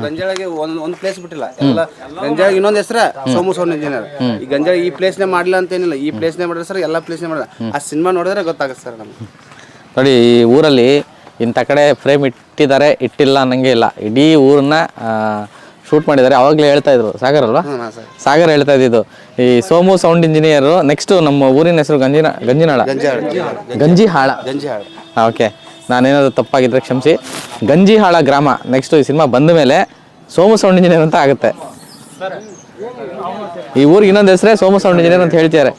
B: ಗಂಜಾಳಿಗೆ ಒಂದು ಪ್ಲೇಸ್ ಬಿಟ್ಟಿಲ್ಲ, ಎಲ್ಲ ಗಂಜಾಳಿಗೆ ಇನ್ನೊಂದು ಹೆಸರ ಸೋಮು ಸೌಂಡ್ ಇಂಜಿನಿಯರ್. ಈ ಗಂಜಾಳಿ ಈ ಪ್ಲೇಸ್ನೇ ಮಾಡಿಲ್ಲ ಅಂತ ಏನಿಲ್ಲ, ಈ ಪ್ಲೇಸ್ನೇ ಮಾಡಿದ್ರೆ ಸರ್, ಎಲ್ಲ ಪ್ಲೇಸ್ನೇ ಮಾಡಿಲ್ಲ. ಆ ಸಿನಿಮಾ ನೋಡಿದ್ರೆ ಗೊತ್ತಾಗುತ್ತೆ ಸರ್ ನಮ್ಗೆ.
A: ನೋಡಿ, ಈ ಊರಲ್ಲಿ ಇಂಥ ಕಡೆ ಫ್ರೇಮ್ ಇಟ್ಟಿದ್ದಾರೆ, ಇಟ್ಟಿಲ್ಲ ಅನ್ನಂಗೆ ಇಲ್ಲ. ಇಡೀ ಊರನ್ನ ಶೂಟ್ ಮಾಡಿದ್ದಾರೆ. ಅವಾಗಲೇ ಹೇಳ್ತಾ ಇದ್ರು, ಸಾಗರ್ ಅಲ್ವಾ? ಸಾಗರ್ ಹೇಳ್ತಾ ಇದ್ದಿದ್ದು ಈ ಸೋಮು ಸೌಂಡ್ ಇಂಜಿನಿಯರು. ನೆಕ್ಸ್ಟ್ ನಮ್ಮ ಊರಿನ ಹೆಸರು ಗಂಜಿಹಾಳ. ಓಕೆ, ನಾನೇನಾದ್ರು ತಪ್ಪಾಗಿದ್ರೆ ಕ್ಷಮಿಸಿ. ಗಂಜಿಹಾಳ ಗ್ರಾಮ ನೆಕ್ಸ್ಟ್ ಈ ಸಿನಿಮಾ ಬಂದ ಮೇಲೆ ಸೋಮು ಸೌಂಡ್ ಇಂಜಿನಿಯರ್ ಅಂತ ಆಗುತ್ತೆ. ಈ ಊರಿಗೆ ಇನ್ನೊಂದು ಹೆಸರೇ ಸೋಮು ಸೌಂಡ್ ಇಂಜಿನಿಯರ್ ಅಂತ ಹೇಳ್ತಿದ್ದಾರೆ.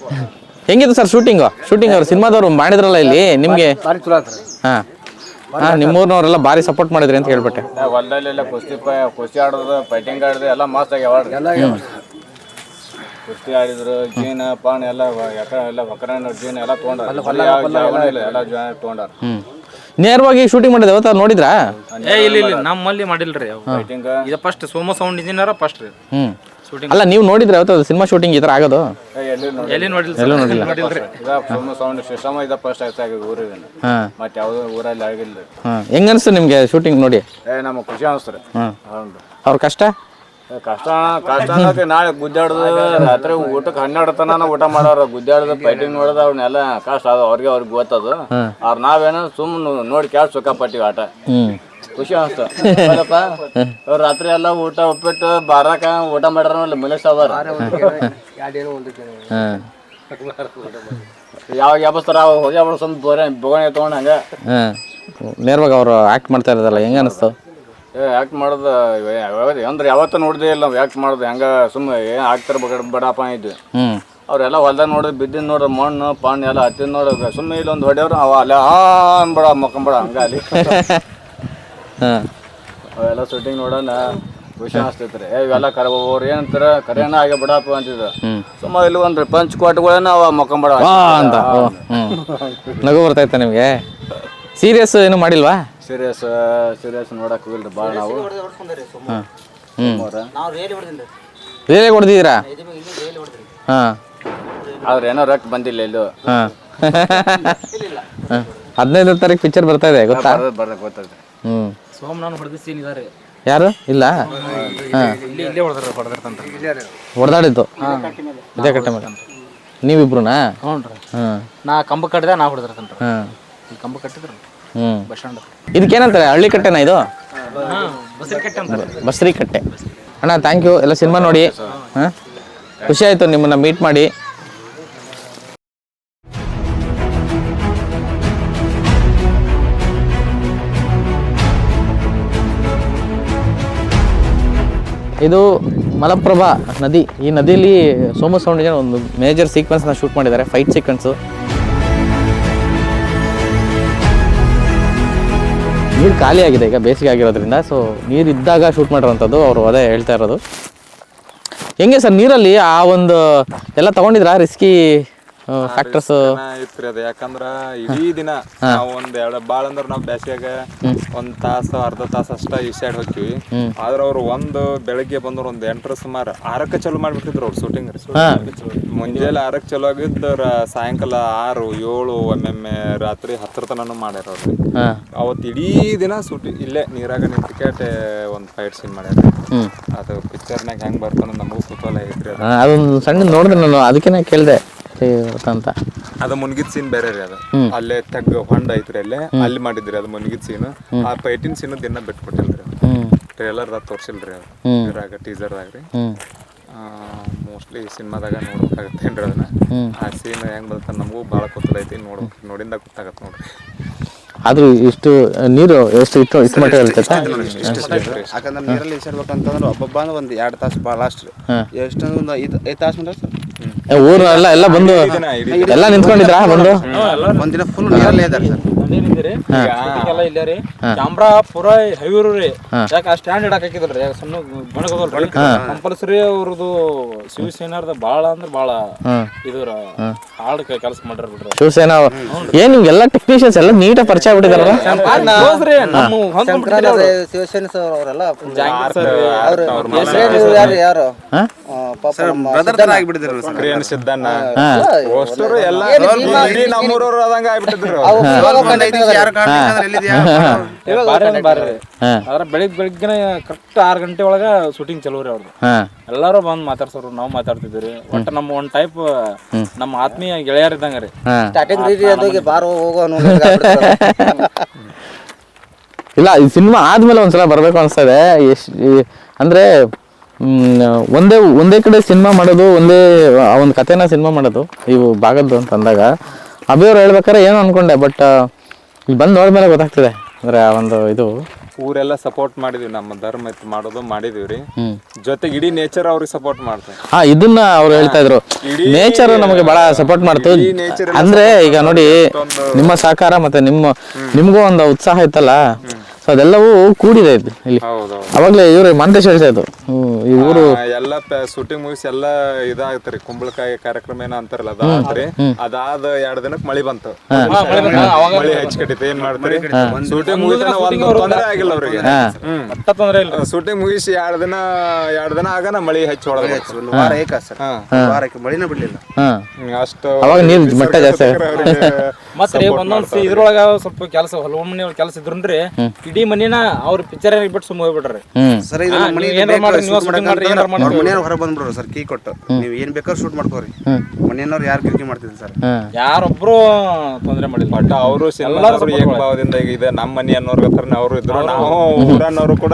A: ಹೆಂಗಿತ್ತು ಸರ್ ಶೂಟಿಂಗ್ ಅವ್ರು ಸಿನಿಮಾದವ್ರು ಮಾಡಿದ್ರಲ್ಲ ಇಲ್ಲಿ ನಿಮಗೆ? ಹಾಂ, ನಿಮ್ಮೂರಿನವರೆಲ್ಲ ಭಾರಿ ಸಪೋರ್ಟ್ ಮಾಡಿದ್ರಿ ಅಂತ ಹೇಳ್ಬಿಟ್ಟೆ.
R: ಹೊಲದಲ್ಲೆಲ್ಲ ಕುಸ್ತಿ ಆಡೋದು, ಫೈಟಿಂಗ್ ಆಡೋದು ಎಲ್ಲ ಮಸ್ತ್ ಆಗ್ಯಾವ. ಕುಸ್ತಿ ಆಡಿದ್ರು, ಜೀನ್ ಪಾನ್ ಎಲ್ಲ ಎಲ್ಲ ಒಕರಣ್ಣ ಜೀನ್ ಎಲ್ಲ ತೊಗೊಂಡ್ರ, ಎಲ್ಲ ತೊಗೊಂಡಾರ.
A: ನೇರವಾಗಿ ಶೂಟಿಂಗ್ ಮಾಡಿದೆ ಅವತ್ತು ನೋಡಿದ್ರಾ?
I: ಇಲ್ಲ ನಮ್ಮಲ್ಲಿ ಮಾಡಿಲ್ರಿ ಇದು first Somu sound engineer first ರೀ ಶೂಟಿಂಗ್.
A: ಅಲ್ಲ, ನೀವು ನೋಡಿದ್ರೆ ಅವತ್ತು ಸಿನಿಮಾ ಶೂಟಿಂಗ್ ಈ ಥರ ಆಗೋದು?
I: ಎಲ್ಲಿ ನೋಡಿಲ್ಲ.
R: ಸೋಮು ಸೌಂಡ್ ಸಿಸ್ಟಮ್ ಇದು ಫಸ್ಟ್ ಆಗಿ ಊರಿಗೆ, ಮತ್ತೆ ಯಾವ್ದು ಊರಲ್ಲಿ ಆಗಿಲ್ಲ.
A: ಹೆಂಗ ಅನಿಸ್ತು ನಿಮ್ಗೆ ಶೂಟಿಂಗ್ ನೋಡಿ?
R: ನಮಗೆ ಖುಷಿ ಅನಿಸ್ತಾರೆ.
A: ಅವ್ರ ಕಷ್ಟ
R: ಅನ್ನೋಕೆ ನಾಳೆ ಗುದ್ದಾಡ್ದು ರಾತ್ರಿ ಊಟಕ್ಕೆ 12 ತನ ಊಟ ಮಾಡೋರು, ಗುದ್ದಾಡ್ದು ಫೈಟಿಂಗ್ ನೋಡೋದು ಅವ್ರನ್ನೆಲ್ಲ ಕಷ್ಟ ಅದು ಅವ್ರಿಗೆ ಗೊತ್ತದು. ಅವ್ರ ನಾವೇನೋ ಸುಮ್ಮನೆ ನೋಡಿ ಕ್ಯಾಶ್ ಸುಖಪಟ್ಟಿವಿ ಆಟ. ಖುಷಿ ಅನಿಸ್ತು. ಅವ್ರು ರಾತ್ರಿ ಎಲ್ಲ ಊಟ ಉಪ್ಪಿಟ್ಟು ಬಾರಾಕ ಊಟ ಮಾಡ್ಯಾರ ಮಲೇಶ್ ಅವ್ರ. ಯಾವಾಗ ಯಾಬಸ್ತಾರ ಹೋಗಿ ಅವ್ರು ಸುಮ್ಮನೆ ಬೊಗಣೆ ತೊಗೊಂಡು ಹಂಗೆ
A: ನೇರವಾಗಿ ಅವರು ಆ್ಯಕ್ಟ್ ಮಾಡ್ತಾ ಇರೋದಲ್ಲ, ಹೆಂಗೆ ಅನಿಸ್ತು?
R: ಆ್ಯಕ್ಟ್ ಮಾಡೋದು ಅಂದ್ರೆ ಯಾವತ್ತೂ ನೋಡಿದೇ ಇಲ್ಲ ನಾವು ಆ್ಯಕ್ಟ್ ಮಾಡೋದು. ಹೆಂಗ ಸುಮ್ಮನೆ ಏನು ಆಗ್ತಾರೆ ಬಡಪ್ಪ ಇದ್ವಿ. ಅವ್ರೆಲ್ಲ ಹೊಲ್ದಾಗ ನೋಡಿದ್ರೆ ಬಿದ್ದಿನ ನೋಡ್ರಿ ಮಣ್ಣು ಪಾಣ್ ಎಲ್ಲ ಹತ್ತಿದ ನೋಡ್ರಿ ಸುಮ್ಮನೆ ಇಲ್ಲೊಂದು ಹೊಡೆಯವ್ರು ಅವ ಅಲ್ಲ ಅನ್ಬೇಡ ಮಕ್ಕಂಬೇಡ ಹಂಗ ಅಲ್ಲಿ ಅವೆಲ್ಲ ಶೂಟಿಂಗ್ ನೋಡೋಣ ಖುಷಿ ಅನಿಸ್ತೈತ್ರಿ. ಇವೆಲ್ಲ ಅವ್ರು ಏನಂತಾರ ಕರೆಯನ್ನ ಆಗಿ ಬಿಡಪ್ಪ ಅಂತಿದ್ರು. ಸುಮ್ಮ ಇಲ್ಲಿ ಒಂದು ಪಂಚ್ ಕೋಟ್ಗಳನ್ನ ಅವ ಮಕ್ಕಂಬೇಡ
A: ಅಂತ ನಗು ಬರ್ತೈತೆ ನಿಮಗೆ? ಸೀರಿಯಸ್ ಏನು ಮಾಡಿಲ್ವಾ?
R: ಸೀರಿಯಸ್ ನೋಡಕ್ ಹೋಗಿಲ್ರಿ ಭಾಳ ನಾವು.
A: ರಿಯಲಿ ಹೊಡೆದಿದ್ದೀರಾ? ಹಾಂ,
R: ಆದ್ರೆ ಏನೋ ರೊಕ್ಕ ಬಂದಿಲ್ಲ ಇಲ್ಲೂ.
A: 15ನೇ ತಾರೀಕು ಪಿಕ್ಚರ್ ಬರ್ತಾ ಇದೆ, ಗೊತ್ತಾ?
R: ಗೊತ್ತೈತೆ.
I: ಸೋಮನಾಥ್ ಹೊಡೆದ ಸೀನ್ ಇದಾರೆ.
A: ಯಾರು ಇಲ್ಲ?
I: ಇಲ್ಲೇ ಹೊಡೆದಿರ್ತಂತ
A: ಹೊಡೆದಾಡಿದ್ದು ಇದೇ ಕಟ್ಟೆ ಮೇಲೆ ನೀವಿಬ್ರುನಾ?
I: ಹ್ಞೂ ರೀ. ನಾ ಕಂಬ ಕಟ್ಟಿದ ನಾ ಹೊಡೆದಿರ್ತಂತ. ಇಲ್ಲಿ ಕಂಬ ಕಟ್ಟಿದ್ರು ಬಸ್ ಸ್ಟ್ಯಾಂಡ್.
A: ಇದಕ್ಕೇನಂತಾರೆ, ಹಳ್ಳಿ ಕಟ್ಟೆನಾ ಇದು?
I: ಬಸರಿ ಕಟ್ಟೆ ಅಂತ.
A: ಬಸರಿ ಕಟ್ಟೆ. ಅಣ್ಣ ಥ್ಯಾಂಕ್ ಯು, ಎಲ್ಲ ಸಿನಿಮಾ ನೋಡಿ. ಹಾಂ, ಖುಷಿ ಆಯಿತು ನಿಮ್ಮನ್ನು ಮೀಟ್ ಮಾಡಿ. ಇದು ಮಲಪ್ರಭಾ ನದಿ. ಈ ನದಿಯಲ್ಲಿ ಸೋಮು ಸೌಂಡ್ ಇಂಜಿನಿಯರ್ ಒಂದು ಮೇಜರ್ ಸೀಕ್ವೆನ್ಸ್ನ ಶೂಟ್ ಮಾಡಿದ್ದಾರೆ, ಫೈಟ್ ಸೀಕ್ವೆನ್ಸು. ನೀರು ಖಾಲಿ ಆಗಿದೆ ಈಗ ಬೇಸಿಗೆ ಆಗಿರೋದ್ರಿಂದ. ಸೊ ನೀರು ಇದ್ದಾಗ ಶೂಟ್ ಮಾಡಿರೋವಂಥದ್ದು ಅವರು ಅದೇ ಹೇಳ್ತಾ ಇರೋದು. ಹೆಂಗೆ ಸರ್ ನೀರಲ್ಲಿ ಆ ಒಂದು ಎಲ್ಲ ತಗೊಂಡಿದ್ರಾ ರಿಸ್ಕಿ ಫ್ಯಾಕ್ಟರ್ಸ್?
H: ಇತ್ರಿ ಅದು ಯಾಕಂದ್ರ ಇಡೀ ದಿನ ನಾವು ಒಂದ್ ಭಾಳ ಅಂದ್ರ ನಾವು ಬ್ಯಾಸ್ಗ್ಯಾಗ ಒಂದ್ ತಾಸು ಅರ್ಧ ತಾಸು ಅಷ್ಟ ಈ ಸೈಡ್ ಹೋಗ್ತೀವಿ. ಆದ್ರ ಅವ್ರು ಬೆಳಗ್ಗೆ ಬಂದ್ರು ಒಂದ್ 8 ಸುಮಾರು 6ಕ್ಕೆ ಚಾಲು ಮಾಡ್ಬಿಟ್ಟಿದ್ರು ಅವ್ರು ಶೂಟಿಂಗ್. ಮುಂಜಾನೆ 6ಕ್ಕೆ ಚಾಲು ಆಗಿದ್ರ ಸಾಯಂಕಾಲ 6, 7 ಒಮ್ಮೊಮ್ಮೆ ರಾತ್ರಿ 10 ತನೂ ಮಾಡ್ಯಾರ ಅವ್ರಿ. ಅವತ್ತು ಇಡೀ ದಿನ ಶೂಟಿಂಗ್ ಇಲ್ಲೇ ನೀರಾಗ ನಿಂತ್ಕೇಟೆ ಒಂದ್ ಫೈಟ್ ಸೀನ್ ಮಾಡ್ಯಾರ. ಅದು ಪಿಕ್ಚರ್ನಾಗ ಹೆಂಗ್ ಬರ್ತಾನ ನಮಗೂ ಕುತೂಹಲ ಐತ್ರಿ.
A: ಅದೊಂದು ಸಣ್ಣ ನೋಡಿದ್ರೆ ನಾನು ಅದಕ್ಕೆ ಕೇಳಿದೆ ಅಂತ.
H: ಅದು ಮುನ್ಗಿದ್ ಸೀನ್ ಬೇರೆ ರೀ. ಅದು ಅಲ್ಲೇ ಹೊಂಡ ಐತ್ರಿ, ಅಲ್ಲೇ ಅಲ್ಲಿ ಮಾಡಿದ್ರಿ ಅದು ಮುನ್ಗಿದ್ ಸೀನ್. ಆ ಫೈಟಿನ್ ಸೀನ್ ದಿನ ಬಿಟ್ಕೊಟ್ಟಿಲ್ರಿ, ಟ್ರೇಲರ್ದಾಗ ತೋರ್ಸಿಲ್ರಿ. ಅದು ಇದ್ರಾಗ ಟೀಸರ್ದಾಗ ರೀ. ಮೋಸ್ಟ್ಲಿ ಸಿನಿಮಾದಾಗ ನೋಡ್ಬೇಕಾಗತ್ತೇನ್ರಿ ಅದನ್ನ. ಆ ಸೀನ್ ಹೆಂಗ್ ಬರ್ತದೆ ನಮಗೂ ಭಾಳ ಕುತೂಹಲ ಐತಿ. ನೋಡಿಂದ ಗೊತ್ತಾಗತ್ತೆ ನೋಡ್ರಿ.
A: ಆದ್ರೂ ಇಷ್ಟು ನೀರು ಎಷ್ಟು ಇಷ್ಟು ಮಟ್ಟ
B: ಯಾಕಂದ್ರೆ ನೀರಲ್ಲಿ ಈಸಾಡ್ಬೇಕಂತಂದ್ರೆ ಒಬ್ಬೊಬ್ಬ ಒಂದು 2 ತಾಸು ಭಾಳ ಲಾಸ್ಟ್ ರೀ. ಎಷ್ಟೊಂದು ಒಂದು 5 ತಾಸು ಮಾಡ್ರಿ ಸರ್.
A: ಊರು ಎಲ್ಲ ಬಂದು ಎಲ್ಲ ನಿಂತ್ಕೊಂಡಿದ್ರ ಬಂದು
B: ಒಂದಿನ ಫುಲ್ ನೀರಲ್ಲೇ ಇದ್ದಾರೆ ಸರ್.
I: ಇಲ್ಲೇ ರೀ ಕ್ಯಾಮ್ರಾ ಪೂರಾ ಹೆವಿ ರೀ. ಯಾಕೆ ಆ ಸ್ಟ್ಯಾಂಡ್ ಇಡಕ್ ಹಾಕಿದ್ರಿ ಸಣ್ಣ ಬಣಗೋದಲ್ರಿ ಕಂಪಲ್ಸರಿ. ಅವ್ರದ್ದು ಶಿವಸೇನಾರ್ದ ಭಾಳ ಅಂದ್ರೆ ಭಾಳ ಇದು ಹಾರ್ಡ್ ಕೆಲಸ ಮಾಡ್ಯಾರ ಬಿಡ್ರಿ
A: ಶಿವಸೇನಾ. ಏನ್ ನಿಮ್ಗೆಲ್ಲ ಟೆಕ್ನಿಷಿಯನ್ಸ್ ಎಲ್ಲ ನೀಟಾಗಿ ಪರಿಚಯ ಆಗ್ಬಿಟ್ಟಿದಾರಲ್ಲ.
B: ಶಿವಸೇನೆ ಸರ್ ಅವರೆಲ್ಲ
H: ಸಿದ್ದಣ್ಣ ಎಲ್ಲ ನಮ್ಮೂರವ್ರು ಆದಂಗ ಆಗ್ಬಿಟ್ಟಿದ್ರು.
I: ಅದ್ರ ಬೆಳಿಗ್ಗೆ ಕರೆಕ್ಟ್ 6 ಗಂಟೆ ಒಳಗ ಶೂಟಿಂಗ್ ಚಲೋ ರೀ ಅವ್ರದ್ದು. ಎಲ್ಲಾರು ಬಂದ್ ಮಾತಾಡ್ಸೋರು, ನಾವು ಮಾತಾಡ್ತಿದ್ವಿ. ಒಟ್ಟು ನಮ್ಮ ಒಂದ್ ಟೈಪ್ ನಮ್ಮ ಆತ್ಮೀಯ ಗೆಳೆಯರ್ ಇದ್ದಂಗ ರೀ.
A: ಇಲ್ಲ, ಈ ಸಿನಿಮಾ ಆದ್ಮೇಲೆ ಒಂದ್ಸಲ ಬರ್ಬೇಕು ಅನ್ಸ್ತದೆ. ಅಂದ್ರೆ ಒಂದೇ ಕಡೆ ಸಿನಿಮಾ ಮಾಡೋದು, ಒಂದೇ ಒಂದು ಕಥೆನ ಸಿನಿಮಾ ಮಾಡೋದು ಇವು ಭಾಗದ್ದು ಅಂತ ಅಂದಾಗ ಅಭಿಯವ್ರು ಹೇಳ್ಬೇಕಾರೆ ಏನೋ ಅನ್ಕೊಂಡೆ. ಬಟ್ ಇಲ್ಲಿ ಬಂದು ನೋಡ್ಮೇಲೆ ಗೊತ್ತಾಗ್ತಿದೆ. ಅಂದ್ರೆ ಆ ಒಂದು ಇದು
H: ಊರೆಲ್ಲ ಸಪೋರ್ಟ್ ಮಾಡಿದ್ವಿ, ನಮ್ಮ ಧರ್ಮ ಇತ್ತು ಮಾಡೋದು ಮಾಡಿದೀವಿ ರೀ. ಜೊತೆಗೆ ಇಡೀ ನೇಚರ್ ಅವ್ರಿಗೆ ಸಪೋರ್ಟ್ ಮಾಡ್ತಾರೆ.
A: ಇದನ್ನ ಅವ್ರು ಹೇಳ್ತಾ ಇದ್ರು, ನೇಚರ್ ನಮಗೆ ಬಹಳ ಸಪೋರ್ಟ್ ಮಾಡ್ತು. ಅಂದ್ರೆ ಈಗ ನೋಡಿ, ನಿಮ್ಮ ಸಹಕಾರ ಮತ್ತೆ ನಿಮ್ಗೂ ಒಂದು ಉತ್ಸಾಹ ಇತ್ತಲ್ಲ, ಸೊ ಅದೆಲ್ಲವೂ ಕೂಡಿದೆ ಇಲ್ಲಿ. ಅವಾಗ್ಲೇ ಇವ್ರು ಮಾಂತೇಶ್ ಹೇಳ್ತಾ ಇದ್ರು, ಈ ಊರು
H: ಎಲ್ಲ ಶೂಟಿಂಗ್ ಮುಗಿಸಿ ಎಲ್ಲ ಇದಾಗ್ತರಿ. ಕುಂಬಳಕಾಯಿ ಕಾರ್ಯಕ್ರಮ ಏನೋ ಅಂತಾರಲ್ಲ, ಅದಾದ್ರಿ. ಅದಾದ 2 ದಿನಕ್ಕೆ ಮಳಿ ಬಂತು. ಮಳಿ ಹೆಚ್ಚಿಕಟ್ಟಿತ್ತು. ಏನ್ ಮಾಡ್ತೀರಿ, ಶೂಟಿಂಗ್ ಮುಗಿದ ತೊಂದರೆ ಆಗಿಲ್ಲ ಅವ್ರಿಗೆ. ಶೂಟಿಂಗ್ ಮುಗಿಸಿ 2 ದಿನ ಆಗನ ಮಳಿ ಹೆಚ್ಚು ಹೊಡೆದ
B: ಮಳಿನ ಬಿಡ್ಲಿಲ್ಲ.
H: ಅಷ್ಟು
A: ಮಟ್ಟ ಜಾಸ್ತಿ.
I: ಮತ್ತೆ ಒಂದೊಂದ್ ಇದ್ರೊಳಗ ಸ್ವಲ್ಪ ಕೆಲಸ ಹೊಲ ಮನೆ ಕೆಲಸ ಇದ್ರುನ್ರಿ ಇಡೀ ಮನಿನ ಅವ್ರ ಪಿಕ್ಚರ್ ಬಿಟ್ಟು ಸುಮ್ಮ ಹೋಗ್ಬಿಟ್ರಿ.
B: ಸರ್ ಹೊರ ಬಂದ್ಬಿಡ್ರಿ ಸರ್, ಕೀ ಕೊಟ್ಟು ನೀವ್ ಏನ್ ಬೇಕಾದ್ರೂ ಶೂಟ್ ಮಾಡ್ಕೋರಿ. ಮನೆಯವ್ರು ಯಾರು ಕಿರಿಕಿ ಮಾಡ್ತಿದ್ರಿ ಸರ್,
I: ಯಾರೊಬ್ರು ತೊಂದ್ರೆ ಮಾಡಿಲ್ಲ.
H: ಬಟ್ ಅವರು ಏಕಭಾವದಿಂದ ಈಗ ಇದೆ. ನಮ್ಮ ಮನಿ ಅನ್ನೋರ್ ಹತ್ರನೇ ಅವರು ಇದ್ರು, ನಾವು ಊರನ್ನವರು ಕೂಡ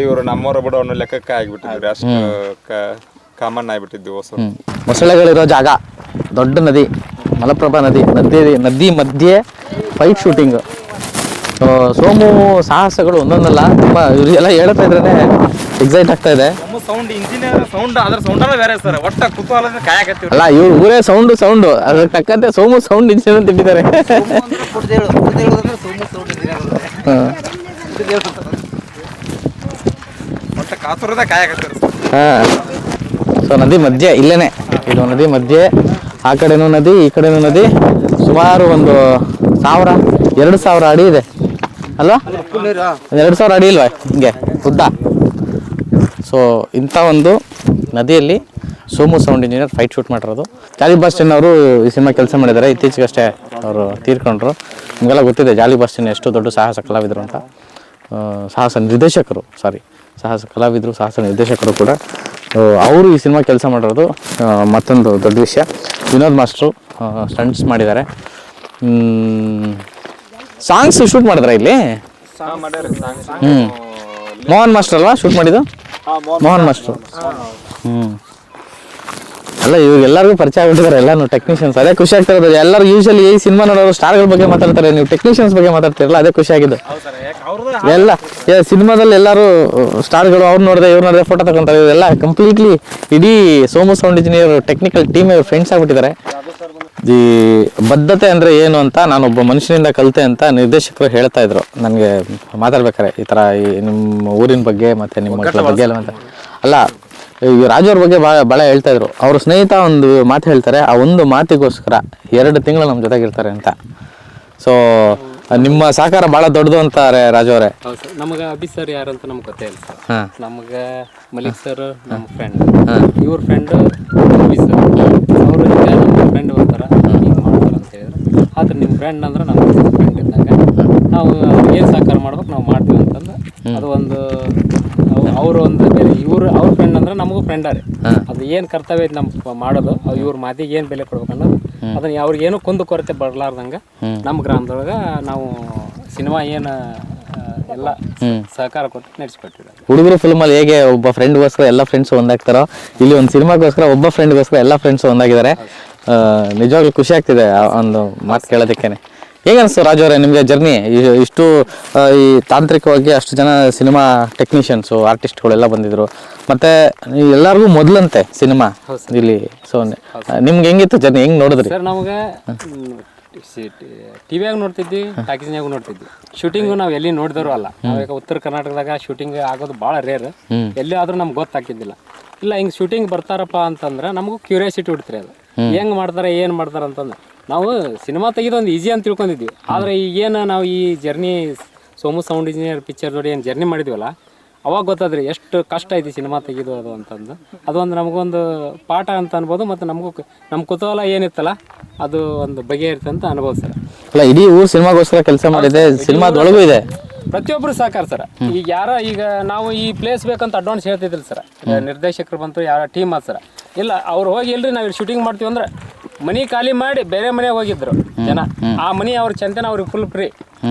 H: ಇವ್ರು ನಮ್ಮವ್ರ ಬಿಡೋ ಅನ್ನೋ ಲೆಕ್ಕಕ್ಕೆ ಆಗಿಬಿಟ್ಟಿದ್ರಿ. ಅಷ್ಟು ಕಾಮನ್ ಆಗಿಬಿಟ್ಟಿದ್ವಿ.
A: ಮೊಸಳೆಗಳಿರೋ ಜಾಗ, ದೊಡ್ಡ ನದಿ, ಮಲಪ್ರಭಾ ನದಿ ಮಧ್ಯೆ ಫೈಟ್ ಶೂಟಿಂಗ್. ಸೋಮು ಸಾಹಸಗಳು ಒಂದೊಂದಲ್ಲ, ತುಂಬ ಇವರೆಲ್ಲ ಹೇಳ್ತಾ ಇದ್ರೆ ಎಕ್ಸೈಟ್ ಆಗ್ತಾ ಇದೆ. ಅಲ್ಲ, ಇವ್ರು ಊರೇ ಸೌಂಡು ಅದ್ರ ತಕ್ಕಂತೆ ಸೋಮು ಸೌಂಡ್ ಇಂಜಿನಿಯರ್ ಅಂತ ಇಟ್ಟಿದ್ದಾರೆ. ಸೊ ನದಿ ಮಧ್ಯೆ ಇಲ್ಲೇನೆ, ಇದು ನದಿ ಮಧ್ಯೆ, ಆ ಕಡೆನೂ ನದಿ ಈ ಕಡೆನೂ ನದಿ. ಸುಮಾರು ಒಂದು 2,000 ಅಡಿ ಇದೆ ಅಲ್ವಾ? 2,000 ಅಡಿ ಇಲ್ವಾ ಹಿಂಗೆ ಉದ್ದ? ಸೊ ಇಂಥ ಒಂದು ನದಿಯಲ್ಲಿ Somu sound engineer fight shoot ಮಾಡಿರೋದು. ಜಾಲಿ ಬಾಸ್ಟಿನ್ ಅವರು ಈ ಸಿನಿಮಾ ಕೆಲಸ ಮಾಡಿದ್ದಾರೆ. ಇತ್ತೀಚೆಗಷ್ಟೇ ಅವರು ತೀರ್ಕೊಂಡ್ರು. ನಿಮಗೆಲ್ಲ ಗೊತ್ತಿದೆ ಜಾಲಿ ಬಾಸ್ಟಿನ್ ಎಷ್ಟು ದೊಡ್ಡ ಸಾಹಸ ಕಲಾವಿದರು ಅಂತ. ಸಾಹಸ ಕಲಾವಿದರು, ಸಾಹಸ ನಿರ್ದೇಶಕರು ಕೂಡ. ಅವರು ಈ ಸಿನಿಮಾ ಕೆಲಸ ಮಾಡಿರೋದು ಮತ್ತೊಂದು ದೊಡ್ಡ ವಿಷಯ. ವಿನೋದ್ ಮಾಸ್ಟ್ರು ಸ್ಟಂಟ್ಸ್ ಮಾಡಿದ್ದಾರೆ. ಸಾಂಗ್ಸ್ ಶೂಟ್ ಮಾಡಿದ್ರ ಇಲ್ಲಿ? ಮೋಹನ್ ಮಾಸ್ಟರ್ ಅಲ್ವಾ ಶೂಟ್ ಮಾಡಿದ್ದು? ಮೋಹನ್ ಮಾಸ್ಟರ್. ಅಲ್ಲ, ಇವ್ರಿಗೆಲ್ಲರಿಗೂ ಪರಿಚಯ ಆಗಿಬಿಟ್ಟಿದ್ದಾರೆ ಎಲ್ಲಾನು ಟೆಕ್ನಿಷಿಯನ್ಸ್. ಅದೇ ಖುಷಿ ಆಗ್ತಾ ಇರೋದು. ಎಲ್ಲರೂ ಯೂಶಲಿ ಈ ಸಿನಿಮಾ ನೋಡೋರು ಸ್ಟಾರ್ಗಳ ಬಗ್ಗೆ ಮಾತಾಡ್ತಾರೆ, ನೀವು ಟೆಕ್ನಿಷಿಯನ್ಸ್ ಬಗ್ಗೆ ಮಾತಾಡ್ತಿರಲ್ಲ, ಅದೇ ಖುಷಿ ಆಗಿದ್ದು. ಎಲ್ಲ ಸಿನಿಮಾದಲ್ಲಿ ಎಲ್ಲರೂ ಸ್ಟಾರ್ಗಳು ಅವ್ರು ನೋಡಿದೆ ಇವ್ರು ನೋಡಿದೆ ಫೋಟೋ ತಗೊಂತಾರೆ. ಇವರೆಲ್ಲ ಕಂಪ್ಲೀಟ್ಲಿ ಇಡೀ Somu sound engineer technical team friends ಆಗ್ಬಿಟ್ಟಿದ್ದಾರೆ. ಈ ಬದ್ಧತೆ ಅಂದರೆ ಏನು ಅಂತ ನಾನೊಬ್ಬ ಮನುಷ್ಯನಿಂದ ಕಲಿತೆ ಅಂತ ನಿರ್ದೇಶಕರು ಹೇಳ್ತಾ ಇದ್ರು ನನಗೆ ಮಾತಾಡ್ಬೇಕಾರೆ. ಈ ಥರ ನಿಮ್ಮ ಊರಿನ ಬಗ್ಗೆ ಮತ್ತು ನಿಮ್ಮ ಮಕ್ಕಳ ಬಗ್ಗೆ ಎಲ್ಲ ಅಲ್ಲ, ಈಗ ರಾಜು ಅವ್ರ ಬಗ್ಗೆ ಭಾಳ ಹೇಳ್ತಾ ಇದ್ರು. ಅವ್ರ ಸ್ನೇಹಿತ ಒಂದು ಮಾತು ಹೇಳ್ತಾರೆ, ಆ ಒಂದು ಮಾತಿಗೋಸ್ಕರ 2 ತಿಂಗಳು ನಮ್ಮ ಜೊತೆಗಿರ್ತಾರೆ ಅಂತ. ಸೊ ನಿಮ್ಮ ಸಹಕಾರ ಭಾಳ ದೊಡ್ಡದು ಅಂತಾರೆ ರಾಜು ಅವರೇ.
S: ಹೌದು ಸರ್. ನಮಗೆ ಅಭಿ ಸರ್ ಯಾರಂತ ನಮ್ಗೆ ಗೊತ್ತೇ ಇಲ್ಲ ಸರ್.
A: ಹಾಂ,
S: ನಮ್ಗೆ ಮಲಿಕ್ ಸರ್ ನಮ್ಮ ಫ್ರೆಂಡ್, ಇವ್ರ ಫ್ರೆಂಡ್ ಅಭಿ ಸರ್. ಅವರು ಈಗ ನಮ್ಮ ಫ್ರೆಂಡ್ ಬರ್ತಾರೆ, ಹಿಂಗೆ ಮಾಡ್ತಾರೆ ಅಂತ ಹೇಳಿದ್ರು. ಆದ್ರೆ ನಿಮ್ಮ ಫ್ರೆಂಡ್ ಅಂದ್ರೆ ನಮ್ಮ ಫ್ರೆಂಡ್ ಇದ್ದಂಗೆ ನಾವು ಏನು ಸಹಕಾರ ಮಾಡ್ಬೇಕು ನಾವು ಮಾಡ್ತೀವಿ ಅಂತಂದು ಅದು ಒಂದು ಅವರು ಒಂದು ಅವ್ರ ಫ್ರೆಂಡ್ ಅಂದ್ರೆ ನಮಗೂ ಫ್ರೆಂಡ ರೀ. ಅದು ಏನು ಕರ್ತವ್ಯ ಐತೆ ನಮ್ಮ ಮಾಡೋದು, ಇವ್ರ ಮಾತಿಗೆ ಏನು ಬೆಲೆ ಕೊಡ್ಬೇಕು ಅನ್ನೋದು ಅದನ್ನ ಅವ್ರಿಗೇನು ಕುಂದು ಕೊರತೆ ಬರಲಾರ್ದಂಗೆ ನಮ್ಮ ಗ್ರಾಮದೊಳಗೆ ನಾವು ಸಿನಿಮಾ ಏನು ಎಲ್ಲ ಸಹಕಾರ ಕೊಟ್ಟು ನಡೆಸ್ಕೊಟ್ಟಿದ್ದಾರೆ.
A: ಹುಡುಗರು ಫಿಲ್ಮಲ್ಲಿ ಹೇಗೆ ಒಬ್ಬ ಫ್ರೆಂಡ್ಗೋಸ್ಕರ ಎಲ್ಲ ಫ್ರೆಂಡ್ಸ್ ಒಂದಾಗ್ತಾರೋ, ಇಲ್ಲಿ ಒಂದು ಸಿನಿಮಾಗೋಸ್ಕರ ಒಬ್ಬ ಫ್ರೆಂಡ್ಗೋಸ್ಕರ ಎಲ್ಲ ಫ್ರೆಂಡ್ಸ್ ಒಂದಾಗಿದ್ದಾರೆ. ನಿಜವಾಗ್ಲೂ ಖುಷಿ ಆಗ್ತಿದೆ ಆ ಒಂದು ಮಾತು ಕೇಳೋದಕ್ಕೇನೆ. ಹೇಗೆ ಅನಿಸ್ತು ರಾಜು ಅವರೇ ನಿಮಗೆ ಜರ್ನಿ? ಇಷ್ಟು ಈ ತಾಂತ್ರಿಕವಾಗಿ ಅಷ್ಟು ಜನ ಸಿನಿಮಾ ಟೆಕ್ನಿಷಿಯನ್ಸು ಆರ್ಟಿಸ್ಟ್ಗಳೆಲ್ಲ ಬಂದಿದ್ರು, ಮತ್ತು ಎಲ್ಲರಿಗೂ ಮೊದಲಂತೆ ಸಿನಿಮಾ ಇಲ್ಲಿ. ಸೊ ನಿಮ್ಗೆ ಹೆಂಗಿತ್ತು ಜರ್ನಿ, ಹೆಂಗೆ ನೋಡಿದ್ರಿ
S: ಸರ್? ನಮಗೆ ಟಿವಿಯಾಗ ನೋಡ್ತಿದ್ವಿ, ಟಾಕೀಸ್ನಾಗ ನೋಡ್ತಿದ್ವಿ. ಶೂಟಿಂಗು ನಾವು ಎಲ್ಲಿ ನೋಡಿದ್ರು ಅಲ್ಲ. ನಾವೀಗ ಉತ್ತರ ಕರ್ನಾಟಕದಾಗ ಶೂಟಿಂಗ್ ಆಗೋದು ಭಾಳ ರೇರ್. ಎಲ್ಲಿ ಆದ್ರೂ ನಮ್ಗೆ ಗೊತ್ತಾಕಿದ್ದಿಲ್ಲ. ಇಲ್ಲ ಹಿಂಗೆ ಶೂಟಿಂಗ್ ಬರ್ತಾರಪ್ಪ ಅಂತಂದ್ರೆ ನಮಗೂ ಕ್ಯೂರಿಯಾಸಿಟಿ ಹುಡ್ತೀರಿ, ಅದು ಹೆಂಗೆ ಮಾಡ್ತಾರೆ ಏನು ಮಾಡ್ತಾರೆ ಅಂತಂದ್ರೆ. ನಾವು ಸಿನಿಮಾ ತೆಗೆದು ಒಂದು ಈಸಿ ಅಂತ ತಿಳ್ಕೊಂಡಿದ್ವಿ. ಆದರೆ ಈಗೇನು ನಾವು ಈ journey Somu sound engineer picture ಜೋಡಿ ಏನು ಜರ್ನಿ ಮಾಡಿದ್ವಲ್ಲ, ಅವಾಗ ಗೊತ್ತಾದ್ರಿ ಎಷ್ಟು ಕಷ್ಟ ಐತಿ ಸಿನಿಮಾ ತೆಗೆದು ಅದು ಅಂತಂದು. ಅದೊಂದು ನಮಗೊಂದು ಪಾಠ ಅಂತ ಅನ್ಬೋದು. ಮತ್ತು ನಮಗೂ ನಮ್ಮ ಕುತೂಹಲ ಏನಿತ್ತಲ್ಲ ಅದು ಒಂದು ಬಗೆಹರಿತು ಅಂತ ಅನ್ಬೋದು ಸರ್.
A: ಅಲ್ಲ, ಇಡೀ ಊರು ಸಿನಿಮಾಗೋಸ್ಕರ ಕೆಲಸ ಮಾಡಿದೆ, ಸಿನಿಮಾದೊಳಗೂ ಇದೆ
S: ಪ್ರತಿಯೊಬ್ಬರು ಸಹಕಾರ ಸರ್. ಈಗ ಈಗ ನಾವು ಈ ಪ್ಲೇಸ್ ಬೇಕಂತ ಅಡ್ವಾನ್ಸ್ ಹೇಳ್ತಿದ್ರಿ ಸರ್, ನಿರ್ದೇಶಕರು ಬಂತು, ಯಾರ ಟೀಮ್ ಆದ ಸರ್. ಇಲ್ಲ ಅವ್ರು ಹೋಗಿ ಇಲ್ರಿ ನಾವು ಇಲ್ಲಿ ಶೂಟಿಂಗ್ ಮಾಡ್ತೀವಿ ಅಂದ್ರೆ ಮನಿ ಖಾಲಿ ಮಾಡಿ ಬೇರೆ ಮನೆಗೆ ಹೋಗಿದ್ರು ಜನ. ಆ ಮನಿ ಅವ್ರ ಚಂತನ ಅವ್ರಿಗೆ ಫುಲ್ ಫ್ರೀ.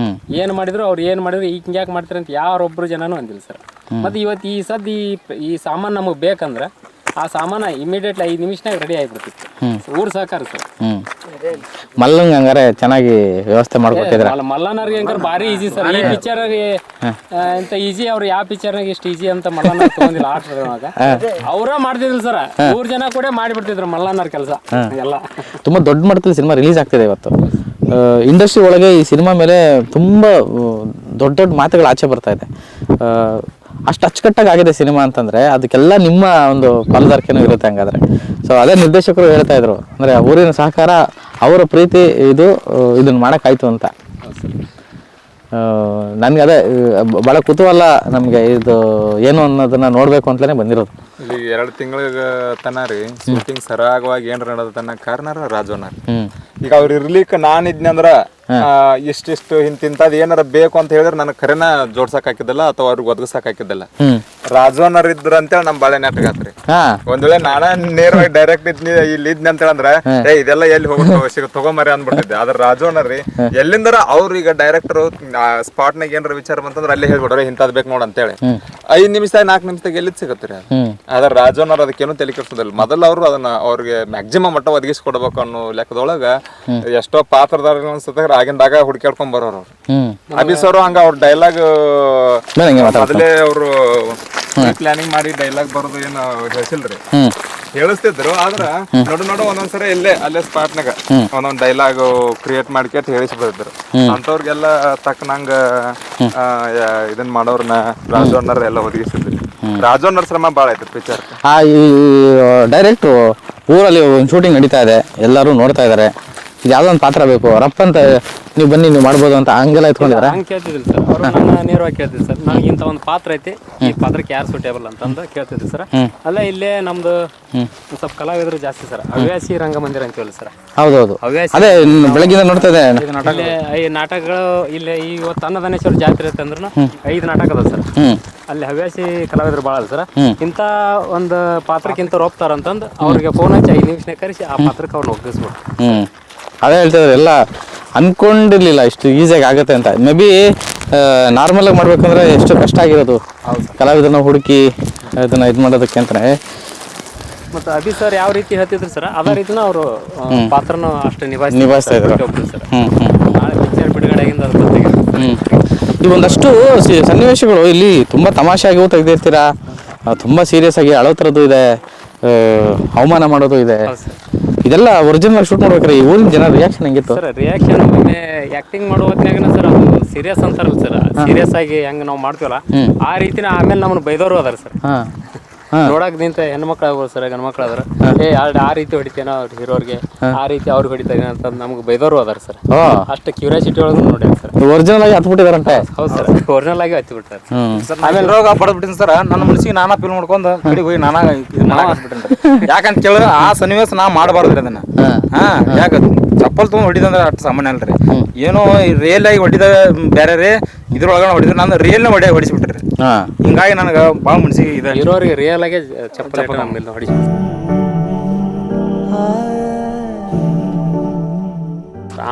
S: ಏನು ಮಾಡಿದ್ರು ಅವ್ರು ಏನು ಮಾಡಿದ್ರು ಈಗ ಹಿಂಗೆ ಯಾಕೆ ಮಾಡ್ತಾರೆ ಅಂತ ಯಾರೊಬ್ಬರು ಜನನೂ ಅಂದಿಲ್ಲ ಸರ್. ಮತ್ತು ಇವತ್ತು ಈ ಸದ್ದು ಈ ಸಾಮಾನು ನಮಗೆ ಬೇಕಂದ್ರೆ ಆ ಸಾಮಾನು ಇಮಿಡಿಯೇಟ್ಲಿ 5 ನಿಮಿಷನಾಗ ರೆಡಿ ಆಗಿಬಿಡ್ತಿತ್ತು. ಊರು ಸಹಕಾರ ಸರ್.
A: ಮಲ್ಲಂಗ್ ಹಂಗಾರೆ ಚೆನ್ನಾಗಿ ವ್ಯವಸ್ಥೆ ಮಾಡ್ಕೊಟ್ಟಿದ್ರೆ.
S: ಮಲ್ಲನವ್ರಿಗೆ ಹಂಗಾರೆ ಭಾರಿ ಈಸಿ ಸರ್. ಈ ಪಿಕ್ಚರ್ಗೆ ಅಂತ ಈಸಿ, ಅವ್ರು ಯಾವ ಪಿಕ್ಚರ್ನಾಗ ಇಷ್ಟು ಈಸಿ ಅಂತ ಮಲ್ಲನವ್ರು ತಗೊಂಡಿಲ್ಲ. ಆಟದಾಗ ಅವರ ಮಾಡ್ತಿದ್ರು ಸರ್. 3 ಜನ ಕೂಡ ಮಾಡಿಬಿಡ್ತಿದ್ರು ಮಲ್ಲನವ್ರ ಕೆಲಸ ಎಲ್ಲ.
A: ತುಂಬ ದೊಡ್ಡ ಮಟ್ಟದಲ್ಲಿ ಸಿನಿಮಾ ರಿಲೀಸ್ ಆಗ್ತಿದೆ ಇವತ್ತು. ಇಂಡಸ್ಟ್ರಿ ಒಳಗೆ ಈ ಸಿನಿಮಾ ಮೇಲೆ ತುಂಬ ದೊಡ್ಡ ದೊಡ್ಡ ಮಾತುಗಳು ಆಚೆ ಬರ್ತಾ ಇದೆ. ಅಷ್ಟು ಅಚ್ಚುಕಟ್ಟಾಗಿ ಆಗಿದೆ ಸಿನಿಮಾ ಅಂತಂದ್ರೆ ಅದಕ್ಕೆಲ್ಲ ನಿಮ್ಮ ಒಂದು ಪಾಲುದಾರಿಕೆನೂ ಇರುತ್ತೆ ಹಂಗಾದ್ರೆ. ಸೊ ಅದೇ ನಿರ್ದೇಶಕರು ಹೇಳ್ತಾ ಇದ್ರು, ಅಂದರೆ ಊರಿನ ಸಹಕಾರ, ಅವರ ಪ್ರೀತಿ ಇದನ್ನ ಮಾಡೋಕ್ಕಾಯ್ತು ಅಂತ. ನನಗೆ ಅದೇ ಭಾಳ ಕುತೂಹಲ ನಮಗೆ, ಇದು ಏನು ಅನ್ನೋದನ್ನ ನೋಡಬೇಕು ಅಂತಲೇ ಬಂದಿರೋದು.
H: ಇಲ್ಲಿ 2 ತಿಂಗಳ ತನ ರೀ ಶೂಟಿಂಗ್ ಸರಾಗವಾಗಿ ಏನ್ರ ನಡೆದ ಕಾರಣ ರಾಜೋನ. ಈಗ ಅವ್ರು ಇರ್ಲಿಕ್ಕೆ ನಾನು ಇದ್ನಂದ್ರ ಇಷ್ಟಿಷ್ಟು ಇಂತಿಂತದ್ ಏನಾರ ಬೇಕು ಅಂತ ಹೇಳಿದ್ರೆ ನನಗೆ ಖರೇನ ಜೋಡ್ಸಕ್ ಹಾಕಿದ್ದಲ್ಲ ಅಥವಾ ಅವ್ರಿಗೆ ಒದಗಿಸಕ್ ಹಾಕಿದ್ದಲ್ಲ. ರಾಜೋನರ್ ಇದ್ರ ಅಂತೇಳಿ ನಮ್ ಬಾಳೆ ನೆಟ್ಗಾತ್ರಿ. ಒಂದ್ ವೇಳೆ ನಾನ ನೇರವಾಗಿ ಡೈರೆಕ್ಟ್ ಇಲ್ಲಿ ಇದ್ನಿ ಅಂತ ಹೇಳಿದ್ರೆ ಇದೆಲ್ಲ ಎಲ್ಲಿ ಹೋಗ್ಬೇಕು ತಗೊಂಬರಿ ಅಂದ್ಬಿಟ್ಟಿದ್ದೆ. ಆದ್ರೆ ರಾಜೋನರ್ ಎಲ್ಲಿಂದರ ಅವ್ರು ಈಗ ಡೈರೆಕ್ಟರ್ ಸ್ಪಾಟ್ ನಾಗ ಏನಾರ ವಿಚಾರ ಬಂತಂದ್ರೆ ಅಲ್ಲೇ ಹೇಳ್ಬಿಡ್ರಿ ಇಂತದ್ ಬೇಕು ನೋಡ್ ಅಂತೇಳಿ 5 ನಿಮಿಷದಾಗ 4 ನಿಮಿಷದಾಗ ಎಲ್ಲಿದ್ ಸಿಗತ್ರಿ. ಆದ್ರೆ ರಾಜೋನರ್ ಅದಕ್ಕೇನು ತಲೆ ಕೆಡ್ಸೋದಿಲ್ಲ. ಮೊದಲು ಅವ್ರು ಅದನ್ನ ಅವ್ರಿಗೆ ಮ್ಯಾಕ್ಸಿಮಮ್ ಮಟ್ಟ ಒದಗಿಸ್ಕೊಡ್ಬೇಕು ಅನ್ನೋ ಲೆಕ್ಕದೊಳಗ ಎಷ್ಟೋ ಪಾತ್ರದಾರ ಅನ್ಸುತ್ತೆ ಆಗಿಂದಾಗ ಹುಡ್ಕ್ಯಾಡ್ಕೊಂಡ್ ಬರೋರು ಅವ್ರು. ಅಭಿಸರು ಹಂಗ ಅವ್ರ ಡೈಲಾಗ್ ಮೊದಲೇ ಅವರು ಪ್ಲಾನಿಂಗ್ ಮಾಡಿ ಡೈಲಾಗ್ ಬರೋದು ಏನು ಹೇಳ್ಸಿಲ್ರಿ, ಹೇಳಿಸ್ತಿದ್ರು. ಆದ್ರ ನೋಡು ಒಂದೊಂದ್ಸರಿ ಅಲ್ಲೇ ಸ್ಪಾಟ್ನಾಗ ಒಂದೊಂದ್ ಡೈಲಾಗ್ ಕ್ರಿಯೇಟ್ ಮಾಡ್ಕೇಟ್ ಹೇಳಿಸ್ಬಿಡ್ತಿದ್ರು. ಅಂತವ್ರಿಗೆಲ್ಲ ತಕ್ಕನಂಗ ಇದನ್ ಮಾಡೋರ್ನ ರಾಜೋನರ್ ಎಲ್ಲ ಒದಗಿಸಿದ್ರಿ. ರಾಜೋನರ್ ಶ್ರಮ ಬಾಳ ಐತಿ ಪಿಕ್ಚರ್.
A: ಈ ಡೈರೆಕ್ಟ್ರು ಊರಲ್ಲಿ ಒಂದು ಶೂಟಿಂಗ್ ನಡೀತಾ ಇದೆ, ಎಲ್ಲರೂ ನೋಡ್ತಾ ಇದಾರೆ, ಯಾವ್ದೋ ಒಂದು ಪಾತ್ರ ಬೇಕು ರಪ್ಪ ಅಂತ ನೀವು ಬನ್ನಿ ನೀವು ಮಾಡ್ಬೋದು ಅಂತ ಹಂಗೆಲ್ಲ ಎತ್ಕೊಂಡಿದ್ದಾರೆ.
S: ಹಂಗೆ ಕೇಳ್ತಿದ್ದಿಲ್ಲ ಸರ್ ಅವರು. ನಾನು ನೇರವಾಗಿ ಕೇಳ್ತಿದ್ದೆ ಸರ್, ನನಗೆ ಇಂಥ ಒಂದು ಪಾತ್ರ ಐತಿ, ಈ ಪಾತ್ರಕ್ಕೆ ಯಾರು ಸೂಟೇಬಲ್ ಅಂತಂದು ಕೇಳ್ತಿದ್ದೆ ಸರ್. ಅಲ್ಲ ಇಲ್ಲೇ ನಮ್ದು ಸ್ವಲ್ಪ ಕಲಾವಿದರು ಜಾಸ್ತಿ ಸರ್. ಹವ್ಯಾಸಿ ರಂಗಮಂದಿರ ಅಂತ ಹೇಳಿ ಸರ್.
A: ಹೌದೌದು, ಅದೇ ಬೆಳಗ್ಗೆ ನೋಡ್ತಾ ಇದೆ.
S: ಈ ನಾಟಕಗಳು ಇಲ್ಲಿ ಇವತ್ತು ಅನ್ನದಾನೇಶ್ವರ ಜಾತ್ರೆ ಅಂತಂದ್ರೂ 5 ನಾಟಕ ಅದ ಸರ್. ಅಲ್ಲಿ ಹವ್ಯಾಸಿ ಕಲಾವಿದರು ಭಾಳ ಅಲ್ಲ ಸರ್. ಇಂಥ ಒಂದು ಪಾತ್ರಕ್ಕಿಂತ ಹೋಗ್ತಾರ ಅಂತಂದು ಅವ್ರಿಗೆ ಫೋನ್ ಹಚ್ಚಿ 5 ನಿಮಿಷನಾಗ ಕರೆಸಿ ಆ ಪಾತ್ರಕ್ಕೆ ಅವ್ರನ್ನ ಒಗ್ಗಿಸ್ಬಿಟ್ಟು.
A: ಅದೇ ಹೇಳ್ತಿದ್ರು, ಎಲ್ಲ ಅನ್ಕೊಂಡಿರ್ಲಿಲ್ಲ ಇಷ್ಟು ಈಸಿಯಾಗಿ ಆಗುತ್ತೆ ಅಂತ. ಮೇ ಬಿ ನಾರ್ಮಲ್ ಆಗಿ ಮಾಡ್ಬೇಕಂದ್ರೆ ಎಷ್ಟು ಕಷ್ಟ ಆಗಿರೋದು ಕಲಾವಿದನ ಹುಡುಕಿ ಅದನ್ನ ಇದು ಮಾಡೋದಕ್ಕೆ ಅಂತಾನೆ.
S: ಮತ್ತು ಅಭಿ ಸರ್ ಯಾವ ರೀತಿ ಹೇಳ್ತಿದ್ರು ಸರ್ ಅದೇ ರೀತಿನ ಅವರು ಪಾತ್ರನ ಅಷ್ಟು
A: ನಿಭಾಯಿಸ್ತಾ ಇದ್ರು
S: ಸರ್. ನಾಳೆ ಪಿಕ್ಚರ್ ಬಿಡುಗಡೆ ಆಗಿಂದ ಅದ್ರ ಜೊತೆಗೆ
A: ಈ ಒಂದಷ್ಟು ಸನ್ನಿವೇಶಗಳು ಇಲ್ಲಿ ತುಂಬ ತಮಾಷೆಯಾಗಿಯೂ ತೆಗೆದಿರ್ತೀರಾ, ತುಂಬ ಸೀರಿಯಸ್ ಆಗಿ ಅಳೋ ಥರದ್ದು ಇದೆ, ಅವಮಾನ ಮಾಡೋದು ಇದೆ. ಇದೆಲ್ಲ ಒರಿಜಿನಲ್ ಶೂಟ್ ಮಾಡ್ಬೇಕಾರೆ ಈ ಊರಿನ ಜನ ರಿಯಾಕ್ಷನ್ ಹೆಂಗಿತ್ತು
S: ಸರ್? ರಿಯಾಕ್ಷನ್ ಮತ್ತೆ ಆಕ್ಟಿಂಗ್ ಮಾಡೋ ಹೊತ್ನಾಗನ ಸರ್ ಅದು ಸೀರಿಯಸ್ ಅಂತಾರಲ್ಲ ಸರ್, ಸೀರಿಯಸ್ ಆಗಿ ಹೆಂಗೆ ನಾವು ಮಾಡ್ತೀವಲ್ಲ ಆ ರೀತಿನ ಆಮೇಲೆ ನಮ್ಮನ್ನು ಬೈದವರು ಅದಾರ ಸರ್. ನೋಡಕ್ ನಿಂತ ಹೆಣ್ಮಕ್ಳು ಆಗ್ಬೋದು ಸರ್, ಗಂಡ್ಮಕ್ಳು ಅದ್ರ ಆ ರೀತಿ ಹೊಡಿತೇನೋ ಅವ್ರ ಹೀರೋರ್ಗೆ, ಆ ರೀತಿ ಅವ್ರಿಗೆ ಹೊಡಿತಾರೆ ಅಂತ ನಮ್ಗೆ ಬೈದವರು ಅದಾರ ಸರ್. ಅಷ್ಟು ಕ್ಯೂರಿಯಾಸಿಟಿ ಒಳಗೂ ನೋಡಿ ಸರ್.
A: ಒರಿಜಿನಲ್ ಆಗಿ ಹತ್ಬಿಟ್ಟಿದಾರಂತೆ.
S: ಹೌದು ಸರ್, ಒರಿಜಿನಲ್ ಆಗಿ ಹತ್ತಿ ಬಿಡ್ತಾರೆ.
I: ಆಮೇಲೆ ರೋಗ ಬಡದ್ಬಿಟ್ಟಿನಿ ಸರ್, ನನ್ನ ಮನಸ್ಸಿಗೆ ನಾನಾ ಫೀಲ್ ಮಾಡ್ಕೊಂಡು ಕಡೆಗೆ ಹೋಗಿ ನಾನಾ ಬಿಟ್ಟಿನಿ. ಯಾಕಂತ ಕೇಳಿದ್ರೆ ಆ ಸನ್ನಿವೇಶ ನಾ ಮಾಡಬಾರ್ದ್ರಿ ಅದನ್ನ. ಯಾಕೆ ಚಪ್ಪಲ್ ತೊಗೊಂಡು ಹೊಡಿದಂದ್ರೆ ಅಷ್ಟು ಸಾಮಾನ್ಯ ಅಲ್ರಿ. ಏನೋ ರಿಯಲ್ ಆಗಿ ಹೊಡಿದ ಬೇರೆ ರೀ, ಇದ್ರೊಳಗ ಹೊಡಿದ್ರೆ ನಾನು ರಿಯಲ್ನ ಹೊಡಿಸ್ಬಿಟ್ರಿ. ಹಿಂಗಾಗಿ ನನಗೆ ಭಾಳ ಮನಸ್ಸಿಗೆ ಇದೆ.
S: ಇರೋರಿಗೆ ರಿಯಲ್ ಆಗಿ ಚಪ್ಪಲ್ ಹೊಡಿಸಿ.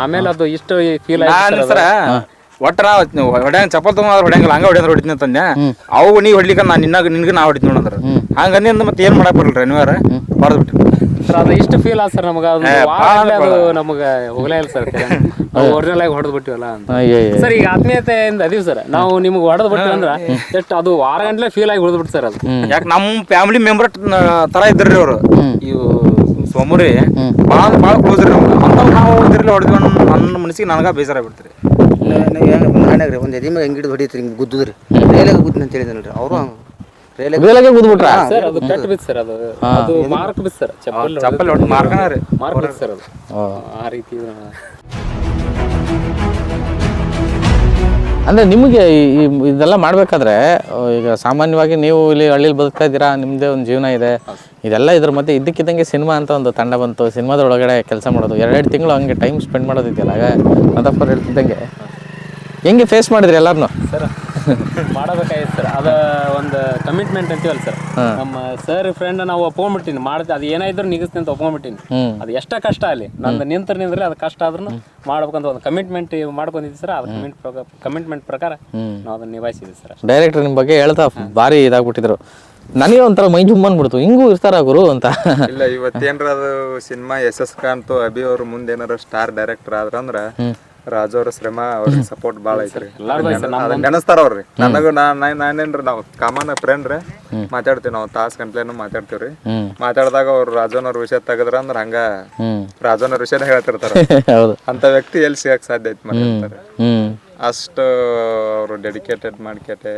S: ಆಮೇಲೆ ಅದು ಇಷ್ಟು ಫೀಲ್ ಆಯ್ತು ಸರ್.
I: ಒಟ್ಟ ಹೊಡ್ಯಾಂಗ ಚಪ್ಪಲ್ ತಗೊಂಡ್ ಹೊಡ್ಯಾಂಗಿಲ್ಲ, ಹಂಗ ಹೊಡ್ಯಾಂದ್ರೆ ಹೊಡಿತೀನಿ ಅಂತಂದೆ. ಅವು ನೀ ಹೊಡ್ಲಿಕ್ಕೆ ನಾನು ನಿನಗೆ ನಾ ಹೊಡಿತೀನಿ ನೋಡಂದ್ರ ಹಂಗಂದಿಂದ ಮತ್ತೆ ಏನ್ ಮಾಡಕ್ ಬರಲ್ರಿ ನೀವಾರ ಬರದ್ಬಿಟ್ಟು
S: ಅದು ಇಷ್ಟು ಫೀಲ್ ಆದ ಸರ್ ನಮಗ. ಅದು ನಮಗ ಹೋಗ್ಲೇ ಇಲ್ಲ ಸರ್, ಒರಿಜಿನಲ್ ಆಗಿ ಹೊಡೆದ್ ಬಿಟ್ಟಿವಲ್ಲ ಅಂತ ಸರ್. ಈಗ ಆತ್ಮೀಯತೆಯಿಂದ ಅದೀವಿ ಸರ್ ನಾವು. ನಿಮ್ಗೆ ಹೊಡೆದ್ ಬಿಟ್ಟಿವಿ ಅಂದ್ರ ಎಷ್ಟು ಅದು ವಾರ ಗಂಟ್ಲೆ ಫೀಲ್ ಆಗಿ ಹೊಡೆದ್ ಬಿಟ್ಟು ಸರ್. ಅದು
I: ಯಾಕೆ ನಮ್ಮ ಫ್ಯಾಮಿಲಿ ಮೆಂಬರ್ ತರ ಇದ್ರಿ ಅವ್ರು. ಇವು ಸೋಮುರಿ ಭಾಳ ಕ್ಲೋಸ್ ರೀ ನಮ್ಗೆ. ಅಂತ ನಾವು ಇದ್ರಲ್ಲಿ ಹೊಡೆದ್ವಿ ನನ್ನ ಮನಸ್ಸಿಗೆ ನನಗ ಬೇಸರ ಬಿಡ್ತೀರಿ.
B: ನಾಣ್ಯಾಗ್ರಿ ಒಂದು ಎದಿ ಮ್ಯಾಗ ಹೆಂಗಿಡಿದು ಹೊಡಿತ್ರಿ, ಹಿಂಗೆ ಗುದ್ದುದ್ರಿ ರೇಲಾಗ ಗುದ್ದಿನ ಅಂತ ಹೇಳಿದ ನೋಡ್ರಿ ಅವರು.
A: ರೇಲಾಗೆ ಗುದ್ಬಿಟ್ರ
S: ಸರ್, ಅದು ಕಟ್ ಬಿತ್ತು ಸರ್. ಅದು ಮಾರ್ಕ್ ಬಿತ್ತು ಸರ್,
I: ಚಪ್ಪಲ್ ಮಾರ್ಕನ ರೀ,
S: ಮಾರ್ಕ್ ಬಿತ್ತು ಸರ್. ಅದು ಆ ರೀತಿ
A: ಅಂದರೆ ನಿಮಗೆ ಇದೆಲ್ಲ ಮಾಡಬೇಕಾದ್ರೆ ಈಗ ಸಾಮಾನ್ಯವಾಗಿ ನೀವು ಇಲ್ಲಿ ಹಳ್ಳಿಲಿ ಬದುಕ್ತಾ ಇದ್ದೀರಾ, ನಿಮ್ಮದೇ ಒಂದು ಜೀವನ ಇದೆ, ಇದೆಲ್ಲ ಇದ್ರ ಮಧ್ಯೆ ಇದ್ದಕ್ಕಿದ್ದಂಗೆ ಸಿನಿಮಾ ಅಂತ ಒಂದು ತಂಡ ಬಂತು. ಸಿನಿಮಾದ ಒಳಗಡೆ ಕೆಲಸ ಮಾಡೋದು 2 ತಿಂಗಳು ಹಂಗೆ ಟೈಮ್ ಸ್ಪೆಂಡ್ ಮಾಡೋದಿದೆಯಲ್ಲ, ಆಗ ಮಾತಾಡ್ಕೊಂಡು ಹೇಳ್ತಿದ್ದಂಗೆ ಹೆಂಗೆ ಫೇಸ್ ಮಾಡಿದ್ರಿ ಎಲ್ಲರನ್ನು?
S: ಸರ್ ಮಾಡಬೇಕಾಗಿತ್ತು ಸರ್, ಅದು ಒಂದು ಕಮಿಟ್ಮೆಂಟ್ ಅಂತೀವಲ್ಲ ಸರ್. ನಮ್ಮ ಸರ್ ಫ್ರೆಂಡ್ ನಾವು ಒಪ್ಕೊಂಡ್ಬಿಟ್ಟಿನಿ ಮಾಡ್ತೀವಿ, ಅದು ಏನಾದ್ರು ನಿಗಿಸ್ತೀನಿ ಅಂತ ಒಪ್ಕೊಂಡ್ಬಿಟ್ಟಿನಿ. ಅದು ಎಷ್ಟ ಕಷ್ಟ ಅಲ್ಲಿ ನಂದು ನಿಂತ್ರೆ ಅದು ಕಷ್ಟ ಆದ್ರೂ ಮಾಡ್ಬೇಕಂತ ಒಂದು ಕಮಿಟ್ಮೆಂಟ್ ಮಾಡ್ಕೊಂಡಿದ್ವಿ ಸರ್. ಅದು ಕಮಿಟ್ಮೆಂಟ್ ಪ್ರಕಾರ ನಾವು ಅದನ್ನ ನಿಭಾಯಿಸಿದ್ವಿ ಸರ್.
A: ಡೈರೆಕ್ಟರ್ ನಿಮ್ಮ ಬಗ್ಗೆ ಹೇಳ್ತಾ ಭಾರಿ ಇದಾಗ್ಬಿಟ್ಟಿದ್ರು. ನನಗೆ ಒಂಥರ ಮೈ ಜುಮ್ ಅಂದ್ಬಿಡ್ತು, ಹಿಂಗೂ ಇರ್ತಾರ ಗುರು ಅಂತ.
H: ಇಲ್ಲ, ಇವತ್ತೇನ್ರ ಅದು ಸಿನಿಮಾ ಯಶಸ್ ಕಾಣ್ತು, ಅಭಿ ಅವ್ರ ಮುಂದೆ ಏನಾರ ಸ್ಟಾರ್ ಡೈರೆಕ್ಟರ್ ಆದ್ರಂದ್ರ ರಾಜು ಅವ್ರ ಶ್ರಮ ಅವ್ರಿಗೆ ಸಪೋರ್ಟ್ ಭಾಳ ಐತ್ರಿ. ನೆನಸ್ತಾರ ಅವ್ರಿ. ನನಗೂ ನಾನೇನ್ರಿ ನಾವು ಕಾಮನ್ ಫ್ರೆಂಡ್ ರೀ, ಮಾತಾಡ್ತೀವಿ ನಾವು ತಾಸ್ ಗಂಟ್ಲೇನು ಮಾತಾಡ್ತೀವ್ರಿ. ಮಾತಾಡಿದಾಗ ಅವ್ರು ರಾಜೋನ್ ಅವ್ರ ವಿಷಯ ತೆಗದ್ರ ಅಂದ್ರ ಹಂಗ ರಾಜೋನ್ ಅವ್ರ ವಿಷಯನ ಹೇಳ್ತಿರ್ತಾರ. ಅಂತ ವ್ಯಕ್ತಿ ಎಲ್ಲಿ ಸಿಗಕ್ ಸಾಧ್ಯ ಐತಿ ಮಾಡಿರ್ತಾರೆ. ಅಷ್ಟು ಅವರು ಡೆಡಿಕೇಟೆಡ್ ಮಾಡ್ಕೇಟೆ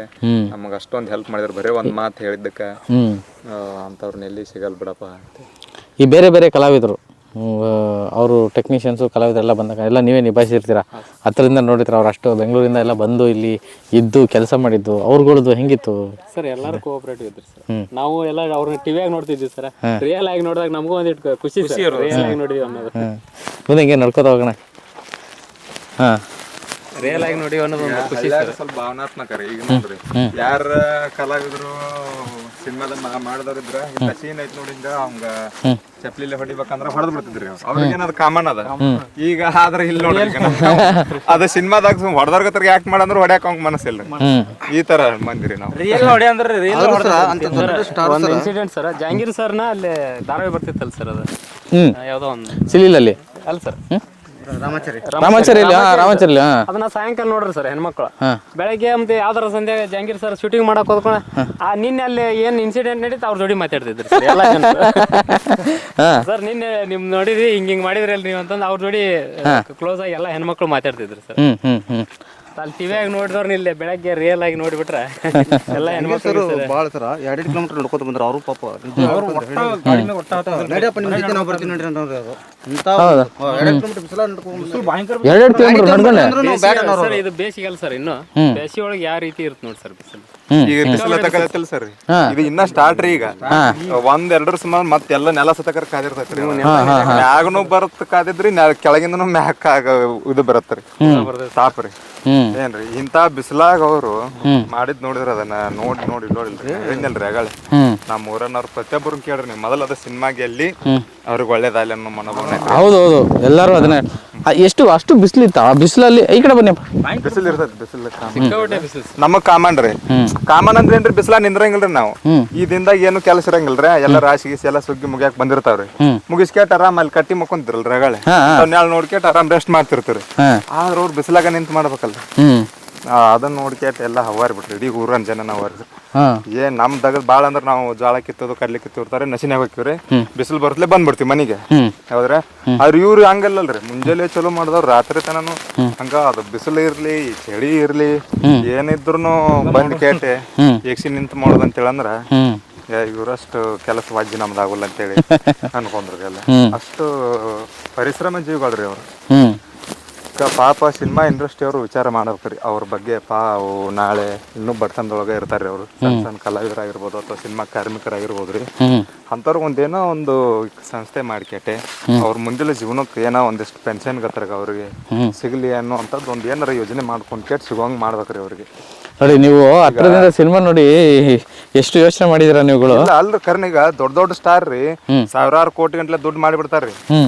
H: ನಮಗೆ ಅಷ್ಟೊಂದು ಹೆಲ್ಪ್ ಮಾಡಿದ್ರು. ಬರೀ ಒಂದು ಮಾತು ಹೇಳಿದ್ದಕ್ಕೆ ಅಂಥವ್ರನ್ನ ಎಲ್ಲಿ ಸಿಗಲ್ ಬಿಡಪ್ಪ ಅಂತ.
A: ಈ ಬೇರೆ ಬೇರೆ ಕಲಾವಿದರು ಅವರು ಟೆಕ್ನಿಷಿಯನ್ಸು ಕಲಾವಿದರೆಲ್ಲ ಬಂದಾಗ ಎಲ್ಲ ನೀವೇ ನಿಭಾಯಿಸಿರ್ತೀರ, ಹತ್ತಿರದಿಂದ ನೋಡಿರ್ತೀರ. ಅವ್ರು ಅಷ್ಟು ಬೆಂಗಳೂರಿಂದ ಎಲ್ಲ ಬಂದು ಇಲ್ಲಿ ಇದ್ದು ಕೆಲಸ ಮಾಡಿದ್ದು ಅವ್ರಗಳದ್ದು ಹೆಂಗಿತ್ತು
S: ಸರ್? ಎಲ್ಲರೂ ಕೋಆಪರೇಟಿವ್ ಇದ್ರಿ ಸರ್. ನಾವು ಎಲ್ಲ ಅವ್ರನ್ನ ಟಿವಿಯಾಗಿ ನೋಡ್ತಿದ್ವಿ ಸರ್. ರಿಯಲ್ ಆಗಿ ನೋಡಿದಾಗ ನಮಗೂ ಒಂದಿಟ್ಟು ಖುಷಿ ಸರ್, ರಿಯಲ್ ಆಗಿ ನೋಡಿದ್ವಿ ಅನ್ನೋದು.
A: ಮುಂದೆ ಹಿಂಗೆ ನಡ್ಕೋತ ಹೋಗೋಣ.
S: ರಿಯಲ್ ಆಗಿ ನೋಡಿ ಅನ್ನೋದು ಒಂದು ಖುಷಿ ಸರ್.
H: ಸ್ವಲ್ಪ ಭಾವನಾತ್ಮಕ ರೀ. ಈಗ ನೋಡ್ರಿ, ಯಾರ ಕಲಾವಿದರು ಸಿನಿಮಾದ ಮಾಡಿದವ್ರಿದ್ರ ಇಂಥ ಸೀನ್ ಐತ್ ನೋಡಿ, ಹಿಂಗ ಅವಂಗ ಚಪ್ಲಿಲೆ ಹೊಡಿಬೇಕಂದ್ರ ಹೊಡೆದ್ ಬಿಡ್ತಿದ್ರಿ ಅವ್ರಿಗೆ. ಏನದು ಕಾಮನ್ ಅದ. ಈಗ ಆದ್ರೆ ಇಲ್ಲಿ ನೋಡ್ರಿ, ಅದ ಸಿನಿಮಾದಾಗ ಹೊಡೆದವ್ರ ಯಾಕೆ ಮಾಡಂದ್ರ ಹೊಡ್ಯಾಕ ಅವಂಗ ಮನಸ್ಸಿಲ್ಲ. ಈ ತರ ಮಂದಿರಿ ನಾವು.
S: ರಿಯಲ್ ನೋಡಿ ಅಂದ್ರೆ ಒಂದು ಇನ್ಸಿಡೆಂಟ್ ಸರ್. ಜಹಾಂಗೀರ್ ಸರ್ನ ಅಲ್ಲಿ ಧಾರಾವಾಹಿ ಬರ್ತಿತ್ತಲ್ಲ ಸರ್, ಅದು ಯಾವ್ದೋ ಒಂದು
A: ಸಿಲಿಲಲ್ಲಿ
S: ಅಲ್ಲ ಸರ್,
A: ರಾಮಾಚಾರಿ
S: ಅದನ್ನ ಸಾಯಂಕಾಲ ನೋಡ್ರಿ ಸರ್ ಹೆಣ್ಮಕ್ಳು. ಬೆಳಗ್ಗೆ ಮತ್ತೆ ಯಾವ್ದಾರ ಸಂಧ್ಯಾ ಜಹಾಂಗೀರ್ ಸರ್ ಶೂಟಿಂಗ್ ಮಾಡಕ್ ಹೋದ್ಕೊಂಡ ನಿನ್ನೆ ಅಲ್ಲಿ ಏನ್ ಇನ್ಸಿಡೆಂಟ್ ನಡೀತು ಅವ್ರ ಜೋಡಿ ಮಾತಾಡ್ತಿದ್ರಿ ಸರ್ ಎಲ್ಲ ಜನ. ಸರ್ ನಿನ್ನೆ ನಿಮ್ ನೋಡಿದ್ರಿ ಹಿಂಗ್ ಮಾಡಿದ್ರಿ ಅಲ್ರಿ ನೀವು ಅಂತಂದ್ ಅವ್ರ ಜೋಡಿ ಕ್ಲೋಸ್ ಆಗಿ ಎಲ್ಲ ಹೆಣ್ಮಕ್ಳು ಮಾತಾಡ್ತಿದ್ರಿ ಸರ್. ಅಲ್ಲಿ ಟಿವಿಯಾಗಿ ನೋಡಿದವ್ರನ್ನ ಇಲ್ಲಿ ಬೆಳಗ್ಗೆ ರಿಯಲ್ ಆಗಿ ನೋಡ್ಬಿಟ್ರೆ ಎಲ್ಲ ಹೆಣ್ಮಕ್ಳು
B: ಭಾಳ ಸರ 2 ಕಿಲೋಮೀಟರ್ ನಡ್ಕೋತ ಬಂದ್ರ ಅವರು. ಪಾಪ ನಡಿಯಪ್ಪ ನಿಮ್ಮ ಜೊತೆ ನಾವು ಬರ್ತೀವಿ ನೋಡ್ರಿ ಅಂತಂದ್ರೆ ಅದು ಇಂಥ 2 ಕಿಲೋಮೀಟರ್ ಬಿಸಿಲ
S: ಸರ್. ಇದು ಬೇಸಿಗೆ ಅಲ್ಲ ಸರ್, ಇನ್ನು ಬೇಸಿಗೆ ಒಳಗೆ ಯಾವ ರೀತಿ ಇರುತ್ತೆ ನೋಡಿ ಸರ್ ಬಿಸಿಲು.
H: ಈಗ ಬಿಸಿಲ ತಗತ್ತಲ್ಲ ಸರ್, ಇದು ಇನ್ನ ಸ್ಟಾರ್ಟ್ ರೀ. ಈಗ 1-2 ಸುಮಾರು ಮತ್ತೆಲ್ಲ ನೆಲ ಸತಕರ್ ಕಾದಿರ್ತೈತ್ರಿ. ಮ್ಯಾಗನು ಬರತ್ ಕಾದಿದ್ರಿ, ಕೆಳಗಿಂದನು ಮ್ಯಾಕ್ ಇದು ಬರತ್ರಿ, ತಾಪ್ ರೀ. ಏನ್ರಿ ಇಂತ ಬಿಸಿಲಾಗ ಅವರು ಮಾಡಿದ್ ನೋಡಿದ್ರ ಅದನ್ನ ನೋಡಿಲ್ರಿ ಅಗಾಳೆ. ನಮ್ಮ ಊರನ್ನವ್ರು ಪ್ರತಿಯೊಬ್ಬರು ಕೇಳ್ರಿ ನೀವು ಮೊದಲ ಅದ ಸಿನಿಮಾಗೆ ಎಲ್ಲಿ ಅವ್ರಿಗೆ ಒಳ್ಳೇದಾಗಲಿ ಅನ್ನೋ ಮನೋಭಾವನೆ.
A: ಹೌದೌದು, ಎಲ್ಲರೂ ಅದನ್ನ ಅಷ್ಟು ಬಿಸಿಲಿತ್ತ. ಆ ಬಿಸಿಲಲ್ಲಿ ಈ ಕಡೆ ಬನ್ನಿ.
H: ಬಿಸಿಲು ಇರ್ತೈತಿ, ಬಿಸಿಲು ನಮಗ್ ಕಾಮನ್ ರೀ. ಕಾಮನ್ ಅಂದ್ರೆ ಏನ್ರಿ, ಬಿಸಿಲ ನಿಂದ್ರಂಗಿಲ್ರಿ ನಾವು. ಈ ದಿನದಾಗ ಏನು ಕೆಲಸ ಇರಂಗಿಲ್ರಿ, ಎಲ್ಲ ರಾಶಿ ಗೀಸಿ ಎಲ್ಲ ಸುಗ್ಗಿ ಮುಗಿಯಾಕ ಬಂದಿರ್ತಾವ್ರಿ. ಮುಗಿಸ್ಕೇಟ್ ಆರಾಮ್ ಅಲ್ಲಿ ಕಟ್ಟಿ ಮಕ್ಕೊಂತಿರಲ್ರಿ ಅಗಾಳೆ, ನೋಡ್ಕೇಟ್ ಆರಾಮ್ ರೆಸ್ಟ್ ಮಾಡ್ತಿರ್ತೀರಿ. ಆದ್ರ ಅವ್ರು ಬಿಸಿಲಾಗ ನಿಂತ್ ಮಾಡ್ಬೇಕಲ್ರಿ. ಅದನ್ನ ನೋಡ್ಕೇಟ್ ಎಲ್ಲ ಹವಾರಿ ಬಿಟ್ರಿ, ಇಡೀ ಊರನ್ ಜನ ಹವಾರಿ. ಏನ್ ನಮ್ ದಗದ್ ಬಾಳ ಅಂದ್ರ ನಾವು ಜೋಳ ಕಿತ್ತೋದು ಕಡ್ಲಿ ಕಿತ್ತಿರ್ತಾರೆ, ನಸಿನಾಗ ಹೋಗ್ತಿವ್ರಿ. ಬಿಸಿಲು ಬರ್ತಲೇ ಬಂದ್ಬಿಡ್ತೀವಿ ಮನಿಗೆ. ಹೌದ್ರ? ಆದ್ರ ಇವ್ರು ಹಂಗಲ್ಲಲ್ರಿ, ಮುಂಜಾನೆ ಚಲೋ ಮಾಡಿದವ್ರು ರಾತ್ರಿ ತನನು ಹಂಗ. ಅದು ಬಿಸಿಲು ಇರ್ಲಿ ಚಳಿ ಇರ್ಲಿ ಏನಿದ್ರು ಬಂದ್ ಕೇಟೆ ಏಕ್ಸಿ ನಿಂತ ಮಾಡೋದಂತ ಹೇಳಂದ್ರ ಇವರಷ್ಟು ಕೆಲಸ ವಾಜ್ಯ ನಮ್ದು ಆಗೋಲ್ಲ ಅಂತೇಳಿ ಅನ್ಕೊಂಡ್ರಿಗೆಲ್ಲ ಅಷ್ಟು ಪರಿಶ್ರಮ ಜೀವಿಗಳ್ರಿ ಅವರು. ಪಾಪ ಸಿನಿಮಾ ಇಂಡಸ್ಟ್ರಿ ಅವರು ವಿಚಾರ ಮಾಡ್ಬೇಕ್ರಿ ಅವ್ರ ಬಗ್ಗೆ. ಅವು ನಾಳೆ ಇನ್ನೂ ಬಡತನದೊಳಗೆ ಇರ್ತಾರೆ ಅವರು, ಸಣ್ಣ ಸಣ್ಣ ಕಲಾವಿದರಾಗಿರ್ಬೋದು ಅಥವಾ ಸಿನಿಮಾ ಕಾರ್ಮಿಕರಾಗಿರ್ಬೋದು ರೀ. ಅಂಥವ್ರಿಗೆ ಒಂದೇನೋ ಒಂದು ಸಂಸ್ಥೆ ಮಾಡ್ಕೇಟೆ ಅವ್ರ ಮುಂದಿನ ಜೀವನಕ್ಕೆ ಏನೋ ಒಂದಿಷ್ಟು ಪೆನ್ಷನ್ ಗತ್ತರ್ಗ ಅವ್ರಿಗೆ ಸಿಗಲಿ ಅನ್ನೋ ಅಂಥದ್ದು ಒಂದು ಏನಾರ ಯೋಜನೆ ಮಾಡ್ಕೊಂಡು ಕೇಟ್ ಸಿಗೋಂಗೆ ಮಾಡ್ಬೇಕ್ರಿ ಅವ್ರಿಗೆ.
A: ನೋಡಿ ನೀವು ಹತ್ರದಿಂದ ಸಿನಿಮಾ ನೋಡಿ ಎಷ್ಟು ಯೋಚನೆ ಮಾಡಿದಿರ ನೀವುಗಳು.
H: ಅಲ್ರಿ ಕರ್ನೀಗ ದೊಡ್ಡ ದೊಡ್ಡ ಸ್ಟಾರ್ ರೀ ಸಾವಿರಾರು ಕೋಟಿ ಗಂಟ್ಲೆ ದುಡ್ಡು ಮಾಡಿಬಿಡ್ತಾರ್ರಿ.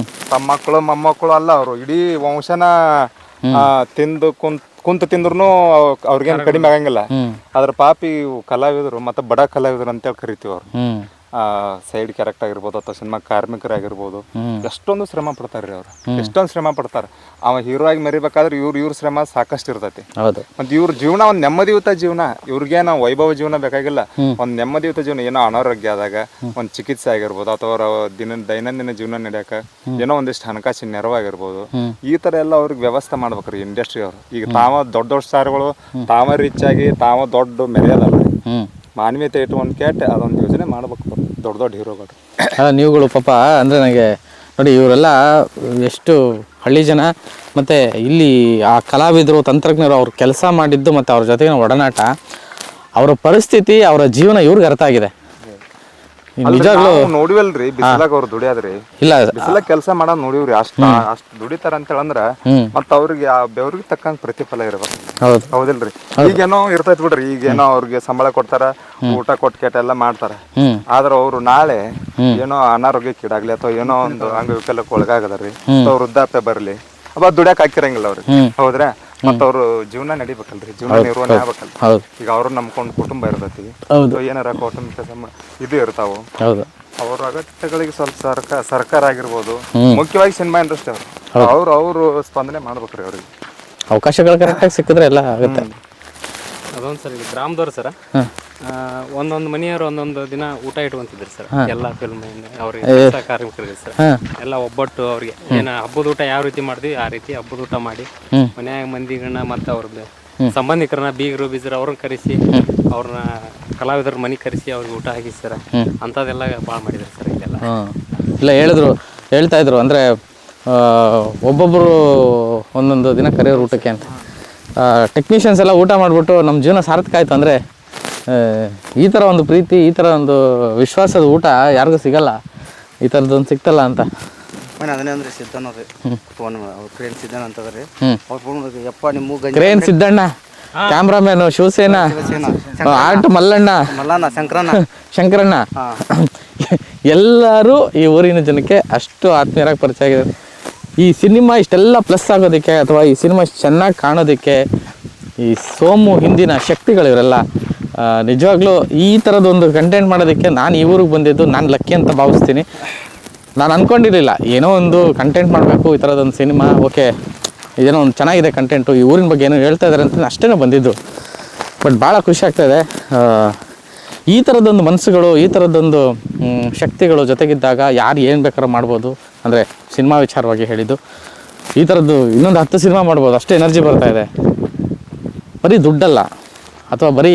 H: ತಮ್ಮ ಮಕ್ಕಳು ಮೊಮ್ಮಕ್ಕಳು ಅಲ್ಲ ಅವರು ಇಡೀ ವಂಶನ ತಿಂದು ಕುಂತ ತಿಂದ್ರು ಅವ್ರಿಗೇನು ಕಡಿಮೆ ಆಗಂಗಿಲ್ಲ. ಅದ್ರ ಪಾಪಿ ಕಲಾವಿದರು ಮತ್ತೆ ಬಡ ಕಲಾವಿದರು ಅಂತೇಳಿ ಕರಿತೀವಿ ಅವ್ರು. ಸೈಡ್ ಕ್ಯಾರೆಕ್ಟರ್ ಆಗಿರ್ಬೋದು ಅಥವಾ ಸಿನಿಮಾ ಕಾರ್ಮಿಕರಾಗಿರ್ಬೋದು ಎಷ್ಟೊಂದು ಶ್ರಮ ಪಡ್ತಾರ್ರಿ ಅವ್ರು. ಎಷ್ಟೊಂದು ಶ್ರಮ ಪಡ್ತಾರೆ. ಅವ ಹೀರೋ ಆಗಿ ಮರಿಬೇಕಾದ್ರೆ ಇವ್ರ ಶ್ರಮ ಸಾಕಷ್ಟು ಇರ್ತೈತಿ. ಮತ್ತೆ ಇವ್ರ ಜೀವನ ಒಂದ್ ನೆಮ್ಮದಿಯುತ ಜೀವನ. ಇವ್ರಿಗೇನೋ ವೈಭವ ಜೀವನ ಬೇಕಾಗಿಲ್ಲ. ಒಂದ್ ನೆಮ್ಮದಿಯುತ ಜೀವನ. ಏನೋ ಅನಾರೋಗ್ಯ ಆದಾಗ ಒಂದ್ ಚಿಕಿತ್ಸೆ ಆಗಿರ್ಬೋದು ಅಥವಾ ಅವ್ರ ದೈನಂದಿನ ಜೀವನ ನಡೆಯಕ ಏನೋ ಒಂದಿಷ್ಟು ಹಣಕಾಸಿನ ನೆರವಾಗಿರ್ಬೋದು. ಈ ತರ ಎಲ್ಲ ಅವ್ರಿಗೆ ವ್ಯವಸ್ಥೆ ಮಾಡ್ಬೇಕ್ರಿ ಇಂಡಸ್ಟ್ರಿ ಅವರು. ಈಗ ತಾವ ದೊಡ್ಡ ದೊಡ್ಡ ಸ್ಟಾರ್ಗಳು ತಾವ ರಿಚ್ ಆಗಿ ತಾವ ದೊಡ್ಡ ಮೆರೆಯೋದಲ್ಲ, ಮಾನವೀಯತೆ ಇಟ್ಕೊಂಡು ಕೇಟ್ ಅದೊಂದು ಯೋಜನೆ ಮಾಡ್ಬೇಕು ದೊಡ್ಡ ದೊಡ್ಡ ಹೀರೋಗಳು.
A: ನೀವುಗಳು ಪಾಪ ಅಂದರೆ ನನಗೆ ನೋಡಿ ಇವರೆಲ್ಲ ಎಷ್ಟು ಹಳ್ಳಿ ಜನ ಮತ್ತು ಇಲ್ಲಿ ಆ ಕಲಾವಿದರು ತಂತ್ರಜ್ಞರು ಅವ್ರು ಕೆಲಸ ಮಾಡಿದ್ದು ಮತ್ತು ಅವ್ರ ಜೊತೆಗಿನ ಒಡನಾಟ, ಅವರ ಪರಿಸ್ಥಿತಿ, ಅವರ ಜೀವನ ಇವ್ರಿಗೆ ಅರ್ಥ ಆಗಿದೆ. ನಿಜಾಗ್ಲೂ
H: ನೋಡಿವಲ್ರಿ ಬಿಸಿಲಾಗ ಅವ್ರು ದುಡಿಯಾದ್ರಿ.
A: ಇಲ್ಲ
H: ಬಿಸಿಲಾಗ ಕೆಲಸ ಮಾಡೋದ್ ನೋಡಿವ್ರಿ. ಅಷ್ಟು ದುಡಿತಾರ ಅಂತ ಹೇಳಂದ್ರ ಮತ್ತ ಅವ್ರಿಗೆ ಆ ಬೆವ್ರಿಗೆ ತಕ್ಕಂತ ಪ್ರತಿಫಲ ಇರ್ಬೇಕು. ಹೌದಿಲ್ರಿ? ಈಗೇನೋ ಇರ್ತೈತ್ ಬಿಡ್ರಿ. ಈಗೇನೋ ಅವ್ರಿಗೆ ಸಂಬಳ ಕೊಡ್ತಾರ, ಊಟ ಕೊಟ್ಕೇಟ ಎಲ್ಲ ಮಾಡ್ತಾರ. ಆದ್ರ ಅವ್ರು ನಾಳೆ ಏನೋ ಅನಾರೋಗ್ಯಕ್ಕೀಡಾಗ್ಲಿ ಅಥವಾ ಏನೋ ಒಂದು ಅಂಗವಿಕಲಕ್ಕೆ ಒಳಗಾಗದ್ರಿ ಅಥವಾ ವೃದ್ಧಾಪ್ಯ ಬರ್ಲಿ ಅವ ದುಡ್ಯಾಕ್ ಹಾಕಿರಂಗಿಲ್ಲ ಅವ್ರಿಗೆ. ಹೌದ್ರಾ? ಮತ್ತ ಅವ್ರು ಜೀವನ ನಡಿಬೇಕಲ್ರಿ, ಜೀವನ ನಿರ್ವಹಣೆ ಆಗ್ಬೇಕಲ್ರಿ. ಈಗ ಅವ್ರು ನಂಬ್ಕೊಂಡು ಕುಟುಂಬ ಇರ್ತೈತಿ, ಏನಾರ ಕೌಟುಂಬಿಕ ಇದು ಇರ್ತಾವು. ಅವ್ರ ಅಗತ್ಯಗಳಿಗೆ ಸ್ವಲ್ಪ ಸರ್ಕಾರ ಆಗಿರ್ಬೋದು, ಮುಖ್ಯವಾಗಿ ಸಿನಿಮಾ ಇಂಡಸ್ಟ್ರಿ ಅವ್ರು ಸ್ಪಂದನೆ ಮಾಡ್ಬೇಕ್ರಿ. ಅವ್ರಿಗೆ
A: ಅವಕಾಶಗಳು ಕರೆಕ್ಟಾಗಿ ಸಿಕ್ಕಿದ್ರೆ ಎಲ್ಲ ಆಗುತ್ತೆ.
S: ಅದೊಂದು ಸರ್ ಇಲ್ಲಿ ಗ್ರಾಮದವ್ರು ಸರ ಒಂದೊಂದು ಮನೆಯವರು ಒಂದೊಂದು ದಿನ ಊಟ ಇಟ್ಕೊಂತಿದ್ರು ಸರ್. ಎಲ್ಲ ಫಿಲ್ಮ್ ಅವ್ರಿಗೆ ಕಾರ್ಮಿಕರಿಗೆ ಸರ್ ಎಲ್ಲ ಒಬ್ಬಟ್ಟು ಅವ್ರಿಗೆ ಏನ ಹಬ್ಬದ ಊಟ ಯಾವ ರೀತಿ ಮಾಡ್ತೀವಿ ಆ ರೀತಿ ಹಬ್ಬದ ಊಟ ಮಾಡಿ ಮನ್ಯಾಗ ಮಂದಿಗಳನ್ನ ಮತ್ತು ಅವ್ರದ್ದು ಸಂಬಂಧಿಕರನ್ನ ಬೀಗರು ಬೀಜರು ಅವ್ರನ್ನ ಕರೆಸಿ ಅವ್ರನ್ನ ಕಲಾವಿದರ ಮನೆ ಕರೆಸಿ ಅವ್ರಿಗೆ ಊಟ ಹಾಕಿ ಸರ್. ಅಂಥದ್ದೆಲ್ಲ ಭಾಳ ಮಾಡಿದ್ರು ಸರ್ ಇಲ್ಲೆಲ್ಲ.
A: ಇಲ್ಲ ಹೇಳ್ತಾ ಇದ್ರು ಅಂದರೆ ಒಬ್ಬೊಬ್ಬರು ಒಂದೊಂದು ದಿನ ಕರೆಯೋರು ಊಟಕ್ಕೆ ಅಂತ. ಟೆಕ್ನಿಷಿಯನ್ಸ್ ಎಲ್ಲ ಊಟ ಮಾಡಿಬಿಟ್ಟು ನಮ್ಮ ಜೀವನ ಸಾರ್ಥಕ ಆಯಿತು ಅಂದರೆ ಈ ಥರ ಒಂದು ಪ್ರೀತಿ, ಈ ಥರ ಒಂದು ವಿಶ್ವಾಸದ ಊಟ ಯಾರಿಗೂ ಸಿಗಲ್ಲ. ಈ ಥರದ್ದೊಂದು ಸಿಕ್ತಲ್ಲ ಅಂತ
B: ಅದನ್ನೇ ಅಂದ್ರೆ ಸಿದ್ದಣ್ಣ ರೀ ಫೋನ್ ಕ್ರೇನ್ ಸಿದ್ದಣ್ಣ ಅಂತದ್ರಿ. ಅವ್ರು ಫೋನ್ ಯಪ್ಪ ನಿಮ್ಮ
A: crane Siddanna, cameraman Shivasena, art Mallanna, Shankaranna ಎಲ್ಲರೂ ಈ ಊರಿನ ಜನಕ್ಕೆ ಅಷ್ಟು ಆತ್ಮೀಯರಾಗಿ ಪರಿಚಯ ಆಗಿದೆ. ಈ ಸಿನಿಮಾ ಇಷ್ಟೆಲ್ಲ ಪ್ಲಸ್ ಆಗೋದಕ್ಕೆ ಅಥವಾ ಈ ಸಿನಿಮಾ ಇಷ್ಟು ಚೆನ್ನಾಗಿ ಕಾಣೋದಕ್ಕೆ ಈ ಸೋಮು ಹಿಂದಿನ ಶಕ್ತಿಗಳು ಇವರೆಲ್ಲ. ನಿಜವಾಗ್ಲೂ ಈ ಥರದೊಂದು ಕಂಟೆಂಟ್ ಮಾಡೋದಕ್ಕೆ ನಾನು ಈ ಊರಿಗೆ ಬಂದಿದ್ದು ನಾನು ಲಕ್ಕಿ ಅಂತ ಭಾವಿಸ್ತೀನಿ. ನಾನು ಅಂದ್ಕೊಂಡಿರಲಿಲ್ಲ ಏನೋ ಒಂದು ಕಂಟೆಂಟ್ ಮಾಡಬೇಕು, ಈ ಥರದೊಂದು ಸಿನಿಮಾ, ಓಕೆ ಇದೇನೋ ಒಂದು ಚೆನ್ನಾಗಿದೆ ಕಂಟೆಂಟು, ಈ ಊರಿನ ಬಗ್ಗೆ ಏನೋ ಹೇಳ್ತಾ ಇದ್ದಾರೆ ಅಂತ ಅಷ್ಟೇ ಬಂದಿದ್ದು. ಬಟ್ ಭಾಳ ಖುಷಿ ಆಗ್ತಾಯಿದೆ. ಈ ಥರದೊಂದು ಮನಸ್ಸುಗಳು, ಈ ಥರದ್ದೊಂದು ಶಕ್ತಿಗಳು ಜೊತೆಗಿದ್ದಾಗ ಯಾರು ಏನು ಬೇಕಾದ್ರೂ ಮಾಡ್ಬೋದು. ಅಂದರೆ ಸಿನಿಮಾ ವಿಚಾರವಾಗಿ ಹೇಳಿದ್ದು, ಈ ಥರದ್ದು ಇನ್ನೊಂದು 10 ಸಿನಿಮಾ ಮಾಡ್ಬೋದು, ಅಷ್ಟು ಎನರ್ಜಿ ಬರ್ತಾಯಿದೆ. ಬರೀ ದುಡ್ಡಲ್ಲ ಅಥವಾ ಬರೀ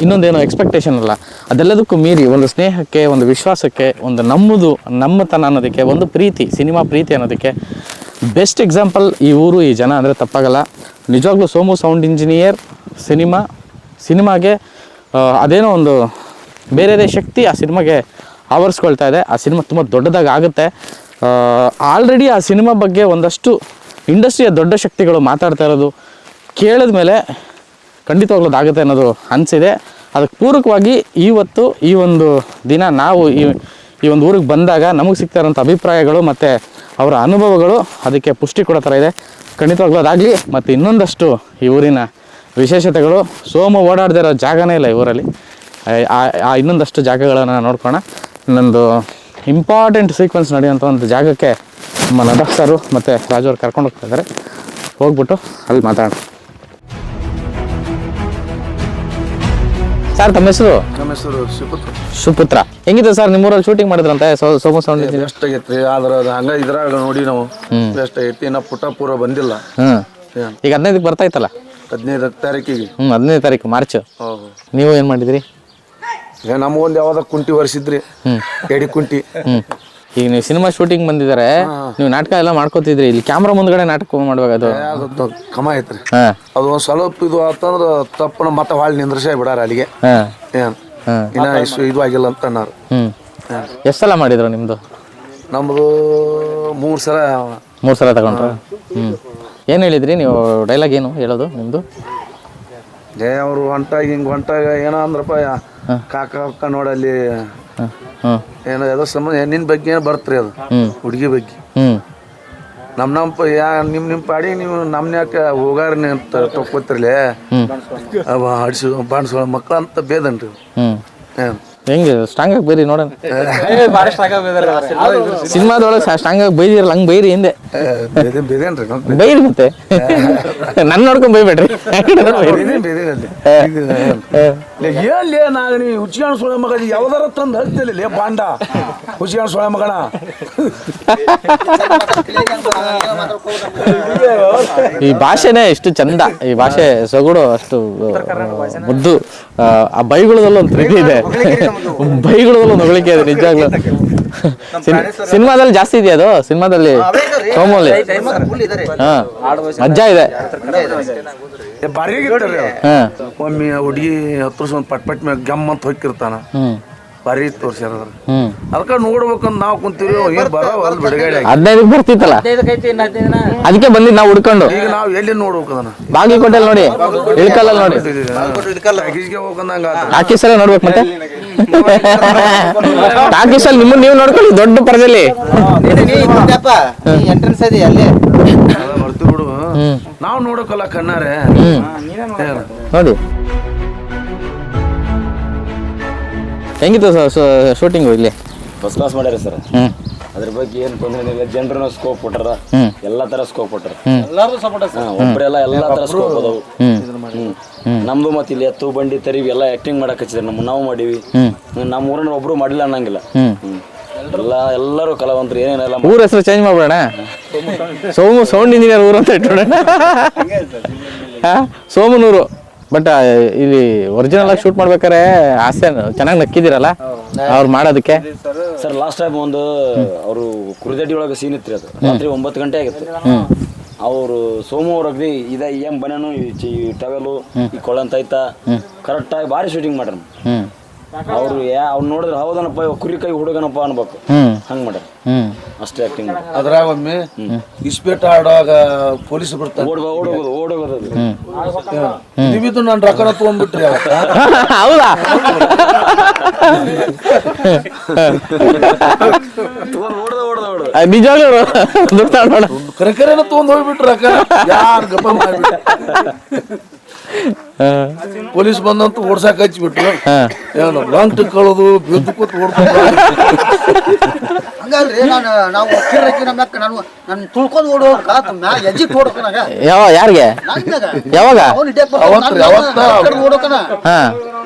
A: ಇನ್ನೊಂದೇನೋ ಎಕ್ಸ್ಪೆಕ್ಟೇಷನ್ ಅಲ್ಲ, ಅದೆಲ್ಲದಕ್ಕೂ ಮೀರಿ ಒಂದು ಸ್ನೇಹಕ್ಕೆ, ಒಂದು ವಿಶ್ವಾಸಕ್ಕೆ, ಒಂದು ನಮ್ಮತನ ಅನ್ನೋದಕ್ಕೆ, ಒಂದು ಪ್ರೀತಿ, ಸಿನಿಮಾ ಪ್ರೀತಿ ಅನ್ನೋದಕ್ಕೆ ಬೆಸ್ಟ್ ಎಕ್ಸಾಂಪಲ್ ಈ ಊರು, ಈ ಜನ ಅಂದರೆ ತಪ್ಪಾಗಲ್ಲ. ನಿಜವಾಗ್ಲೂ ಸೋಮು ಸೌಂಡ್ ಇಂಜಿನಿಯರ್ ಸಿನಿಮಾಗೆ ಅದೇನೋ ಒಂದು ಬೇರೆದೇ ಶಕ್ತಿ ಆ ಸಿನಿಮಾಗೆ ಆವರಿಸ್ಕೊಳ್ತಾ ಇದೆ. ಆ ಸಿನಿಮಾ ತುಂಬ ದೊಡ್ಡದಾಗಿ ಆಗುತ್ತೆ. ಆಲ್ರೆಡಿ ಆ ಸಿನಿಮಾ ಬಗ್ಗೆ ಒಂದಷ್ಟು ಇಂಡಸ್ಟ್ರಿಯ ದೊಡ್ಡ ಶಕ್ತಿಗಳು ಮಾತಾಡ್ತಾ ಇರೋದು ಕೇಳಿದ ಮೇಲೆ ಖಂಡಿತವಾಗ್ಲೂ ಅದಾಗುತ್ತೆ ಅನ್ನೋದು ಅನಿಸಿದೆ. ಅದಕ್ಕೆ ಪೂರಕವಾಗಿ ಇವತ್ತು ಈ ಒಂದು ದಿನ ನಾವು ಈ ಒಂದು ಊರಿಗೆ ಬಂದಾಗ ನಮಗೆ ಸಿಗ್ತಾ ಇರೋಂಥ ಅಭಿಪ್ರಾಯಗಳು ಮತ್ತು ಅವರ ಅನುಭವಗಳು ಅದಕ್ಕೆ ಪುಷ್ಟಿ ಕೊಡೋ ಥರ ಇದೆ. ಖಂಡಿತವಾಗ್ಲೂ ಅದಾಗಲಿ. ಮತ್ತು ಇನ್ನೊಂದಷ್ಟು ಈ ಊರಿನ ವಿಶೇಷತೆಗಳು, ಸೋಮು ಓಡಾಡದೇ ಇರೋ ಜಾಗನೇ ಇಲ್ಲ ಈ ಊರಲ್ಲಿ. ಆ ಇನ್ನೊಂದಷ್ಟು ಜಾಗಗಳನ್ನು ನೋಡ್ಕೋಣ. ಇನ್ನೊಂದು ಇಂಪಾರ್ಟೆಂಟ್ ಸೀಕ್ವೆನ್ಸ್ ನಡೆಯುವಂಥ ಒಂದು ಜಾಗಕ್ಕೆ ನಮ್ಮ ನದಕ್ ಸರು ಮತ್ತು ರಾಜು ಅವ್ರು ಕರ್ಕೊಂಡು ಹೋಗ್ತಾ ಇದ್ದಾರೆ. ಹೋಗ್ಬಿಟ್ಟು ಅಲ್ಲಿ ಮಾತಾಡೋಣ. ಸರ್ ತಮ್ಮ ಹೆಸರು?
P: ನಮ್ಮ ಹೆಸರು
A: ಸುಪುತ್ರ. ಹೆಂಗಿದೆ ಸರ್ ನಿಮ್ಮೂರಲ್ಲಿ ಶೂಟಿಂಗ್ ಮಾಡಿದ್ರಂತೆ ಸೋಮು ಸೌಂಡ್?
P: ಬೆಸ್ಟ್ ಆಗೈತ್ರಿ. ಆದ್ರೆ ಅದು ಹಂಗ ಇದ್ರಾಗ ನೋಡಿ ನಾವು ಬೆಸ್ಟ್ ಆಗೈತಿ. ಇನ್ನ ಪುಟ ಪೂರ ಬಂದಿಲ್ಲ.
A: ಈಗ 15ಕ್ಕೆ ಬರ್ತಾ ಇತ್ತಲ್ಲ?
P: 15 ತಾರೀಕಿಗೆ.
A: 15ನೇ ತಾರೀಕು ಮಾರ್ಚ್. ನೀವು ಏನು ಮಾಡಿದ್ರಿ?
P: ಈಗ ನಮಗೊಂದು ಯಾವ್ದ ಕುಂಟಿ ವರ್ಷಿದ್ರಿ ಎಡಿ ಕುಂಟಿ.
A: ಈಗ ನೀವು ಸಿನಿಮಾ ಶೂಟಿಂಗ್ ಬಂದಿದ್ದಾರೆ, ನೀವು ನಾಟಕ ಎಲ್ಲ ಮಾಡ್ಕೋತಿದ್ರಿ, ಇಲ್ಲಿ ಕ್ಯಾಮ್ರಾ ಮುಂದ್ಗಡೆ ನಾಟಕ ಮಾಡ್ಬೇಕು.
P: ಅದು ಕಮ ಐತ್ರಿ. ಅದು ಒಂದ್ ಸ್ವಲ್ಪ ಇದು ಆತಂದ್ರ ತಪ್ಪನ ಮತ್ತೆ ಹೊಳ್ಳಿ ನಿಂದ್ರಸೇ ಬಿಡಾರ ಅಲ್ಲಿಗೆ. ಇನ್ನ ಇದು ಆಗಿಲ್ಲ ಅಂತ ಅನ್ನಾರು.
A: ಎಷ್ಟು ಸಲ ಮಾಡಿದ್ರು ನಿಮ್ದು?
P: ನಮ್ದು 3 ಸಲ.
A: 3 ಸಲ ತಗೊಂಡ್ರ? ಏನು ಹೇಳಿದ್ರಿ ನೀವು? ಡೈಲಾಗ್ ಏನು ಹೇಳೋದು ನಿಮ್ದು?
P: ಅವರು ಹೊಂಟಾಗ ಹಿಂಗ್ ಹೊಂಟಾಗ ಏನೋ ಅಂದ್ರಪ್ಪ, ಕಾಕ ನೋಡಲ್ಲಿ ಏನೋ ಯಾವುದೋ ಸಂಬಂಧ ನಿನ್ನ ಬಗ್ಗೆ ಏನೋ ಬರ್ತ್ರಿ, ಅದು ಹುಡುಗಿ ಬಗ್ಗೆ. ನಿಮ್ಮ ಪಾಡಿ ನೀವು ನಮ್ನ ಯಾಕೆ ಹೋಗಾರ ಅಂತ ತೊಕ್ಕೋತಿರ್ಲಿ ಅಡಿಸಿ ಬಾಣಿಸೋ ಮಕ್ಳು ಅಂತ ಬೇದನ್ರಿ.
A: ಹೆಂಗೆ ಸ್ಟ್ರಾಂಗ್ ಆಗಿ ಬೈರಿ ನೋಡೋಣ. ಸಿನಿಮಾದೊಳಗೆ ಸ್ಟ್ರಾಂಗ್ ಆಗಿ ಬೈದಿರಲ್ಲ, ಹಂಗೆ ಬೈರಿ ಹಿಂದೆ ಬೈರಿ. ಮತ್ತೆ ನನ್ನ ನೋಡ್ಕೊಂಡ್ ಬೈಬೇಡ್ರಿ.
P: ಏನ್ಲೇ ನಾಗ ನೀ ಹುಚ್ಚಿಗಾಣ ಸೊಳೆ ಮಗ ಯಾವ್ದಾರ ತಂದು ಹೇಳ್ತಿಲ್ಲ ಬಾಂಡ ಹುಚ್ಚಿಗಾಣ ಸೊಳೆ ಮಗಣ.
A: ಈ ಭಾಷೆನೇ ಎಷ್ಟು ಚಂದ, ಈ ಭಾಷೆ ಸೊಗಡು ಅಷ್ಟು ಮುದ್ದು. ಆ ಬೈಗುಳದಲ್ಲೂ ಒಂದು ಪ್ರೀತಿ ಇದೆ, ಬೈಗುಳದಲ್ಲೂ ಒಂದು ಹೊಗಳಿಕೆ ಇದೆ ನಿಜವಾಗ್ಲೂ. ಸಿನಿಮಾದಲ್ಲಿ ಜಾಸ್ತಿ ಇದೆಯಾ ಅದು? ಸಿನಿಮಾದಲ್ಲಿ ಸೋಮಲ್ಲಿ ಮಜ್ಜಾ ಇದೆ.
P: ಬಾರಿ ಒಮ್ಮೆ ಹುಡುಗಿ ಹತ್ರ ಒಂದು ಪಟ್ ಮ್ಯಾಗ ಗಮ್ ಅಂತ ಹೋಗಿರ್ತಾನ, ಬಾರಿ ತೋರ್ಸ್ಯಾರ. ಅದಕ್ಕ ನೋಡ್ಬೇಕಂತ ನಾವ್ ಕುಂತೀವಿ, ಏನ್ ಬರೋವಲ್ ಬಿಡುಗಡೆ
A: 15 ಬರ್ತಿತ್ತಲ್ಲ, ಅದಕ್ಕೆ ಬಂದಿದ್ ನಾವು ಹುಡ್ಕೊಂಡು.
P: ಈಗ ನಾವ್ ಎಲ್ಲಿ ನೋಡ್ಬೇಕು ಅದನ್ನ?
A: ಬಾಗಲಕೋಟೆಲ್ ನೋಡಿ, ಇಳ್ಕಲ್ಲಲ್ಲಿ ನೋಡಿ, ಟಾಕೀಸಲ್ಲ ನೋಡ್ಬೇಕು. ಮತ್ತೆ ಟಾಕೀಸಲ್ಲಿ ನಿಮ್ಮನ್ನ ನೀವು ನೋಡ್ಕೊಳ್ಳಿ ದೊಡ್ಡ ಪರದಲ್ಲಿ.
B: ಎಂಟ್ರೆನ್ಸ್ ಇದೆ ಅಲ್ಲಿ
P: ಬರ್ತೀವಿ ಬಿಡು, ನಾವ್ ನೋಡೋಕಲ್ಲ ಕಣ್ಣಾರೆ
A: ನೋಡಿ. ಹೆಂಗಿತ್ತು ಶೂಟಿಂಗು ಇಲ್ಲಿ?
R: ಫಸ್ಟ್ ಕ್ಲಾಸ್ ಮಾಡ್ಯಾರ ಸರ್. ಅದ್ರ ಬಗ್ಗೆ ಏನು ತೊಂದರೆ ಇಲ್ಲ. ಜನರನ್ನ ಸ್ಕೋಪ್ ಕೊಟ್ಟಾರ, ಎಲ್ಲಾ ತರ ಸ್ಕೋಪ್ ಕೊಟ್ಟಾರ. ಒಬ್ಬರೆಲ್ಲ ಎಲ್ಲಾ ತರ ಸ್ಕೋಪ್ ಅದಾವು. ನಮ್ದು ಮತ್ತೆ ಇಲ್ಲಿ ಎತ್ತು ಬಂಡಿ ತರಿವಿ ಎಲ್ಲ ಆಕ್ಟಿಂಗ್ ಮಾಡಕ್ ಹಚ್ಚಿದಾರೆ. ನಾವು ಮಾಡೀವಿ, ನಮ್ಮ ಊರನ್ನ ಒಬ್ರು ಮಾಡಿಲ್ಲ ಅನ್ನಂಗಿಲ್ಲ. ಎಲ್ಲರೂ ಕಲಾವಂತರು. ಏನೇನೆಲ್ಲ
A: ಊರ ಹೆಸರು ಚೇಂಜ್ ಮಾಡ್ಬೇಡ, ಸೋಮು ಸೌಂಡ್ ಇಂಜಿನಿಯರ್ ಊರು ಅಂತ ಇಟ್ಬಿಡ. ಸೋಮನೂರು. ಬಟ್ ಇಲ್ಲಿ ಒರಿಜಿನಲ್ ಆಗಿ ಶೂಟ್ ಮಾಡ್ಬೇಕಾರೆ ಆಸೆ ಚೆನ್ನಾಗಿ ನಕ್ಕಿದಿರಲ್ಲ ಅವ್ರು ಮಾಡೋದಕ್ಕೆ.
R: ಸರ್ ಲಾಸ್ಟ್ ಟೈಮ್ ಒಂದು ಅವರು ಕುರಿದಡ್ಡಿ ಒಳಗೆ ಸೀನ್ ಇತ್ತು, ಅದು ರಾತ್ರಿ 9 ಗಂಟೆ ಆಗಿತ್ತು. ಅವರು ಸೋಮು ಅವ್ರ ಅಗ್ದಿ ಏನ್ ಬನ್ಯಾನು ಈ ಟವೆಲು ಈ ಕೊಳ್ಳಂತೈತ ಕರೆಕ್ಟಾಗಿ ಭಾರಿ ಶೂಟಿಂಗ್ ಮಾಡ್ರ. ಅವ್ರು ಅವ್ನು ನೋಡಿದ್ರೆ ಹೌದನಪ್ಪ ಕುರಿ ಕೈ ಹುಡುಗನಪ್ಪ ಅನ್ಬೇಕು, ಹಂಗ್ ಮಾಡ್ಯಾರ. ಅಷ್ಟೇ ಆಕ್ಟಿಂಗ್.
P: ಅದ್ರಾಗ ಒಮ್ಮೆ ಇಸ್ಪೇಟ ಆಡುವಾಗ ಪೊಲೀಸ್ ಬರ್ತಾರೆ, ಓಡೋಗೋದು ನೀವಿದ್ದು ನಾನು ರೊಕ್ಕನ ತಗೊಂಡ್ಬಿಟ್ರಿ.
A: ಹೌದಾ? ನಿಜವಾಗ್ಲೂ
P: ಕರೆಕರೇನ ತಗೊಂಡ್ ಹೋಗ್ಬಿಟ್ರಿ ರೊಕ್ಕ. ಯಾರು ಗಪ್ಪ ಮಾಡ್ಬಿಟ್ರಿ. ಪೊಲೀಸ್ ಬಂದಂತೂ ಓಡ್ಸಾಕ ಹಚ್ಚಿಬಿಟ್ರು. ಏನು ಲಾಂಗ್ ಟಕ್ಕಳೋದು ಬಿದ್ದು ಕೂತ್ ಓಡ್ಕೊಂಡು
B: ಹಂಗಲ್ರಿ. ನಾವು ನಾನು ತುಳ್ಕೊಂಡು ಓಡೋಕ ಎಜ್ಜಿ ಓಡೋಕನಾಗ
A: ಯಾರಿಗೆ ಯಾವಾಗ
B: ಓಡೋಕನ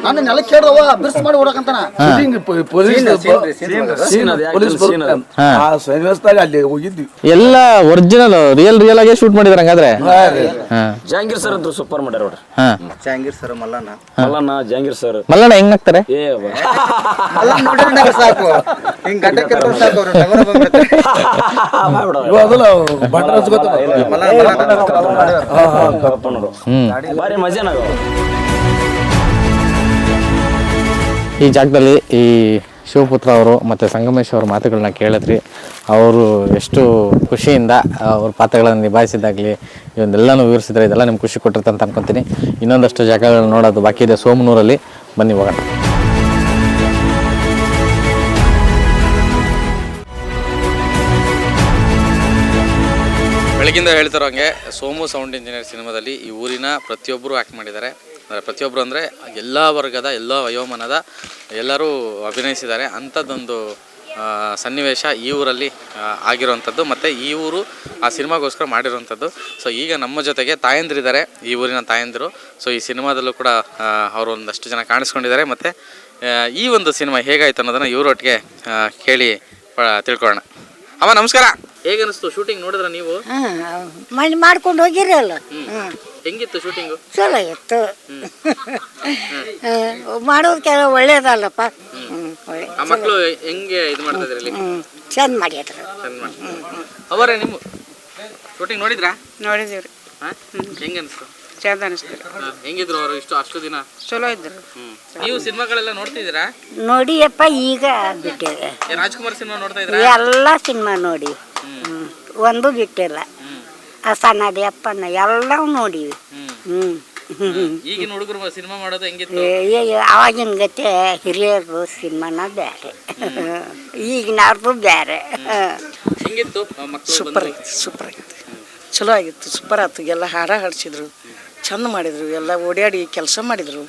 B: ನಾನು ನೆಲ ಕೇಳ್ದವ ಬಿರ್ಸ್ ಮಾಡಿ ಓಡಕಂತಾನ.
P: ಅಲ್ಲಿ ಹೋಗಿದ್ವಿ.
A: ಎಲ್ಲ ಒರಿಜಿನಲ್ ರಿಯಲ್ ಆಗೇ ಶೂಟ್ ಮಾಡಿದಾರೆ ಹಂಗಾದ್ರೆ.
R: ಜಹಾಂಗೀರ್ ಸರ್ ಅಂತೂ ಸೂಪರ್ ಮಾಡ್ಯಾರ ಅವ್ರು.
B: Jahangir sir,
R: Mallanna Jahangir sir.
A: ಮಲ್ಲಣ್ಣ ಹೆಂಗ್ ಆಗ್ತಾರೆ?
B: ಸಾಕು ಹಿಂಗ್ ಗಡ್ಡಕ್ಕೆ ಸಾಕು
R: ಬಾರಿ ಮಜಾನ.
A: ಈ ಜಾಗದಲ್ಲಿ ಈ ಶಿವಪುತ್ರ ಅವರು ಮತ್ತು ಸಂಗಮೇಶ್ ಅವ್ರ ಮಾತುಗಳನ್ನ ಕೇಳಿದ್ರಿ. ಅವರು ಎಷ್ಟು ಖುಷಿಯಿಂದ ಅವ್ರ ಪಾತ್ರಗಳನ್ನು ನಿಭಾಯಿಸಿದಾಗಲಿ ಇವನ್ನೆಲ್ಲನೂ ವಿವರಿಸಿದ್ರೆ ಇದೆಲ್ಲ ನಿಮ್ಗೆ ಖುಷಿ ಕೊಟ್ಟಿರುತ್ತೆ ಅಂತ ಅನ್ಕೊತೀನಿ. ಇನ್ನೊಂದಷ್ಟು ಜಾಗಗಳನ್ನ ನೋಡೋದು ಬಾಕಿ ಇದೆ ಸೋಮನೂರಲ್ಲಿ. ಬನ್ನಿ ಹೋಗೋಣ. ಬೆಳಗಿಂದ ಹೇಳ್ತಾರೋ ಹಂಗೆ ಸೋಮು ಸೌಂಡ್ ಇಂಜಿನಿಯರ್ ಸಿನಿಮಾದಲ್ಲಿ ಈ ಊರಿನ ಪ್ರತಿಯೊಬ್ಬರು ಆ್ಯಕ್ಟ್ ಮಾಡಿದ್ದಾರೆ. ಪ್ರತಿಯೊಬ್ಬರು ಅಂದರೆ ಎಲ್ಲ ವರ್ಗದ ಎಲ್ಲ ವಯೋಮಾನದ ಎಲ್ಲರೂ ಅಭಿನಯಿಸಿದ್ದಾರೆ. ಅಂಥದ್ದೊಂದು ಸನ್ನಿವೇಶ ಈ ಊರಲ್ಲಿ ಆಗಿರುವಂಥದ್ದು ಮತ್ತು ಈ ಊರು ಆ ಸಿನಿಮಾಗೋಸ್ಕರ ಮಾಡಿರುವಂಥದ್ದು. ಸೊ ಈಗ ನಮ್ಮ ಜೊತೆಗೆ ತಾಯಂದಿರಿದ್ದಾರೆ, ಈ ಊರಿನ ತಾಯಂದಿರು. ಸೊ ಈ ಸಿನಿಮಾದಲ್ಲೂ ಕೂಡ ಅವರು ಒಂದಷ್ಟು ಜನ ಕಾಣಿಸ್ಕೊಂಡಿದ್ದಾರೆ. ಮತ್ತು ಈ ಒಂದು ಸಿನಿಮಾ ಹೇಗಾಯ್ತು ಅನ್ನೋದನ್ನು ಇವರೊಟ್ಟಿಗೆ ಕೇಳಿ ತಿಳ್ಕೊಳ್ಳೋಣ. ಅಮ್ಮ ನಮಸ್ಕಾರ. ಹೇಗೆ ಅನಿಸ್ತು ಶೂಟಿಂಗ್ ನೋಡಿದ್ರೆ ನೀವು?
T: ಮಾಡ್ಕೊಂಡು ಹೋಗಿರಲ್ಲ.
A: ಹೆಂಗಿತ್ತು ಶೂಟಿಂಗು?
T: ಚಲೋ ಇತ್ತು. ಮಾಡೋದು ಕೆಲವು ಒಳ್ಳೇದಲ್ಲಪ್ಪ. ಒಳ್ಳೆ
A: ಆ ಮಕ್ಕಳು ಹೆಂಗೆ ಇದು ಮಾಡ್ತಾ ಇದ್ರಿ ಇಲ್ಲಿ?
T: ಚಂದ ಮಾಡ್ಯಾರ.
A: ಅವರೇ ನಿಮ್ಮ ಶೂಟಿಂಗ್ ನೋಡಿದ್ರಾ?
U: ನೋಡಿದೀವ್ರಿ.
A: ಹೆಂಗ ಅನಿಸ್ತು?
U: ಚಂದ ಅನಿಸ್ತೀರಿ.
A: ಹೆಂಗಿದ್ರು ಅವರು ಅಷ್ಟು ದಿನ?
U: ಚಲೋ ಇದ್ರು.
A: ನೀವು ಸಿನಿಮಾಗಳೆಲ್ಲ ನೋಡ್ತಿದ್ದೀರಾ?
T: ನೋಡಿಯಪ್ಪ ಈಗ ಬಿಟ್ಟಿದೆ.
A: ರಾಜ್ಕುಮಾರ್ ಸಿನಿಮಾ ನೋಡ್ತಾ ಇದ್ರಾ?
T: ಎಲ್ಲ ಸಿನಿಮಾ ನೋಡಿ, ಒಂದು ಬಿಟ್ಟಿಲ್ಲ. ಆ ಸಣ್ಣದಿ ಅಪ್ಪನ ಎಲ್ಲವೂ ನೋಡಿವಿ.
A: ಈಗಿನ ಹುಡುಗರು ಸಿನಿಮಾ ಮಾಡೋದು ಹೆಂಗಿತ್ತು?
T: ಅವಾಗಿನ ಗತೆ ಹಿರಿಯರು ಸಿನಿಮಾನ ಬೇರೆ, ಈಗಿನವ್ರದ್ದು ಬೇರೆ.
A: ಹೆಂಗಿತ್ತು ಮಕ್ಕಳು?
U: ಸೂಪರ್ ಆಗಿತ್ತು, ಸೂಪರ್ ಆಗಿತ್ತು, ಚಲೋ ಆಗಿತ್ತು, ಸೂಪರ್ ಆಯ್ತು. ಎಲ್ಲ ಹಾಡ ಹಾಡಿಸಿದ್ರು, ಚಂದ ಮಾಡಿದರು, ಎಲ್ಲ ಓಡಾಡಿ ಕೆಲಸ ಮಾಡಿದರು,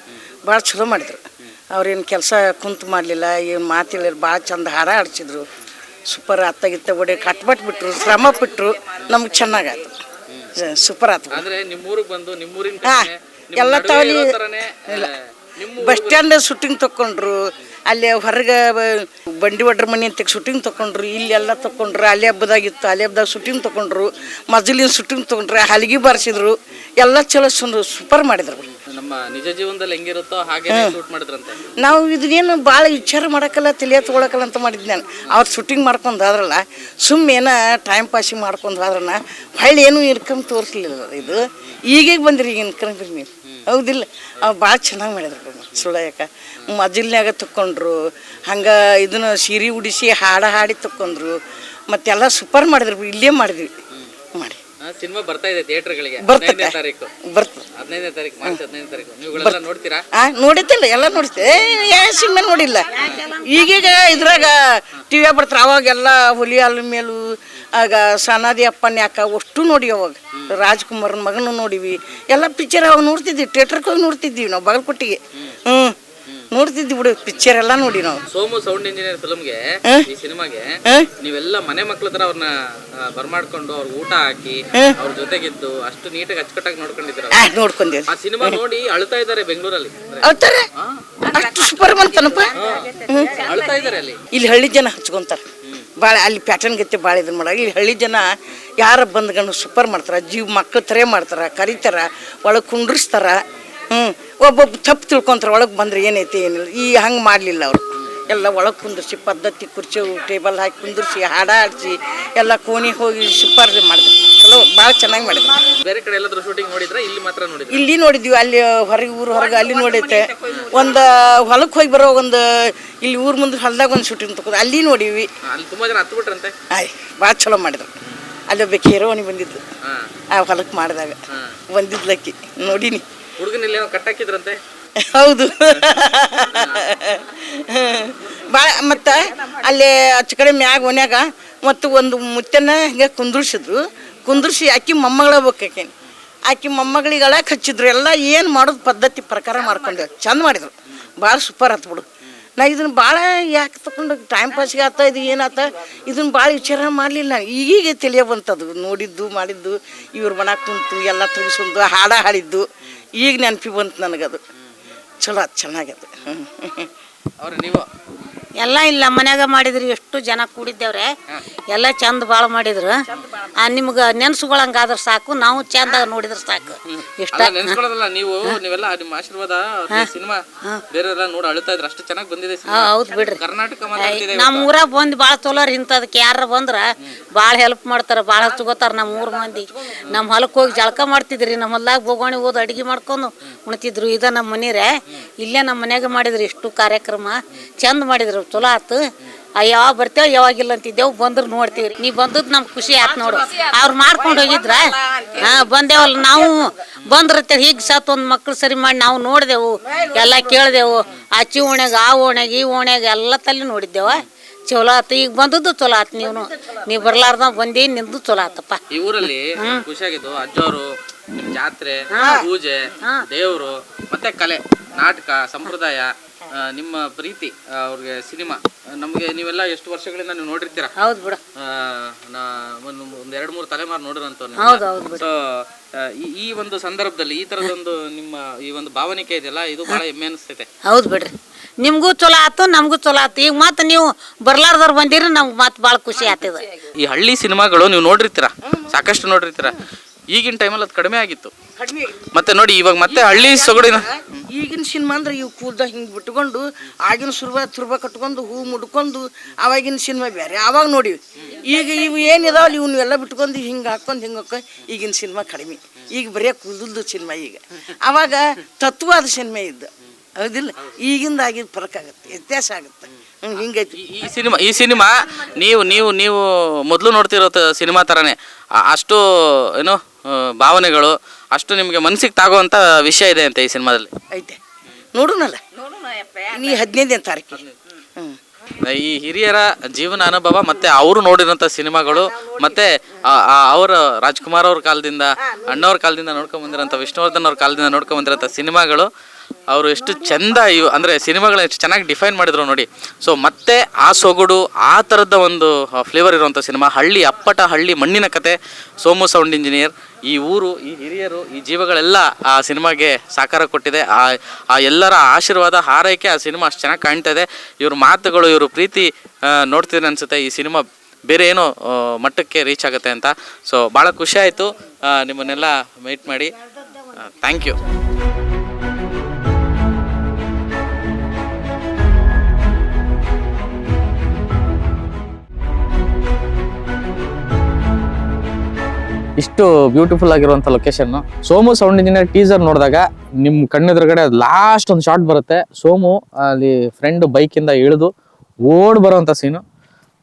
U: ಭಾಳ ಚಲೋ ಮಾಡಿದರು. ಅವ್ರೇನು ಕೆಲಸ ಕುಂತು ಮಾಡಲಿಲ್ಲ, ಏನು ಮಾತಿಲ್ಲ, ಭಾಳ ಚಂದ ಹಾಡ ಹಾಡಿಸಿದ್ರು. ಸೂಪರ್ ಅತ್ತಾಗಿತ್ತ ಓಡಿ ಕಟ್ಬಿಟ್ಬಿಟ್ರು, ಶ್ರಮ ಬಿಟ್ಟರು, ನಮ್ಗೆ ಚೆನ್ನಾಗಾಯ್ತು, ಸೂಪರ್ ಆಯ್ತು.
A: ಅಂದ್ರೆ ನಿಮ್ಮೂರಿಗೆ ಬಂದು ನಿಮ್ಮೂರಿನ
T: ಎಲ್ಲ ತವಲಿ ಬಸ್ ಸ್ಟ್ಯಾಂಡ್ ಶೂಟಿಂಗ್ ತಗೊಂಡ್ರು, ಅಲ್ಲಿ ಹೊರಗೆ ಬಂಡಿ ಒಡ್ರ ಮನೆ ಅಂತ ಶೂಟಿಂಗ್ ತಗೊಂಡ್ರು, ಇಲ್ಲೆಲ್ಲ ತಗೊಂಡ್ರು. ಅಲ್ಲಿ ಹಬ್ಬದಾಗಿತ್ತು, ಅಲ್ಲಿ ಹಬ್ಬದಾಗ ಶೂಟಿಂಗ್ ತಗೊಂಡ್ರು, ಮಜಲಿನ ಶೂಟಿಂಗ್ ತಗೊಂಡ್ರು, ಹಲಗಿ ಬಾರಿಸಿದ್ರು, ಎಲ್ಲ ಚಲೋ ಸೂಪರ್ ಮಾಡಿದ್ರು.
A: ನಮ್ಮ ನಿಜ ಜೀವನದಲ್ಲಿ ಹೆಂಗಿರುತ್ತೋ ಹಾಗೆ ಶೂಟ್ ಮಾಡಿದ್ರಂತೆ.
U: ನಾವು ಇದನ್ನೇನು ಭಾಳ ವಿಚಾರ ಮಾಡೋಕ್ಕಲ್ಲ, ತಿಳಿಯ ತೊಗೊಳಕಲ್ಲ ಅಂತ ಮಾಡಿದ್ದು ನಾನು. ಅವ್ರು ಶೂಟಿಂಗ್ ಮಾಡ್ಕೊಂಡು ಹೋದ್ರಲ್ಲ, ಸುಮ್ಮನೆ ಟೈಮ್ ಪಾಸಿಂಗ್ ಮಾಡ್ಕೊಂಡು ಹೋದ್ರನ ಹೊಳ್ಳಿ ಏನೂ ಇನ್ಕಮ್ ತೋರಿಸ್ಲಿಲ್ಲ. ಇದು ಈಗೀಗ ಬಂದಿರಿ, ಈಗ ಇನ್ಕಮ್ ನೀವು ಹೌದಿಲ್ಲ. ಅವ್ರು ಭಾಳ ಚೆನ್ನಾಗಿ ಮಾಡಿದ್ರು. ಸುಳ್ಳ ಯಾಕೆ ಮಜಲ್ನ್ಯಾಗ ತಗೊಂಡ್ರು, ಹಂಗೆ ಇದನ್ನು ಸೀರೆ ಉಡಿಸಿ ಹಾಡಿ ತಗೊಂಡ್ರು, ಮತ್ತೆಲ್ಲ ಸೂಪರ್ ಮಾಡಿದ್ರು. ಇಲ್ಲೇ ಮಾಡಿದ್ವಿ ಮಾಡಿ.
A: ಸಿನಿಮಾ ಬರ್ತಾ ಇದೆ ಥಿಯೇಟರ್ಗಳಿಗೆ.
U: ಬರ್ತದೆ.
A: 15ನೇ ತಾರೀಕು, 15ನೇ ತಾರೀಕು, ಮಾರ್ಚ್ 15ನೇ ತಾರೀಕು. ನೀವುಗಳೆಲ್ಲ ನೋಡ್ತೀರಾ?
U: ನೋಡಿದ್ದಿಲ್ಲ, ಎಲ್ಲ ನೋಡ್ತೇವೆ. ಯಾವ ಸಿನಿಮಾ ನೋಡಿಲ್ಲ. ಈಗೀಗ ಇದ್ರಾಗ ಟಿ ವಿ ಬರ್ತಾರೆ, ಅವಾಗೆಲ್ಲ ಹುಲಿ ಅಲ್ಲ ಮೇಲೂ, ಆಗ ಸನಾದಿ ಅಪ್ಪನ ಯಾಕ ಅಷ್ಟು ನೋಡಿ. ಅವಾಗ ರಾಜ್ಕುಮಾರನ ಮಗನೂ ನೋಡಿವಿ, ಎಲ್ಲ ಪಿಕ್ಚರ್ ಅವಾಗ ನೋಡ್ತಿದ್ವಿ. ಥಿಯೇಟರ್ಗೆ ಹೋಗಿ ನೋಡ್ತಿದ್ವಿ ನಾವು, ಬಾಗಲಕೋಟೆಗೆ. ನೋಡ್ತಿದ್ವಿ ಬಿಡು, ಪಿಕ್ಚರ್ ಎಲ್ಲ ನೋಡಿ ನಾವು.
A: ಸೋಮು ಸೌಂಡ್ ಇಂಜಿನಿಯರ್ ಫಿಲ್ಮ್ಗೆ, ಈ ಸಿನಿಮಾಗೆ ನೀವೆಲ್ಲ ಮನೆ ಮಕ್ಳ ತರ ಅವ್ರನ್ನ ಬರ್ಮಾಡ್ಕೊಂಡು ಅವ್ರ ಊಟ ಹಾಕಿ ಅವ್ರ ಜೊತೆಗಿದ್ದು ಅಷ್ಟು ನೀಟಾಗಿ ಅಚ್ಚುಕಟ್ಟಾಗಿ ನೋಡ್ಕೊಂಡಿದ್ದೀರ.
U: ನೋಡ್ಕೊಂಡಿವಿ.
A: ಆ ಸಿನಿಮಾ ನೋಡಿ ಅಳ್ತಾ ಇದ್ದಾರೆ ಬೆಂಗಳೂರಲ್ಲಿ.
U: ಅಳ್ತಾರೆ, ಅಷ್ಟು ಸೂಪರ್ ಬಂತನಪ್ಪ.
A: ಅಳ್ತಾ ಇದ್ದಾರೆ ಅಲ್ಲಿ.
U: ಇಲ್ಲಿ ಹಳ್ಳಿ ಜನ ಹಚ್ಕೊಂತಾರೆ ಭಾಳ, ಅಲ್ಲಿ ಪ್ಯಾಟರ್ನ್ ಗತ್ತೆ ಭಾಳ ಇದನ್ನ ಮಾಡೋ. ಇಲ್ಲಿ ಹಳ್ಳಿ ಜನ ಯಾರ ಬಂದ್ಗಂಡು ಸೂಪರ್ ಮಾಡ್ತಾರೆ, ಜೀವ ಮಕ್ಳು ತರೇ ಮಾಡ್ತಾರೆ, ಕರಿತಾರೆ, ಒಳಗೆ ಕುಂಡ್ರಿಸ್ತಾರ. ಒಬ್ಬೊಬ್ಬ ತಪ್ಪು ತಿಳ್ಕೊಂತಾರೆ, ಒಳಗೆ ಬಂದ್ರೆ ಏನೈತಿ ಏನಿಲ್ಲ. ಈ ಹಂಗೆ ಮಾಡಲಿಲ್ಲ ಅವರು. ಎಲ್ಲ ಒಳಗೆ ಕುಂದಿರ್ಸಿ ಪದ್ಧತಿ, ಕುರ್ಚಿ ಟೇಬಲ್ ಹಾಕಿ ಕುಂದಿರ್ಸಿ ಹಾಡ ಹಾಡಿಸಿ ಎಲ್ಲ ಕೋಣಿ ಹೋಗಿ ಸೂಪರ್ ಮಾಡಿದ್ರು. ಚಲೋ, ಭಾಳ ಚೆನ್ನಾಗಿ ಮಾಡಿದ್ರು.
A: ಬೇರೆ ಕಡೆ ಎಲ್ಲಾದ್ರೂ ಶೂಟಿಂಗ್ ನೋಡಿದ್ರ? ಇಲ್ಲಿ ಮಾತ್ರ ನೋಡಿದ್ರಿ?
U: ಇಲ್ಲಿ ನೋಡಿದ್ವಿ. ಅಲ್ಲಿ ಹೊರಗೆ ಊರು ಹೊರಗೆ ಅಲ್ಲಿ ನೋಡೈತೆ. ಒಂದು ಹೊಲಕ್ಕೆ ಹೋಗಿ ಬರೋ ಒಂದು ಇಲ್ಲಿ ಊರು ಮುಂದೆ ಹೊಲದಾಗ ಒಂದು ಶೂಟಿಂಗ್ ತಗೊಂಡು ಅಲ್ಲಿ ನೋಡಿವಿ.
A: ಅಲ್ಲಿ ತುಂಬಾ ಜನ ಹತ್ತು ಬಿಟ್ರಂತೆ.
U: ಭಾಳ ಚಲೋ ಮಾಡಿದ್ರು. ಅಲ್ಲಿ ಒಬ್ಬ ಹೀರೋಣಿ ಬಂದಿದ್ದು ಆ ಹೊಲಕ್ಕೆ ಮಾಡಿದಾಗ ಬಂದಿದ್ಲಕ್ಕಿ ನೋಡಿನಿ.
A: ಹುಡುಗನಲ್ಲಿ ಏನೋ ಕಟ್ಟಾಕಿದ್ರಂತೆ.
U: ಹೌದು. ಭಾಳ ಮತ್ತು ಅಲ್ಲಿ ಆಚೆ ಕಡೆ ಮ್ಯಾಗ ಒನ್ಯಾಗ ಮತ್ತು ಒಂದು ಮುತ್ತನ ಹಿಂಗೆ ಕುಂದ್ರಿಸಿ ಆಕಿ ಮೊಮ್ಮಗಳ ಬೇಕಾಕಿ, ಆಕಿ ಮೊಮ್ಮಗಳಿಗೆ ಅಳಕ್ಕೆ ಹಚ್ಚಿದ್ರು. ಎಲ್ಲ ಏನು ಮಾಡೋದು ಪದ್ಧತಿ ಪ್ರಕಾರ ಮಾಡ್ಕೊಂಡೆ ಚಂದ ಮಾಡಿದ್ರು. ಭಾಳ ಸೂಪರ್ ಆತು ಬಿಡು. ನಾ ಇದನ್ನು ಭಾಳ ಯಾಕೆ ತಗೊಂಡು ಟೈಮ್ ಪಾಸ್ಗೆ ಆತ, ಇದು ಏನಾತ ಇದನ್ನು ಭಾಳ ವಿಚಾರ ಮಾಡಲಿಲ್ಲ. ಈಗೀಗ ತಿಳಿಯ ಬಂತದು, ನೋಡಿದ್ದು ಮಾಡಿದ್ದು, ಇವ್ರ ಮನೆ ಕುಂತು ಎಲ್ಲ ತೆಗಿಸೊಂದು ಹಾಡ ಹಾಡಿದ್ದು ಈಗ ನೆನಪಿ ಬಂತು ನನಗದು. ಚಲೋ ಅದು, ಚೆನ್ನಾಗದು.
A: ಅವ್ರೆ ನೀವು
V: ಎಲ್ಲ ಇಲ್ಲ ಮನ್ಯಾಗ ಮಾಡಿದ್ರಿ, ಎಷ್ಟು ಜನ ಕೂಡಿದ್ದೇವ್ರೆ, ಎಲ್ಲ ಚಂದ ಭಾಳ ಮಾಡಿದ್ರು. ನಿಮ್ಗೆ ನೆನ್ಸ್ಕೊಳಂಗಾದ್ರೆ ಸಾಕು, ನಾವು ಚಂದ ನೋಡಿದ್ರೆ ಸಾಕು. ಇಷ್ಟ
A: ನೆನ್ಸ್ಕೊಳ್ಳೋದಲ್ಲ, ನೀವೆಲ್ಲ ನಿಮ್ಮ ಆಶೀರ್ವಾದ ಸಿನಿಮಾ ಬೇರೆಲ್ಲ ನೋಡಿ ಅಳ್ತಾ ಇದ್ರೆ ಅಷ್ಟು ಚೆನ್ನಾಗಿ ಬಂದಿದೆ.
V: ಹೌದು ಬಿಡ್ರಿ.
A: ಕರ್ನಾಟಕ
V: ನಮ್ಮ ಊರಾಗ ಬಂದು ಭಾಳ ಚಲೋರ್ ಇಂಥದಕ್ಕೆ ಯಾರ ಬಂದ್ರೆ ಭಾಳ ಹೆಲ್ಪ್ ಮಾಡ್ತಾರೆ, ಭಾಳ ಹಚ್ಕೋತಾರೆ. ನಮ್ಮ ಊರು ಮಂದಿ ನಮ್ಮ ಹೊಲಕ್ಕೆ ಹೋಗಿ ಜಳಕ ಮಾಡ್ತಿದ್ರಿ, ನಮ್ಮ ಹೊಲ್ದಾಗ ಬೋಗೋಣಿ ಹೋದ್ ಅಡುಗೆ ಮಾಡ್ಕೊಂಡು ಉಣ್ತಿದ್ರು. ಇದ ನಮ್ಮ ಮನೀರೇ, ಇಲ್ಲೇ ನಮ್ಮ ಮನ್ಯಾಗ ಮಾಡಿದ್ರು. ಎಷ್ಟು ಕಾರ್ಯಕ್ರಮ ಚಂದ ಮಾಡಿದ್ರು, ಚಲೋ ಆತು. ಯಾವಾಗ ಬರ್ತೇವೆ ಯಾವಾಗಿಲ್ಲ ಅಂತಿದ್ದೇವು, ಬಂದ್ರೆ ನೋಡ್ತೀವಿ. ನೀ ಬಂದದ್ದು ನಮ್ಗೆ ಖುಷಿ ಆಯ್ತು ನೋಡು. ಅವ್ರು ಮಾಡ್ಕೊಂಡು ಹೋಗಿದ್ರ ಬಂದೇವಲ್ಲ, ನಾವು ಬಂದಿರುತ್ತೆ ಹೀಗೆ ಸತ್ ಒಂದು ಮಕ್ಳು ಸರಿ ಮಾಡಿ ನಾವು ನೋಡಿದೆವು, ಎಲ್ಲ ಕೇಳಿದೆವು. ಆಚಿ ಓಣ್ಯಾಗ ಆ ಓಣ್ಯಾಗ ಈ ಓಣ್ಯಾಗ ಎಲ್ಲ ತಲೆ ನೋಡಿದ್ದೇವ. ಚಲೋ ಆತು, ಈಗ ಬಂದದ್ದು ಚಲೋ ಆತು. ನೀವು ಬರ್ಲಾರ್ದ ಬಂದಿ ನಿಂದು ಚಲೋ ಆತಪ್ಪ.
A: ಈ ಊರಲ್ಲಿ ಖುಷಿಯಾಗಿದ್ದು ಅಜ್ಜವರು, ಜಾತ್ರೆ, ಪೂಜೆ, ದೇವರು, ಮತ್ತೆ ಕಲೆ, ನಾಟಕ, ಸಂಪ್ರದಾಯ, ನಿಮ್ಮ ಪ್ರೀತಿ, ಅವ್ರಿಗೆ ಸಿನಿಮಾ, ನಮಗೆ ನೀವೆಲ್ಲ ಎಷ್ಟು ವರ್ಷಗಳಿಂದ ನೀವು ನೋಡಿರ್ತೀರಾ.
V: ಹೌದು ಬಿಡ.
A: ಒಂದು 2-3 ತಲೆಮಾರು ನೋಡಿರಂತ.
V: ಹೌದು.
A: ಸೊ ಈ ಒಂದು ಸಂದರ್ಭದಲ್ಲಿ ಈ ತರದೊಂದು ನಿಮ್ಮ ಈ ಒಂದು ಭಾವನಿಕೆ ಇದೆಯಲ್ಲ, ಇದು ಬಹಳ ಹೆಮ್ಮೆ ಅನಿಸ್ತೈತೆ.
V: ಹೌದು ಬಿಡ್ರಿ, ನಿಮ್ಗೂ ಚಲೋ ಆತು, ನಮಗೂ ಚಲೋ ಆತು. ಈಗ ಮತ್ತೆ ನೀವು ಬರ್ಲಾರ್ದವ್ರು ಬಂದಿರಿ, ನಮ್ಗೆ ಮತ್ತೆ ಭಾಳ ಖುಷಿ ಆಗ್ತದೆ.
A: ಈ ಹಳ್ಳಿ ಸಿನಿಮಾಗಳು ನೀವು ನೋಡಿರ್ತೀರ, ಸಾಕಷ್ಟು ನೋಡಿರ್ತೀರ. ಈಗಿನ ಟೈಮಲ್ಲಿ ಅದು ಕಡಿಮೆ ಆಗಿತ್ತು.
U: ಕಡಿಮೆ
A: ಮತ್ತೆ ನೋಡಿ ಇವಾಗ ಮತ್ತೆ ಹಳ್ಳಿ ಸೊಗಡಿನ
U: ಈಗಿನ ಸಿನಿಮಾ ಅಂದ್ರೆ ಇವು ಕೂದ ಹಿಂಗೆ ಬಿಟ್ಕೊಂಡು ಆಗಿನ ತುರ್ಬ ಕಟ್ಕೊಂಡು ಹೂ ಮುಡ್ಕೊಂಡು ಅವಾಗಿನ ಸಿನಿಮಾ ಬೇರೆ. ಆವಾಗ ನೋಡಿ ಈಗ ಇವು ಏನಿದಾವಲ್ಲ ಇವನು ಎಲ್ಲ ಬಿಟ್ಕೊಂಡು ಹಿಂಗೆ ಹಾಕೊಂಡು ಹಿಂಗೆ ಹಾಕೊಂಡು ಈಗಿನ ಸಿನಿಮಾ ಕಡಿಮೆ. ಈಗ ಬರೀ ಕೂದಲ್ದು ಸಿನಿಮಾ ಈಗ. ಆವಾಗ ತತ್ವವಾದ ಸಿನಿಮಾ ಇದ್ದು ಹೌದಿಲ್ಲ, ಈಗಿಂದ ಆಗಿದ ಫರಕ್ ಆಗುತ್ತೆ, ವ್ಯತ್ಯಾಸ ಆಗುತ್ತೆ. ಹಿಂಗೈತಿ
A: ಈ ಸಿನಿಮಾ ನೀವು ಮೊದಲು ನೋಡ್ತಿರೋ ಸಿನಿಮಾ ಥರನೇ ಅಷ್ಟು ಏನು ಭಾವನೆಗಳು, ಅಷ್ಟು ನಿಮಗೆ ಮನಸ್ಸಿಗೆ ತಾಗುವಂಥ ವಿಷಯ ಇದೆ ಅಂತ ಈ ಸಿನಿಮಾದಲ್ಲಿ
U: ಐತೆ. ನೋಡೋಣಲ್ಲ ನೀ 15ನೇ ತಾರೀಕು.
A: ಈ ಹಿರಿಯರ ಜೀವನ ಅನುಭವ ಮತ್ತೆ ಅವರು ನೋಡಿರೋಂಥ ಸಿನಿಮಾಗಳು ಮತ್ತೆ ಅವರ ರಾಜ್ಕುಮಾರ್ ಅವ್ರ ಕಾಲದಿಂದ, ಅಣ್ಣವ್ರ ಕಾಲದಿಂದ ನೋಡ್ಕೊಂಡ್ ಬಂದಿರೋಂಥ ವಿಷ್ಣುವರ್ಧನ್ ಅವ್ರ ಕಾಲದಿಂದ ನೋಡ್ಕೊಂಡ್ ಬಂದಿರೋಂಥ ಸಿನಿಮಾಗಳು ಅವರು ಎಷ್ಟು ಚೆಂದ ಅಂದರೆ ಸಿನಿಮಾಗಳನ್ನ ಎಷ್ಟು ಚೆನ್ನಾಗಿ ಡಿಫೈನ್ ಮಾಡಿದ್ರು ನೋಡಿ. ಸೊ ಮತ್ತೆ ಆ ಸೊಗಡು, ಆ ಥರದ ಒಂದು ಫ್ಲೇವರ್ ಇರುವಂಥ ಸಿನಿಮಾ, ಹಳ್ಳಿ ಮಣ್ಣಿನ ಕತೆ, ಸೋಮು ಸೌಂಡ್ ಇಂಜಿನಿಯರ್. ಈ ಊರು, ಈ ಹಿರಿಯರು, ಈ ಜೀವಗಳೆಲ್ಲ ಆ ಸಿನಿಮಾಗೆ ಸಾಕಾರ ಕೊಟ್ಟಿದೆ. ಆ ಎಲ್ಲರ ಆಶೀರ್ವಾದ, ಹಾರೈಕೆ ಆ ಸಿನಿಮಾ ಅಷ್ಟು ಚೆನ್ನಾಗಿ ಕಾಣ್ತಾ ಇದೆ. ಇವ್ರ ಮಾತುಗಳು, ಇವರು ಪ್ರೀತಿ ನೋಡ್ತಿದ್ರೆ ಅನಿಸುತ್ತೆ ಈ ಸಿನಿಮಾ ಬೇರೆ ಏನೋ ಮಟ್ಟಕ್ಕೆ ರೀಚ್ ಆಗುತ್ತೆ ಅಂತ. ಸೊ ಭಾಳ ಖುಷಿ ಆಯಿತು ನಿಮ್ಮನ್ನೆಲ್ಲ ಮೀಟ್ ಮಾಡಿ. Thank you. ಇಷ್ಟು ಬ್ಯೂಟಿಫುಲ್ ಆಗಿರುವಂಥ location. Somu sound engineer teaser ನೋಡಿದಾಗ ನಿಮ್ಮ ಕಣ್ಣೆದುರುಗಡೆ ಲಾಸ್ಟ್ ಒಂದು ಶಾಟ್ ಬರುತ್ತೆ. ಸೋಮು ಅಲ್ಲಿ ಫ್ರೆಂಡ್ ಬೈಕಿಂದ ಇಳಿದು ಓಡ್ ಬರೋವಂಥ ಸೀನು.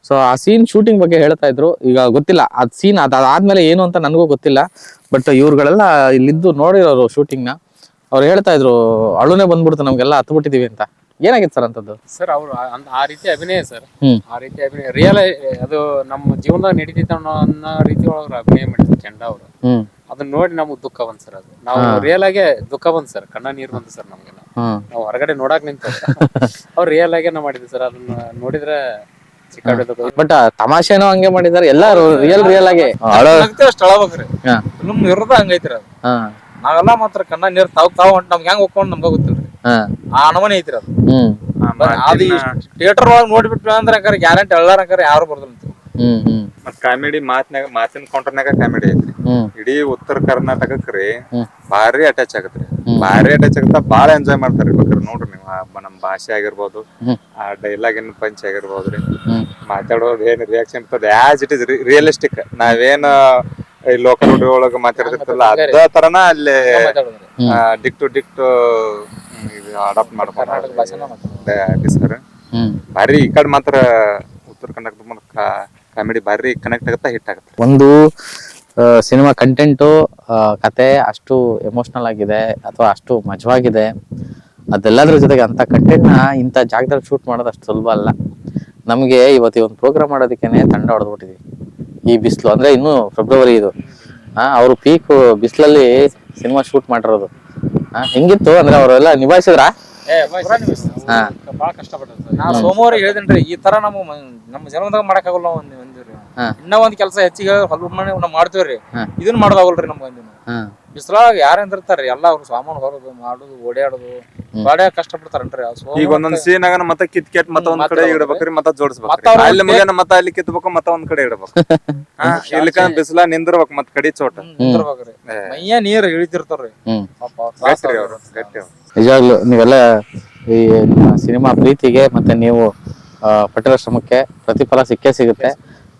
A: ಸೊ ಆ ಸೀನ್ ಶೂಟಿಂಗ್ ಬಗ್ಗೆ ಹೇಳ್ತಾ ಇದ್ರು. ಈಗ ಗೊತ್ತಿಲ್ಲ ಅದು ಸೀನ್ ಅದಾದ್ಮೇಲೆ ಏನು ಅಂತ ನನಗೂ ಗೊತ್ತಿಲ್ಲ. ಬಟ್ ಇವ್ರುಗಳೆಲ್ಲ ಇಲ್ಲಿದ್ದು ನೋಡಿರೋರು ಶೂಟಿಂಗ್ನ. ಅವ್ರು ಹೇಳ್ತಾ ಇದ್ರು ಅಳುನೇ ಬಂದ್ಬಿಡ್ತು ನಮಗೆಲ್ಲ, ಹತ್ಬಿಟ್ಟಿದೀವಿ ಅಂತ. ಏನಾಗಿತ್ತು ಸರ್ ಅಂತದ್ದು?
S: ಸರ್ ಅವರು ಆ ರೀತಿ ಅಭಿನಯ ಸರ್, ಆ ರೀತಿ ಅಭಿನಯ ರಿಯಲ್ ಅದು ನಮ್ಮ ಜೀವನದಾಗ ನಡೀತೈತೆ ಅನ್ನೋ ರೀತಿ ಒಳಗೆ ಅಭಿನಯ ಮಾಡಿದ್ರು ಚಂಡ ಅವರು. ಅದನ್ನ ನೋಡಿ ನಮ್ಗೆ ದುಃಖ ಬಂತು ಸರ್. ಅದು ನಾವು ರಿಯಲ್ ಆಗಿ ದುಃಖ ಬಂತು ಸರ್, ಕಣ್ಣ ನೀರು ಬಂತು ಸರ್ ನಮ್ಗೆಲ್ಲ. ನಾವು ಹೊರಗಡೆ ನೋಡಾಕ್ ನಿಂತ ಅವ್ರು ರಿಯಲ್ ಆಗೇನ ಮಾಡಿದ್ರು ಸರ್. ಅದನ್ನ ನೋಡಿದ್ರೆ
A: ಬಟ್ ತಮಾಷೆನೋ ಹಂಗೆ ಮಾಡಿದಾರೆ ಎಲ್ಲಾರು ರಿಯಲ್ ಆಗಿ
I: ಅಷ್ಟು ಅಳಬೇಕ್ರಿ. ಫಿಲ್ಮ್ ಇರೋದ ಹಂಗೈತ್ರಿ ಅದು. ನಾವೆಲ್ಲ ಮಾತ್ರ ಕಣ್ಣ ನೀರ್ ತಾವ್ ಹೊಂಟ್ ನಮ್ಗೆ ಹೆಂಗ್ ಹೋಗ್ಕೊಂಡು ನಮ್ಗ ಗೊತ್ತಿಲ್ರಿ. ಆ ಅನುಮಾನ ಐತ್ರಿ ಅದು. ಅದು ಥಿಯೇಟರ್ ಒಳಗ್ ನೋಡ್ಬಿಟ್ವಿ ಅಂದ್ರೆ ಗ್ಯಾರಂಟಿ ಎಲ್ಲಾರ ಯಾರು ಬರ್ದಲ್ಲ.
H: ಮತ್ ಕಾಮಿಡಿ ಮಾತಿನ ಕೌಂಟರ್ನಾಗ ಕಾಮಿಡಿ ಐತ್ರಿ. ಇಡೀ ಉತ್ತರ ಕರ್ನಾಟಕಕ್ರಿ ಭಾರಿ ಅಟ್ಯಾಚ್ ಆಗತ್ರಿ. ಭಾರಿ ಅಟ್ಯಾಚ್ ಆಗತ್ತ, ಬಾಳ ಎಂಜಾಯ್ ಮಾಡ್ತಾರಿ. ಬೇಕಾದ್ರೆ ನೋಡ್ರಿ ನೀವು ನಮ್ ಭಾಷೆ ಆಗಿರ್ಬೋದು, ಆ ಡೈಲಾಗಿನ ಪಂಚ್ ಆಗಿರ್ಬೋದ್ರಿ, ಮಾತಾಡೋದು ಏನ್ ರಿಯಾಕ್ಷನ್ ಇರ್ತದೆ ಆಸ್ ಇಟ್ ಇಸ್ ರಿಯಲಿಸ್ಟಿಕ್. ನಾವೇನ್ ಈ ಲೋಕಲ್ ಹುಡುಗ ಒಳಗ ಮಾತಾಡ್ತಿರ್ತಲ್ಲ ಅದ ತರನ ಅಲ್ಲಿ ಡಿಕ್ ಟು ಅಡಾಪ್ಟ್ ಮಾಡ್ಕೊಂಡು ಸರ್. ಭಾರಿ ಈ ಕಡೆ ಮಾತ್ರ ಉತ್ತರ ಕರ್ನಾಟಕ ಕಾಮಿಡಿ ಭಾರಿ ಕನೆಕ್ಟ್ ಆಗುತ್ತಾ, ಹಿಟ್ ಆಗುತ್ತೆ. ಒಂದು ಸಿನಿಮಾ ಕಂಟೆಂಟು, ಕತೆ ಅಷ್ಟು ಎಮೋಷ್ನಲ್ ಆಗಿದೆ ಅಥವಾ ಅಷ್ಟು ಮಜವಾಗಿದೆ. ಅದೆಲ್ಲದ್ರ ಜೊತೆಗೆ ಅಂತ ಕಂಟೆಂಟ್ನ ಇಂಥ ಜಾಗದಲ್ಲಿ ಶೂಟ್ ಮಾಡೋದು ಅಷ್ಟು ಸುಲಭ ಅಲ್ಲ. ನಮಗೆ ಇವತ್ತು ಒಂದು ಪ್ರೋಗ್ರಾಮ್ ಮಾಡೋದಕ್ಕೇನೆ ತಂಡ ಹೊಡೆದ್ಬಿಟ್ಟಿದ್ವಿ. ಈ ಬಿಸಿಲು ಅಂದ್ರೆ ಇನ್ನು ಫೆಬ್ರವರಿ ಇದು. ಅವರು ಪೀಕ್ ಬಿಸಿಲಲ್ಲಿ ಸಿನಿಮಾ ಶೂಟ್ ಮಾಡಿರೋದು. ಹೆಂಗಿತ್ತು ಅಂದ್ರೆ ಅವರೆಲ್ಲ ನಿಭಾಯಿಸಿದ್ರ?
I: ಬಾಳ ಕಷ್ಟಪಟ್ಟಿರ್ತಾರೆ. ನಾ ಸೋಮವಾರ ಹೇಳಿದೇನ್ರಿ ಈ ತರ ನಮ್ಮ ಜನ್ಮದಾಗ ಮಾಡಕ್ಕಾಗಲ್ಲ. ಒಂದಿವ್ರಿ ಇನ್ನ ಒಂದ್ ಕೆಲಸ ಹೆಚ್ಚಿಗೆ ಹೊಲ ಮನೆ ನಾವು ಮಾಡ್ತೇವ್ರಿ, ಇದನ್ನ ಮಾಡೋದಾಗಲ್ರಿ ನಮ್ಗೆ. ಒಂದಿನ ಬಿಸಿಲಾಗ ಯಾರೇಂದಿರ್ತಾರ್ರಿ ಎಲ್ಲ ಅವ್ರು ಸಾಮಾನು ಹೊರದು ಮಾಡುದು ಓಡಾಡುದು ಬಾಳ ಕಷ್ಟಪಡ್ತಾರನ್ರಿ.
H: ಈಗ ಒಂದೊಂದ್ ಸೀನ್ ಆಗ ಮತ್ತೆ ಕಿತ್ ಮತ್ತೆ ಒಂದ್ ಕಡೆ ಇಡ್ಬೇಕ್ರಿ, ಮತ್ತೆ ಜೋಡಿಸ್ಬೇಕು. ಅಲ್ಲಿ ಮುಗಿನ ಮತ್ತೆ ಅಲ್ಲಿ ಕಿತ್ಬೇಕು, ಮತ್ತೆ ಒಂದ್ ಕಡೆ ಇಡ್ಬೇಕು. ಇಲ್ಲಿಕ ಬಿಸಿಲ ನಿಂದಿರ್ಬೇಕು, ಮತ್ ಕಡಿ ಚೋಟ
I: ನಿಂದಿರ್ಬೇಕ್ರಿ. ಮೈಯ ನೀರ್ ಇಳಿತಿರ್ತಾರ್ರಿ.
A: ನಿಜವಾಗ್ಲು ನೀವೆಲ್ಲ ಈ ಸಿನಿಮಾ ಪ್ರೀತಿಗೆ ಮತ್ತೆ ನೀವು ಪಟ್ಟಿರೋ ಶ್ರಮಕ್ಕೆ ಪ್ರತಿಫಲ ಸಿಕ್ಕೇ ಸಿಗುತ್ತೆ.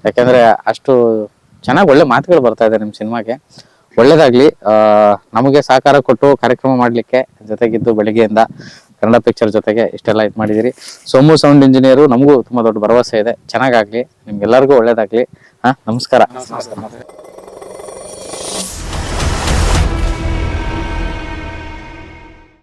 A: ಯಾಕಂದ್ರೆ ಅಷ್ಟು ಚೆನ್ನಾಗಿ ಒಳ್ಳೆ ಮಾತುಗಳು ಬರ್ತಾ ಇದೆ ನಿಮ್ ಸಿನಿಮಾಗೆ. ಒಳ್ಳೇದಾಗ್ಲಿ. ನಮಗೆ ಸಹಕಾರ ಕೊಟ್ಟು ಕಾರ್ಯಕ್ರಮ ಮಾಡ್ಲಿಕ್ಕೆ ಜೊತೆಗಿದ್ದು ಬೆಳಿಗ್ಗೆಯಿಂದ ಕನ್ನಡ ಪಿಕ್ಚರ್ ಜೊತೆಗೆ ಇಷ್ಟೆಲ್ಲ ಇದು ಮಾಡಿದಿರಿ. ಸೋಮು ಸೌಂಡ್ ಇಂಜಿನಿಯರು ನಮಗೂ ತುಂಬಾ ದೊಡ್ಡ ಭರವಸೆ ಇದೆ. ಚೆನ್ನಾಗಾಗ್ಲಿ, ನಿಮ್ಗೆಲ್ಲರಿಗೂ ಒಳ್ಳೇದಾಗ್ಲಿ. ನಮಸ್ಕಾರ.